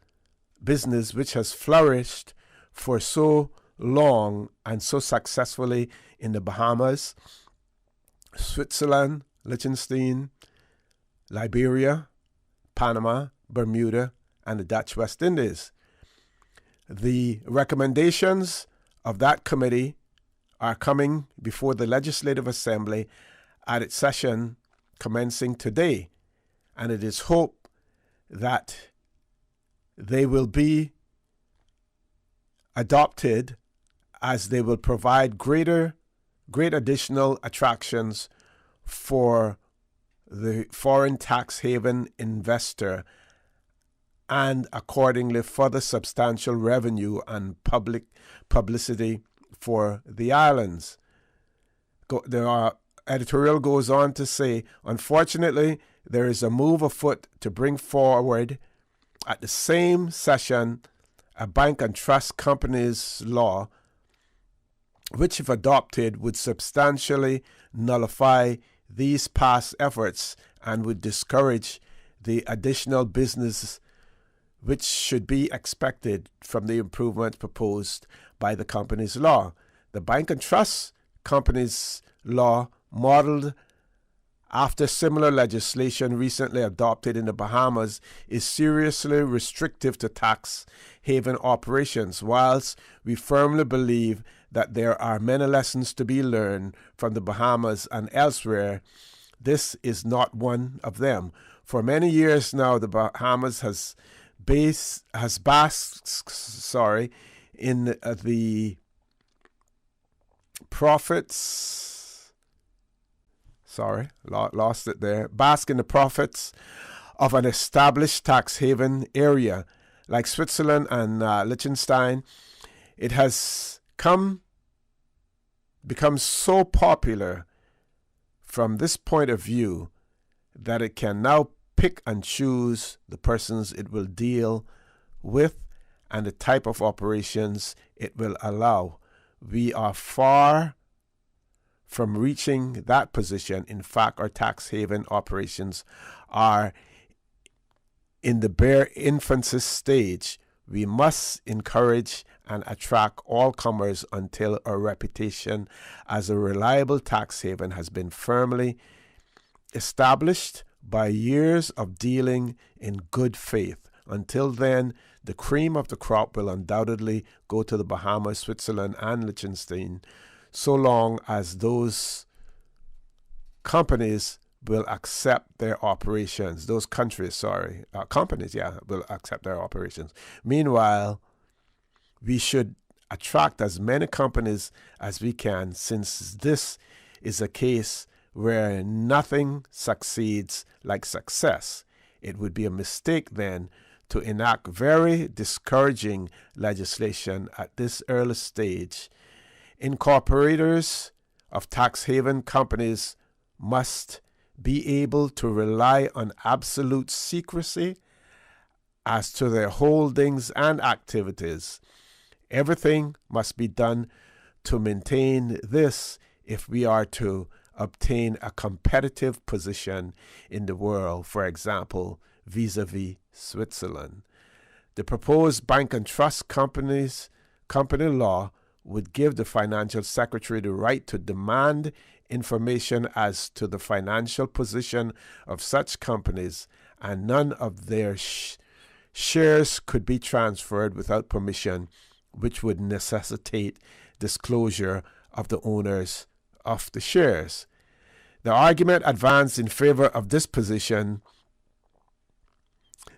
flourished for so long and so successfully in the Bahamas, Switzerland, Liechtenstein, Liberia, Panama, Bermuda, and the Dutch West Indies. The recommendations of that committee are coming before the Legislative Assembly at its session commencing today, and it is hoped that they will be adopted, as they will provide great additional attractions for the foreign tax haven investor, and accordingly further substantial revenue and public publicity for the islands. The editorial goes on to say, unfortunately, there is a move afoot to bring forward at the same session a bank and trust companies law, which, if adopted, would substantially nullify these past efforts and would discourage the additional business which should be expected from the improvements proposed by the company's law. The bank and trust companies law, modeled after similar legislation recently adopted in the Bahamas, is seriously restrictive to tax haven operations. Whilst we firmly believe that there are many lessons to be learned from the Bahamas and elsewhere, this is not one of them. For many years now, the Bahamas has basked in the profits. Lost it there. Bask in the profits of an established tax haven area like Switzerland and Liechtenstein. It has become so popular from this point of view that it can now pick and choose the persons it will deal with and the type of operations it will allow. We are far from reaching that position. In fact, our tax haven operations are in the bare infancy stage. We must encourage and attract all comers until our reputation as a reliable tax haven has been firmly established by years of dealing in good faith. Until then, the cream of the crop will undoubtedly go to the Bahamas, Switzerland, and Liechtenstein, so long as those companies will accept their operations. Those countries, companies, will accept their operations. Meanwhile, we should attract as many companies as we can, since this is a case where nothing succeeds like success. It would be a mistake then to enact very discouraging legislation at this early stage. Incorporators of tax haven companies must be able to rely on absolute secrecy as to their holdings and activities. Everything must be done to maintain this if we are to obtain a competitive position in the world, for example, vis-a-vis Switzerland. The proposed bank and trust company law would give the financial secretary the right to demand information as to the financial position of such companies, and none of their shares could be transferred without permission, which would necessitate disclosure of the owners of the shares. The argument advanced in favor of this position,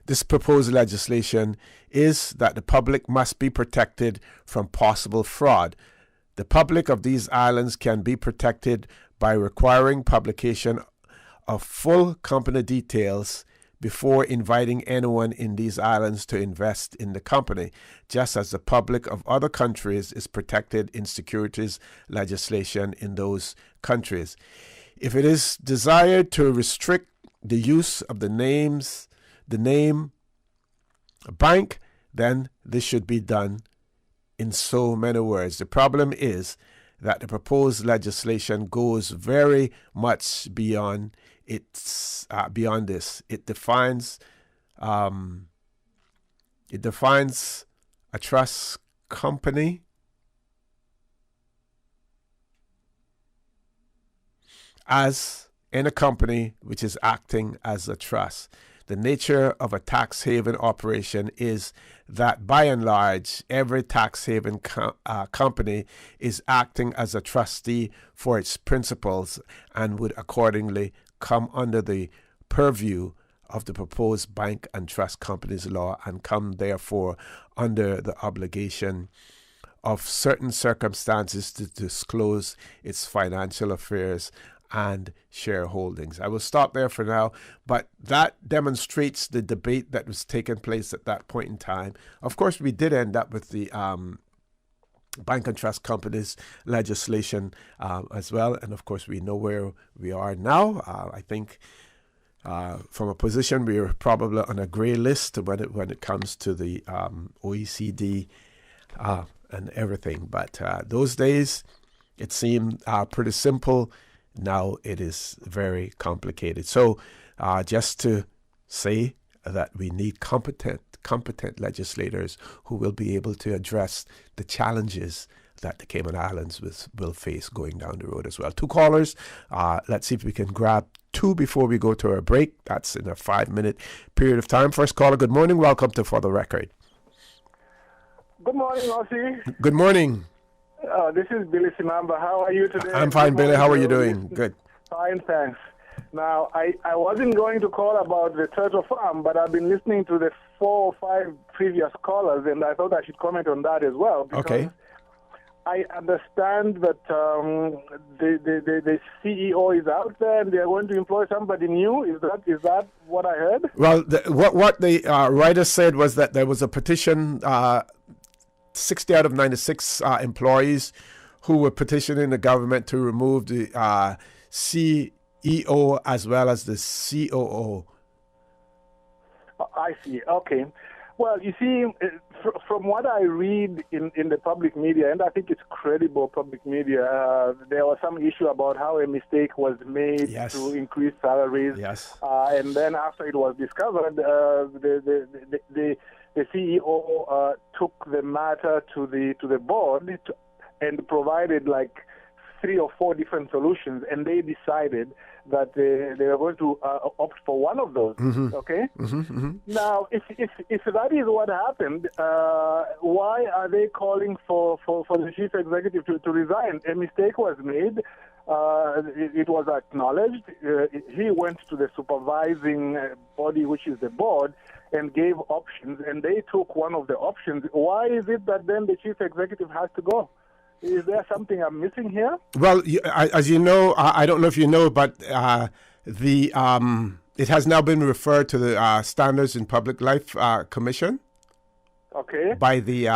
this proposed legislation, is that the public must be protected from possible fraud. The public of these islands can be protected by requiring publication of full company details before inviting anyone in these islands to invest in the company, just as the public of other countries is protected in securities legislation in those countries. If it is desired to restrict the use of the name bank, then this should be done in so many words. The problem is that the proposed legislation goes very much beyond this. It defines a trust company as in a company which is acting as a trust. the nature of a tax haven operation is that by and large, every tax haven company is acting as a trustee for its principals and would accordingly come under the purview of the proposed Bank and Trust Companies Law and come therefore under the obligation of certain circumstances to disclose its financial affairs and shareholdings. I will stop there for now, but that demonstrates the debate that was taking place at that point in time. Of course, we did end up with the Bank and Trust Companies legislation as well, and of course we know where we are now. I think from a position we are probably on a grey list when it comes to the OECD and everything. But those days it seemed pretty simple. Now it is very complicated. So just to say that we need competent legislators who will be able to address the challenges that the Cayman Islands will face going down the road as well. 2 callers. Let's see if we can grab 2 before we go to our break. That's in a 5-minute period of time. First caller, good morning. Welcome to For the Record. Good morning, Ossie. Good morning. This is Billy Simamba. How are you today? I'm fine, Billy. How are you doing? Good. Fine, thanks. Now, I wasn't going to call about the turtle farm, but I've been listening to the 4 or 5 previous callers, and I thought I should comment on that as well. Okay. I understand that the CEO is out there and they're going to employ somebody new. Is that what I heard? Well, what the writer said was that there was a petition, 60 out of 96 employees who were petitioning the government to remove the CEO as well as the COO. I see. Okay. Well, you see, from what I read in the public media, and I think it's credible public media, there was some issue about how a mistake was made to increase salaries. Yes. And then after it was discovered, the CEO took the matter to the board and provided like 3 or 4 different solutions, and they decided that they were going to opt for one of those. Mm-hmm. Okay. Mm-hmm, mm-hmm. Now, if that is what happened, why are they calling for the chief executive to resign? A mistake was made. It was acknowledged. He went to the supervising body, which is the board, and gave options, and they took one of the options. Why is it that then the chief executive has to go? Is there something I'm missing here? Well, as you know, I don't know if you know, but it has now been referred to the Standards in Public Life Commission. Okay. By the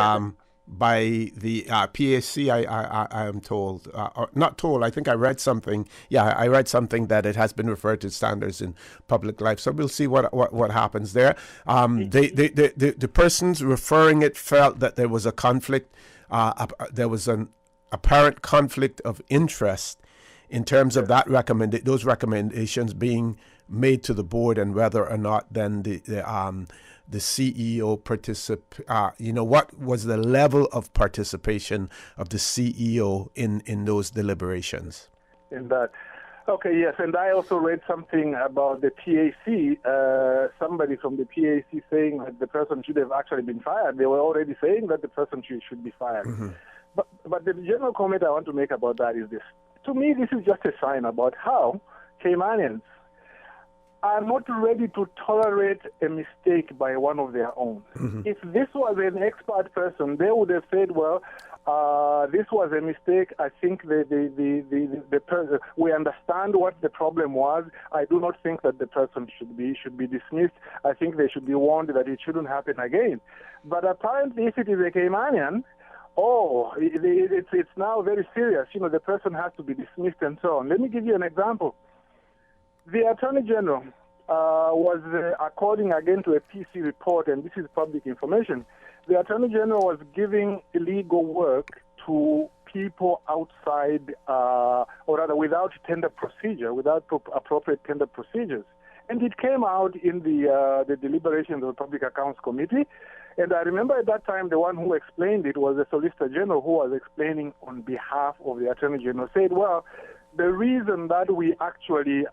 PAC, I am told, or not told. I think I read something. Yeah, I read something that it has been referred to Standards in Public Life. So we'll see what happens there. The persons referring it felt that there was a conflict. There was an apparent conflict of interest in terms of those recommendations being made to the board, and whether or not then the CEO what was the level of participation of the CEO in those deliberations? In that. Okay, yes, and I also read something about the PAC, somebody from the PAC saying that the person should have actually been fired. They were already saying that the person should be fired. Mm-hmm. But the general comment I want to make about that is this. To me, this is just a sign about how Caymanians are not ready to tolerate a mistake by one of their own. Mm-hmm. If this was an expert person, they would have said, well, this was a mistake. I think we understand what the problem was. I do not think that the person should be dismissed. I think they should be warned that it shouldn't happen again. But apparently, if it is a Caymanian, it's now very serious. The person has to be dismissed and so on. Let me give you an example. The Attorney General was, according again to a PC report, and this is public information, the Attorney General was giving illegal work to people outside, or rather without tender procedure, without appropriate tender procedures. And it came out in the deliberations of the Public Accounts Committee. And I remember at that time the one who explained it was the Solicitor General, who was explaining on behalf of the Attorney General, said, well, the reason that we actually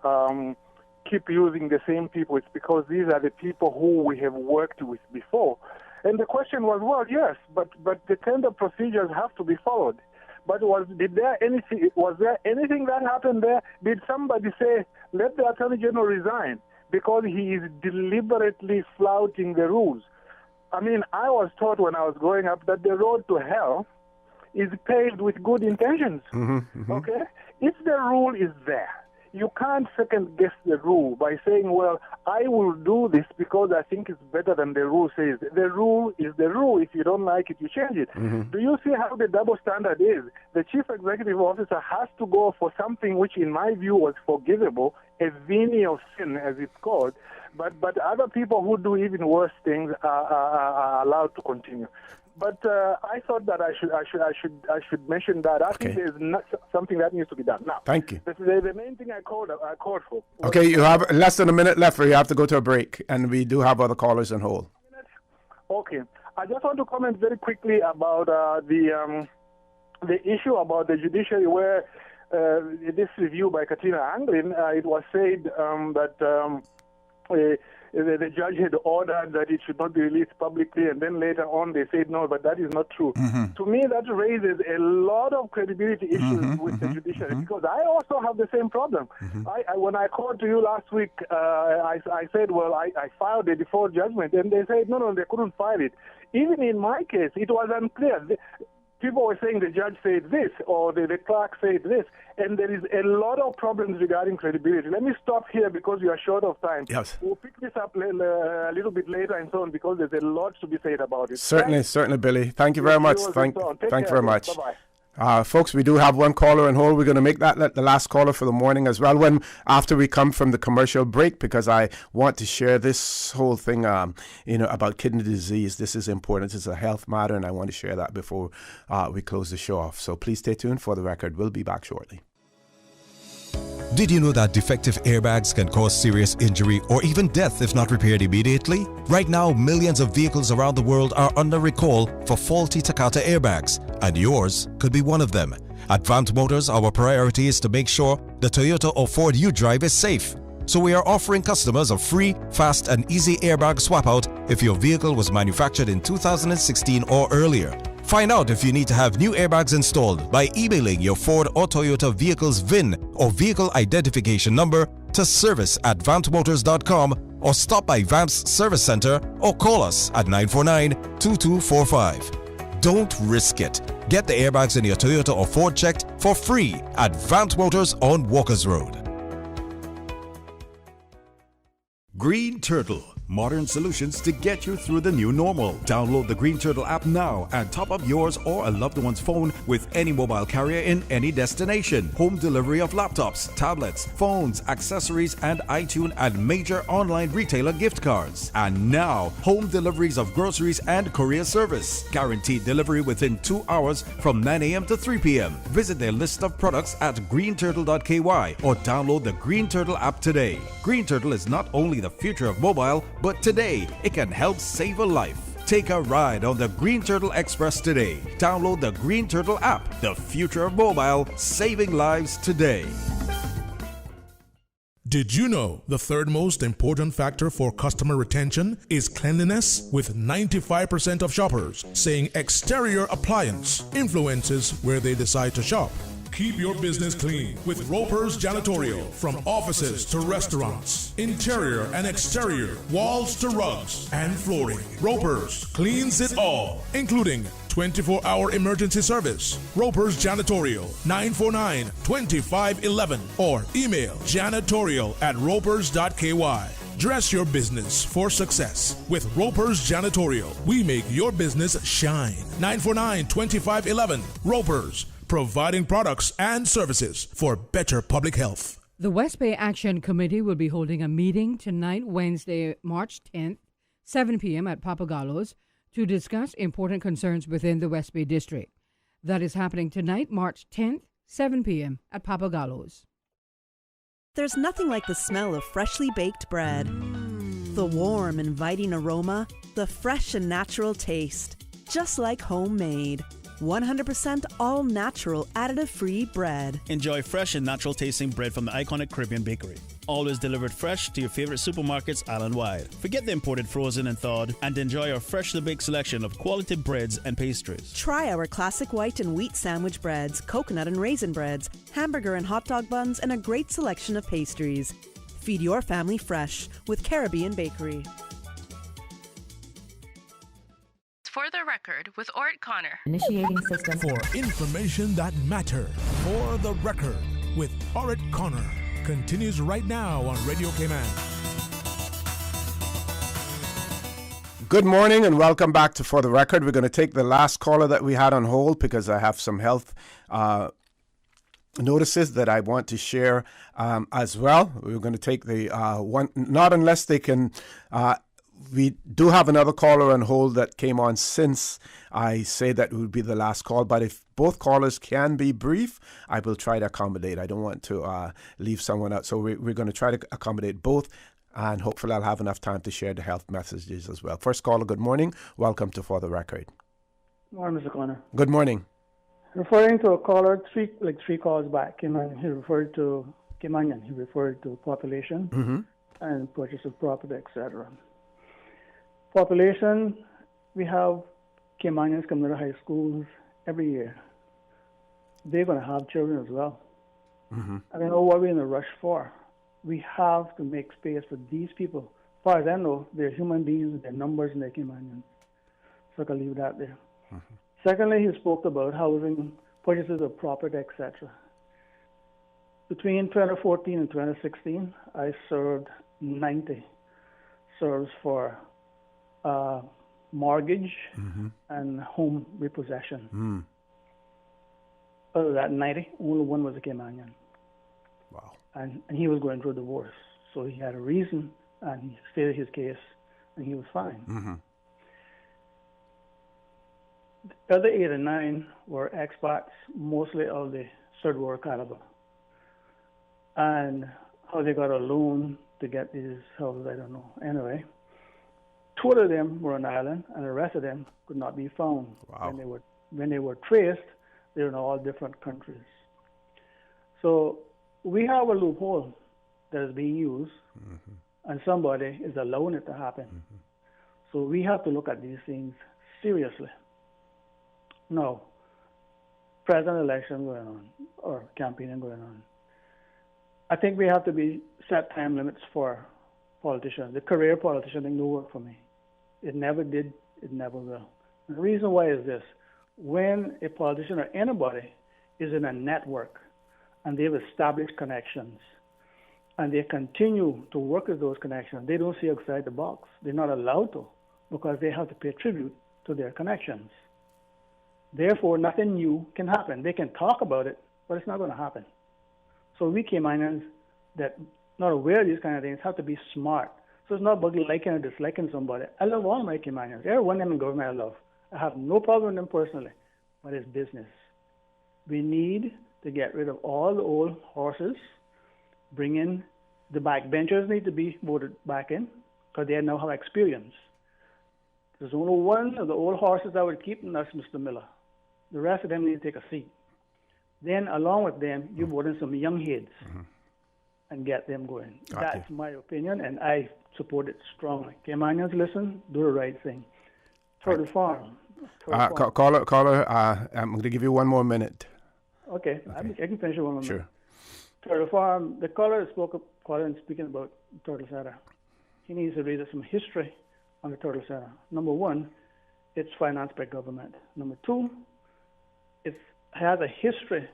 keep using the same people, it's because these are the people who we have worked with before. And the question was, well, yes, but the tender procedures have to be followed. But was there anything that happened there? Did somebody say, let the Attorney General resign because he is deliberately flouting the rules? I mean, I was taught when I was growing up that the road to hell is paved with good intentions. Okay? If the rule is there, you can't second guess the rule by saying, well, I will do this because I think it's better than the rule says. The rule is the rule. If you don't like it, you change it. Do you see how the double standard is? The chief executive officer has to go for something which, in my view, was forgivable, a venial sin, as it's called, but other people who do even worse things are allowed to continue. But I thought that I should mention that. I think there's not something that needs to be done now. Thank you. The main thing I called for. Okay, you have less than a minute left, or you have to go to a break, and we do have other callers on hold. Okay, I just want to comment very quickly about the issue about the judiciary, where this review by Katina Anglin, it was said that. The judge had ordered that it should not be released publicly, and then later on they said no, but that is not true. To me, that raises a lot of credibility issues with the judiciary, because I also have the same problem. When I called to you last week, I said, well, I filed a default judgment, and they said, no, they couldn't file it. Even in my case, it was unclear. People were saying the judge said this, or the clerk said this, and there is a lot of problems regarding credibility. Let me stop here because we are short of time. Yes. We'll pick this up a little bit later and so on, because there's a lot to be said about it. Certainly, Billy. Thank you very much. Thank you very much. Bye-bye. Folks, we do have one caller on hold. We're going to make that the last caller for the morning as well after we come from the commercial break, because I want to share this whole thing about kidney disease. This is important. It's a health matter, and I want to share that before we close the show off. So please stay tuned for the record. We'll be back shortly. Did you know that defective airbags can cause serious injury or even death if not repaired immediately? Right now, millions of vehicles around the world are under recall for faulty Takata airbags, and yours could be one of them. At Vant Motors, our priority is to make sure the Toyota or Ford you drive is safe. So we are offering customers a free, fast and easy airbag swap out if your vehicle was manufactured in 2016 or earlier. Find out if you need to have new airbags installed by emailing your Ford or Toyota vehicle's VIN or vehicle identification number to service@vantmotors.com, or stop by Vamp's Service Center or call us at 949-2245. Don't risk it. Get the airbags in your Toyota or Ford checked for free at Vant Motors on Walkers Road. Green Turtle. Modern solutions to get you through the new normal. Download the Green Turtle app now and top up yours or a loved one's phone with any mobile carrier in any destination. Home delivery of laptops, tablets, phones, accessories, and iTunes and major online retailer gift cards. And now, home deliveries of groceries and courier service. Guaranteed delivery within 2 hours from 9 a.m. to 3 p.m. Visit their list of products at greenturtle.ky or download the Green Turtle app today. Green Turtle is not only the future of mobile, but today it can help save a life. Take a ride on the Green Turtle Express today. Download the Green Turtle app. The future of mobile, saving lives today. Did you know the third most important factor for customer retention is cleanliness? With 95% of shoppers saying exterior appliance influences where they decide to shop. Keep your business clean with Roper's Janitorial. From offices to restaurants, interior and exterior, walls to rugs and flooring. Roper's cleans it all, including 24-hour emergency service. Roper's Janitorial, 949-2511, or email janitorial@ropers.ky. Dress your business for success with Roper's Janitorial. We make your business shine. 949-2511. Roper's, providing products and services for better public health. The West Bay Action Committee will be holding a meeting tonight, Wednesday, March 10th, 7 p.m. at Papagallos, to discuss important concerns within the West Bay District. That is happening tonight, March 10th, 7 p.m. at Papagallos. There's nothing like the smell of freshly baked bread. The warm, inviting aroma, the fresh and natural taste, just like homemade. 100% all-natural, additive-free bread. Enjoy fresh and natural tasting bread from the iconic Caribbean Bakery. Always delivered fresh to your favorite supermarkets island-wide. Forget the imported frozen and thawed and enjoy our freshly baked selection of quality breads and pastries. Try our classic white and wheat sandwich breads, coconut and raisin breads, hamburger and hot dog buns, and a great selection of pastries. Feed your family fresh with Caribbean Bakery. For the record with Ort Connor. Initiating system. For information that matters. For the record with Ort Connor. Continues right now on Radio Cayman. Good morning and welcome back to For the Record. We're going to take the last caller that we had on hold because I have some health notices that I want to share as well. We're going to take the one, not unless they can... we do have another caller on hold that came on since I say that it would be the last call. But if both callers can be brief, I will try to accommodate. I don't want to leave someone out. So we're going to try to accommodate both. And hopefully I'll have enough time to share the health messages as well. First caller, good morning. Welcome to For the Record. Good morning, Mr. Connor. Good morning. Referring to a caller three calls back, he referred to Caymanian. He referred to population and purchase of property, etc. Population, we have Caymanians coming to high schools every year. They're going to have children as well. I don't know what we're in a rush for. We have to make space for these people. As far as I know, they're human beings, they're numbers, and they're Caymanians. So I can leave that there. Secondly, he spoke about housing, purchases of property, etc. Between 2014 and 2016, I served 90 serves for mortgage and home repossession. Out of that 90, only one was a Caymanian. Wow. And he was going through a divorce. So he had a reason, and he stated his case, and he was fine. The other 8 or 9 were expats, mostly of the third world caliber. And how they got a loan to get these houses, I don't know. Anyway, 2 of them were on island, and the rest of them could not be found. Wow. When they were traced, they were in all different countries. So we have a loophole that is being used, and somebody is allowing it to happen. So we have to look at these things seriously. Now, president election going on, or campaigning going on. I think we have to set time limits for politicians. The career politician didn't work for me. It never did, it never will. And the reason why is this. When a politician or anybody is in a network and they've established connections and they continue to work with those connections, they don't see outside the box. They're not allowed to because they have to pay tribute to their connections. Therefore, nothing new can happen. They can talk about it, but it's not going to happen. So we Caymanians that not aware of these kind of things have to be smart. So it's not about liking or disliking somebody. I love all my Caymanians. Every one of them in government I love. I have no problem with them personally, but it's business. We need to get rid of all the old horses, bring in the backbenchers need to be voted back in because they now have experience. There's only one of the old horses I would keep, and that's Mr. Miller. The rest of them need to take a seat. Then, along with them, you vote in some young heads and get them going. That's my opinion, and I support it strongly. Caymanians, listen, do the right thing. Turtle Farm. Caller, I'm going to give you one more minute. Okay. I can finish it one more minute. Sure. Turtle Farm, the caller speaking about Turtle Center. He needs to read some history on the Turtle Center. Number 1, it's financed by government. Number 2, it has a history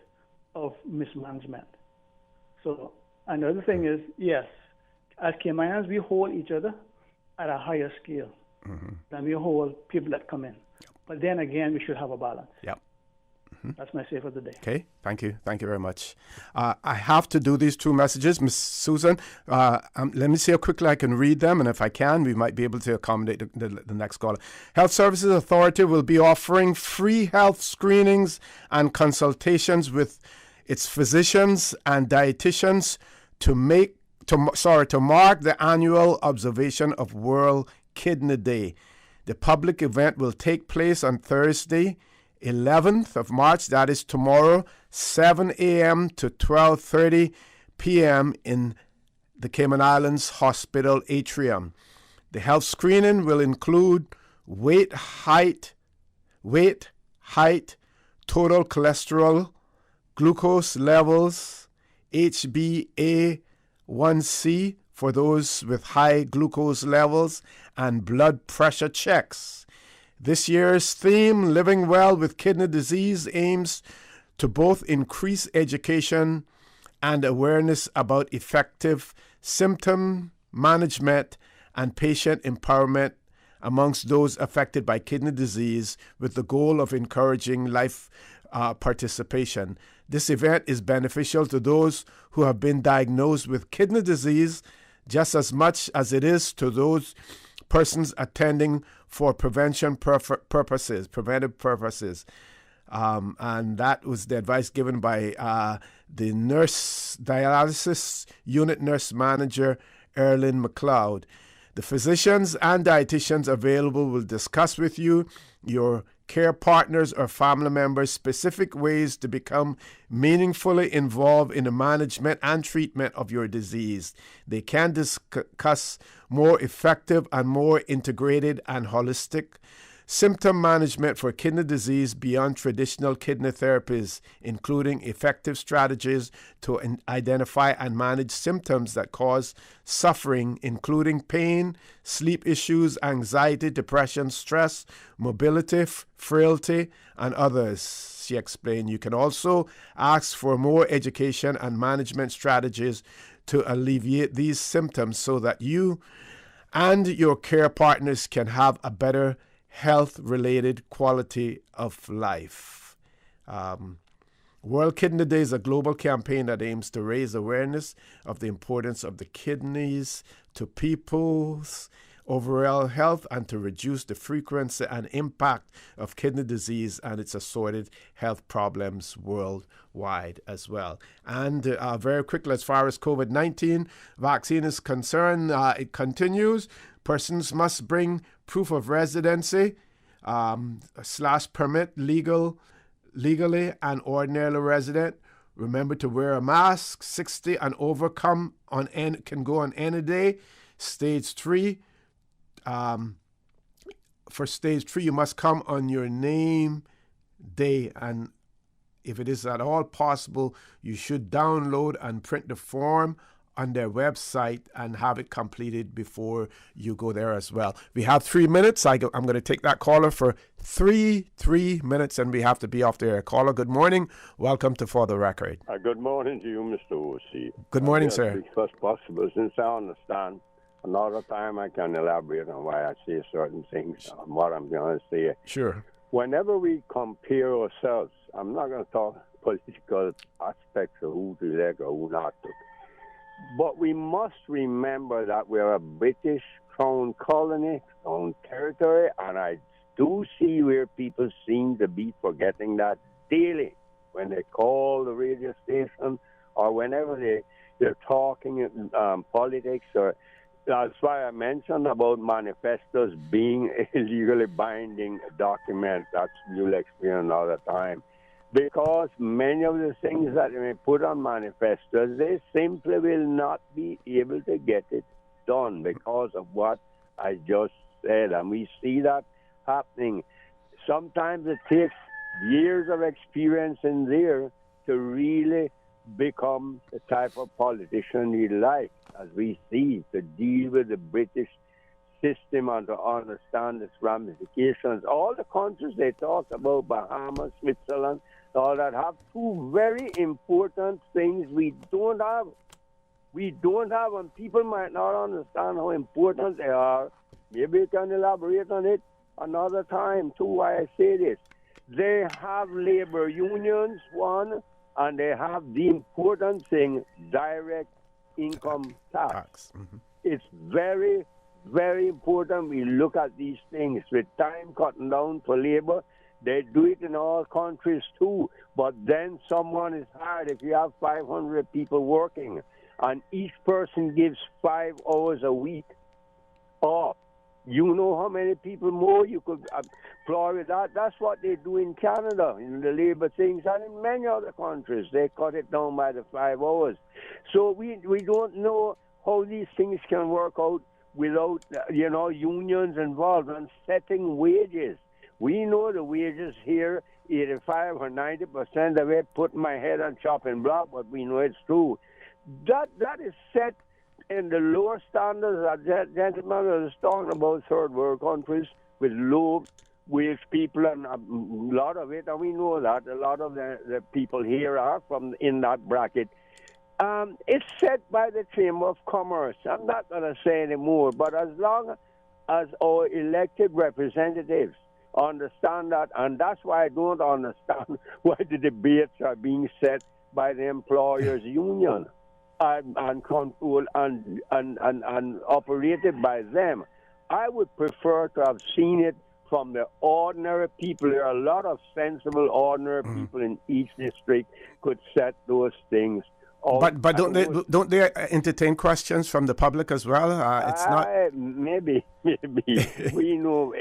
of mismanagement. So another thing is, yes, as Caymanians, we hold each other at a higher scale than we hold people that come in. But then again, we should have a balance. Yep. That's my say for the day. Okay, thank you very much. I have to do these 2 messages, Miss Susan. Let me see how quickly I can read them, and if I can, we might be able to accommodate the next caller. Health Services Authority will be offering free health screenings and consultations with its physicians and dietitians to mark the annual observation of World Kidney Day. The public event will take place on Thursday, 11th of March, that is tomorrow, 7 a.m. to 12:30 p.m. in the Cayman Islands Hospital atrium. The health screening will include weight, height, total cholesterol, glucose levels, HbA1c for those with high glucose levels, and blood pressure checks. This year's theme, Living Well with Kidney Disease, aims to both increase education and awareness about effective symptom management and patient empowerment amongst those affected by kidney disease, with the goal of encouraging life participation. This event is beneficial to those who have been diagnosed with kidney disease just as much as it is to those persons attending for preventive purposes. And that was the advice given by the dialysis unit nurse manager, Erlyn McLeod. The physicians and dietitians available will discuss with you, your care partners or family members, specific ways to become meaningfully involved in the management and treatment of your disease. They can discuss more effective and more integrated and holistic symptom management for kidney disease beyond traditional kidney therapies, including effective strategies to identify and manage symptoms that cause suffering, including pain, sleep issues, anxiety, depression, stress, mobility, frailty, and others. She explained. You can also ask for more education and management strategies to alleviate these symptoms so that you and your care partners can have a better health-related quality of life. World Kidney Day is a global campaign that aims to raise awareness of the importance of the kidneys to people's overall health and to reduce the frequency and impact of kidney disease and its assorted health problems worldwide as well. And very quickly, as far as COVID-19 vaccine is concerned, it continues. Persons must bring proof of residency / permit legally and ordinarily resident. Remember to wear a mask. 60 and over can go on any day. Stage 3. For stage 3, you must come on your name day, and if it is at all possible, you should download and print the form on their website and have it completed before you go there as well. We have 3 minutes. I'm going to take that caller for three minutes, and we have to be off the air. Caller, good morning. Welcome to For the Record. Good morning to you, Mr. O.C. Good morning, sir. Because possible, since I understand, another time I can elaborate on why I say certain things and what I'm going to say. Sure. Whenever we compare ourselves, I'm not going to talk political aspects of who to elect or who not to. But we must remember that we're a British crown colony, crown territory, and I do see where people seem to be forgetting that daily when they call the radio station or whenever they're talking politics. Or that's why I mentioned about manifestos being a legally binding document. That's you'll experience another time. Because many of the things that they may put on manifestos, they simply will not be able to get it done because of what I just said. And we see that happening. Sometimes it takes years of experience in there to really become the type of politician you like, as we see, to deal with the British system and to understand its ramifications. All the countries they talk about, Bahamas, Switzerland, all that have two very important things we don't have. We don't have, and people might not understand how important they are. Maybe you can elaborate on it another time, too, why I say this. They have labor unions, one, and they have the important thing, direct income tax. Mm-hmm. It's very, very important we look at these things. With time cutting down for labor, they do it in all countries too, but then someone is hired. If you have 500 people working and each person gives 5 hours a week off, you know how many people more you could employ with that. That's what they do in Canada, in the labor things, and in many other countries. They cut it down by the 5 hours. So we don't know how these things can work out without, unions involved and setting wages. We know the wages here, 85 or 90% of it, putting my head on chopping block, but we know it's true. That is set in the lower standards that gentleman was talking about third world countries with low wage people, and a lot of it, and we know that a lot of the people here are from in that bracket. It's set by the Chamber of Commerce. I'm not going to say any more, but as long as our elected representatives understand that, and that's why I don't understand why the debates are being set by the employers' union and controlled and operated by them. I would prefer to have seen it from the ordinary people. There are a lot of sensible, ordinary people in each district could set those things. But don't they entertain questions from the public as well? It's not. Maybe we know.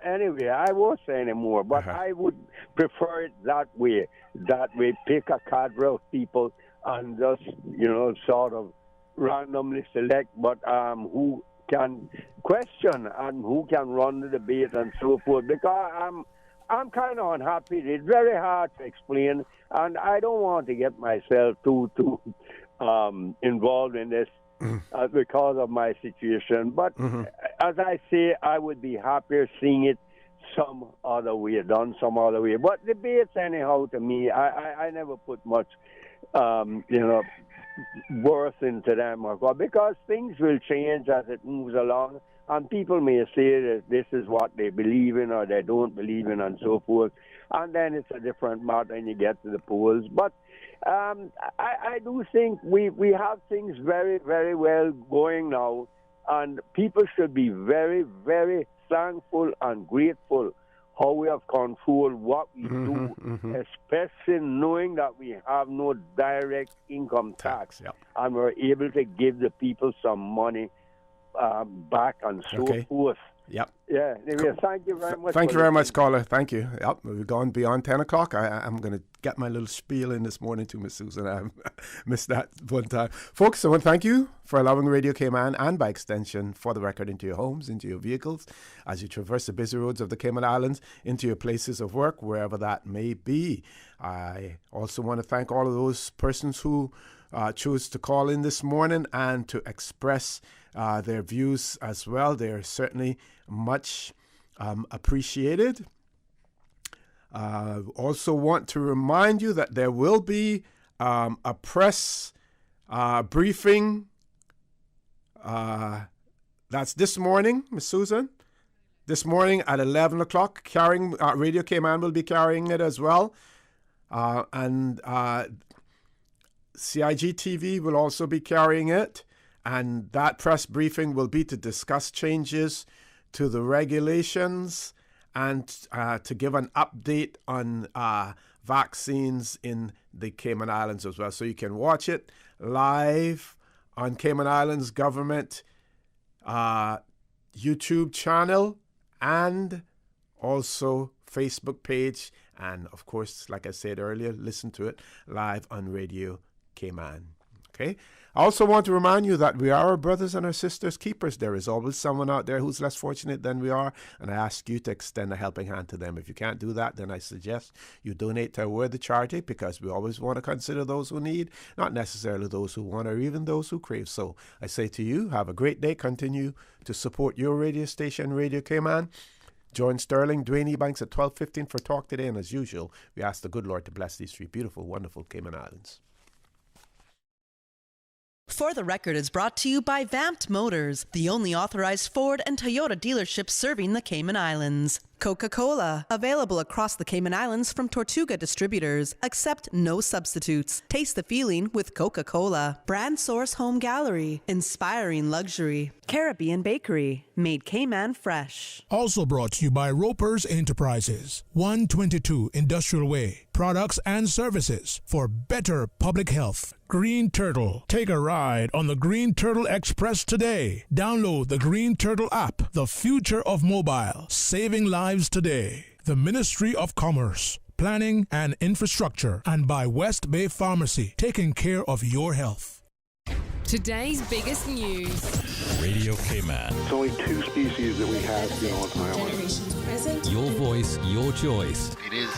Anyway, I won't say anymore. But I would prefer it that way. That way, pick a cadre of people and just sort of randomly select, but who can question and who can run the debate and so forth. Because I'm kind of unhappy. It's very hard to explain, and I don't want to get myself too involved in this because of my situation. But as I say, I would be happier seeing it some other way, done some other way. But debates, anyhow, to me, I never put much, worth into them, because things will change as it moves along. And people may say that this is what they believe in or they don't believe in and so forth. And then it's a different matter when you get to the polls. But I do think we have things very, very well going now. And people should be very, very thankful and grateful how we have controlled what we do, especially knowing that we have no direct income tax. And we're able to give the people some money back and so forth. Yep. Yeah. Anyway, thank you very much. Thank you very much, caller. Thank you. Yep. We've gone beyond 10 o'clock. I'm going to get my little spiel in this morning too, Miss Susan. I missed that one time. Folks, I want to thank you for allowing Radio Cayman and by extension For the Record into your homes, into your vehicles, as you traverse the busy roads of the Cayman Islands, into your places of work, wherever that may be. I also want to thank all of those persons who chose to call in this morning and to express their views as well. They are certainly much appreciated. Also want to remind you that there will be a press briefing. That's this morning, Ms. Susan. This morning at 11 o'clock. Radio Cayman will be carrying it as well. And CIG TV will also be carrying it. And that press briefing will be to discuss changes to the regulations and to give an update on vaccines in the Cayman Islands as well. So you can watch it live on Cayman Islands government YouTube channel and also Facebook page. And of course, like I said earlier, listen to it live on Radio Cayman. Okay. I also want to remind you that we are our brothers and our sisters' keepers. There is always someone out there who's less fortunate than we are, and I ask you to extend a helping hand to them. If you can't do that, then I suggest you donate to a worthy charity, because we always want to consider those who need, not necessarily those who want or even those who crave. So I say to you, have a great day. Continue to support your radio station, Radio Cayman. Join Sterling, Dwayne Ebanks at 12:15 for Talk Today, and as usual, we ask the good Lord to bless these three beautiful, wonderful Cayman Islands. For the Record is brought to you by Vamped Motors, the only authorized Ford and Toyota dealership serving the Cayman Islands. Coca-Cola, available across the Cayman Islands from Tortuga Distributors. Accept no substitutes. Taste the feeling with Coca-Cola. Brand Source Home Gallery, inspiring luxury. Caribbean Bakery, made Cayman fresh. Also brought to you by Ropers Enterprises, 122 Industrial Way. Products and services for better public health. Green Turtle. Take a ride on the Green Turtle Express today. Download the Green Turtle app, the future of mobile, saving lives today. The Ministry of Commerce, Planning and Infrastructure, and by West Bay Pharmacy, taking care of your health. Today's biggest news. Radio K-Man. It's only 2 species that we have, on the planet. Your voice, your choice. It is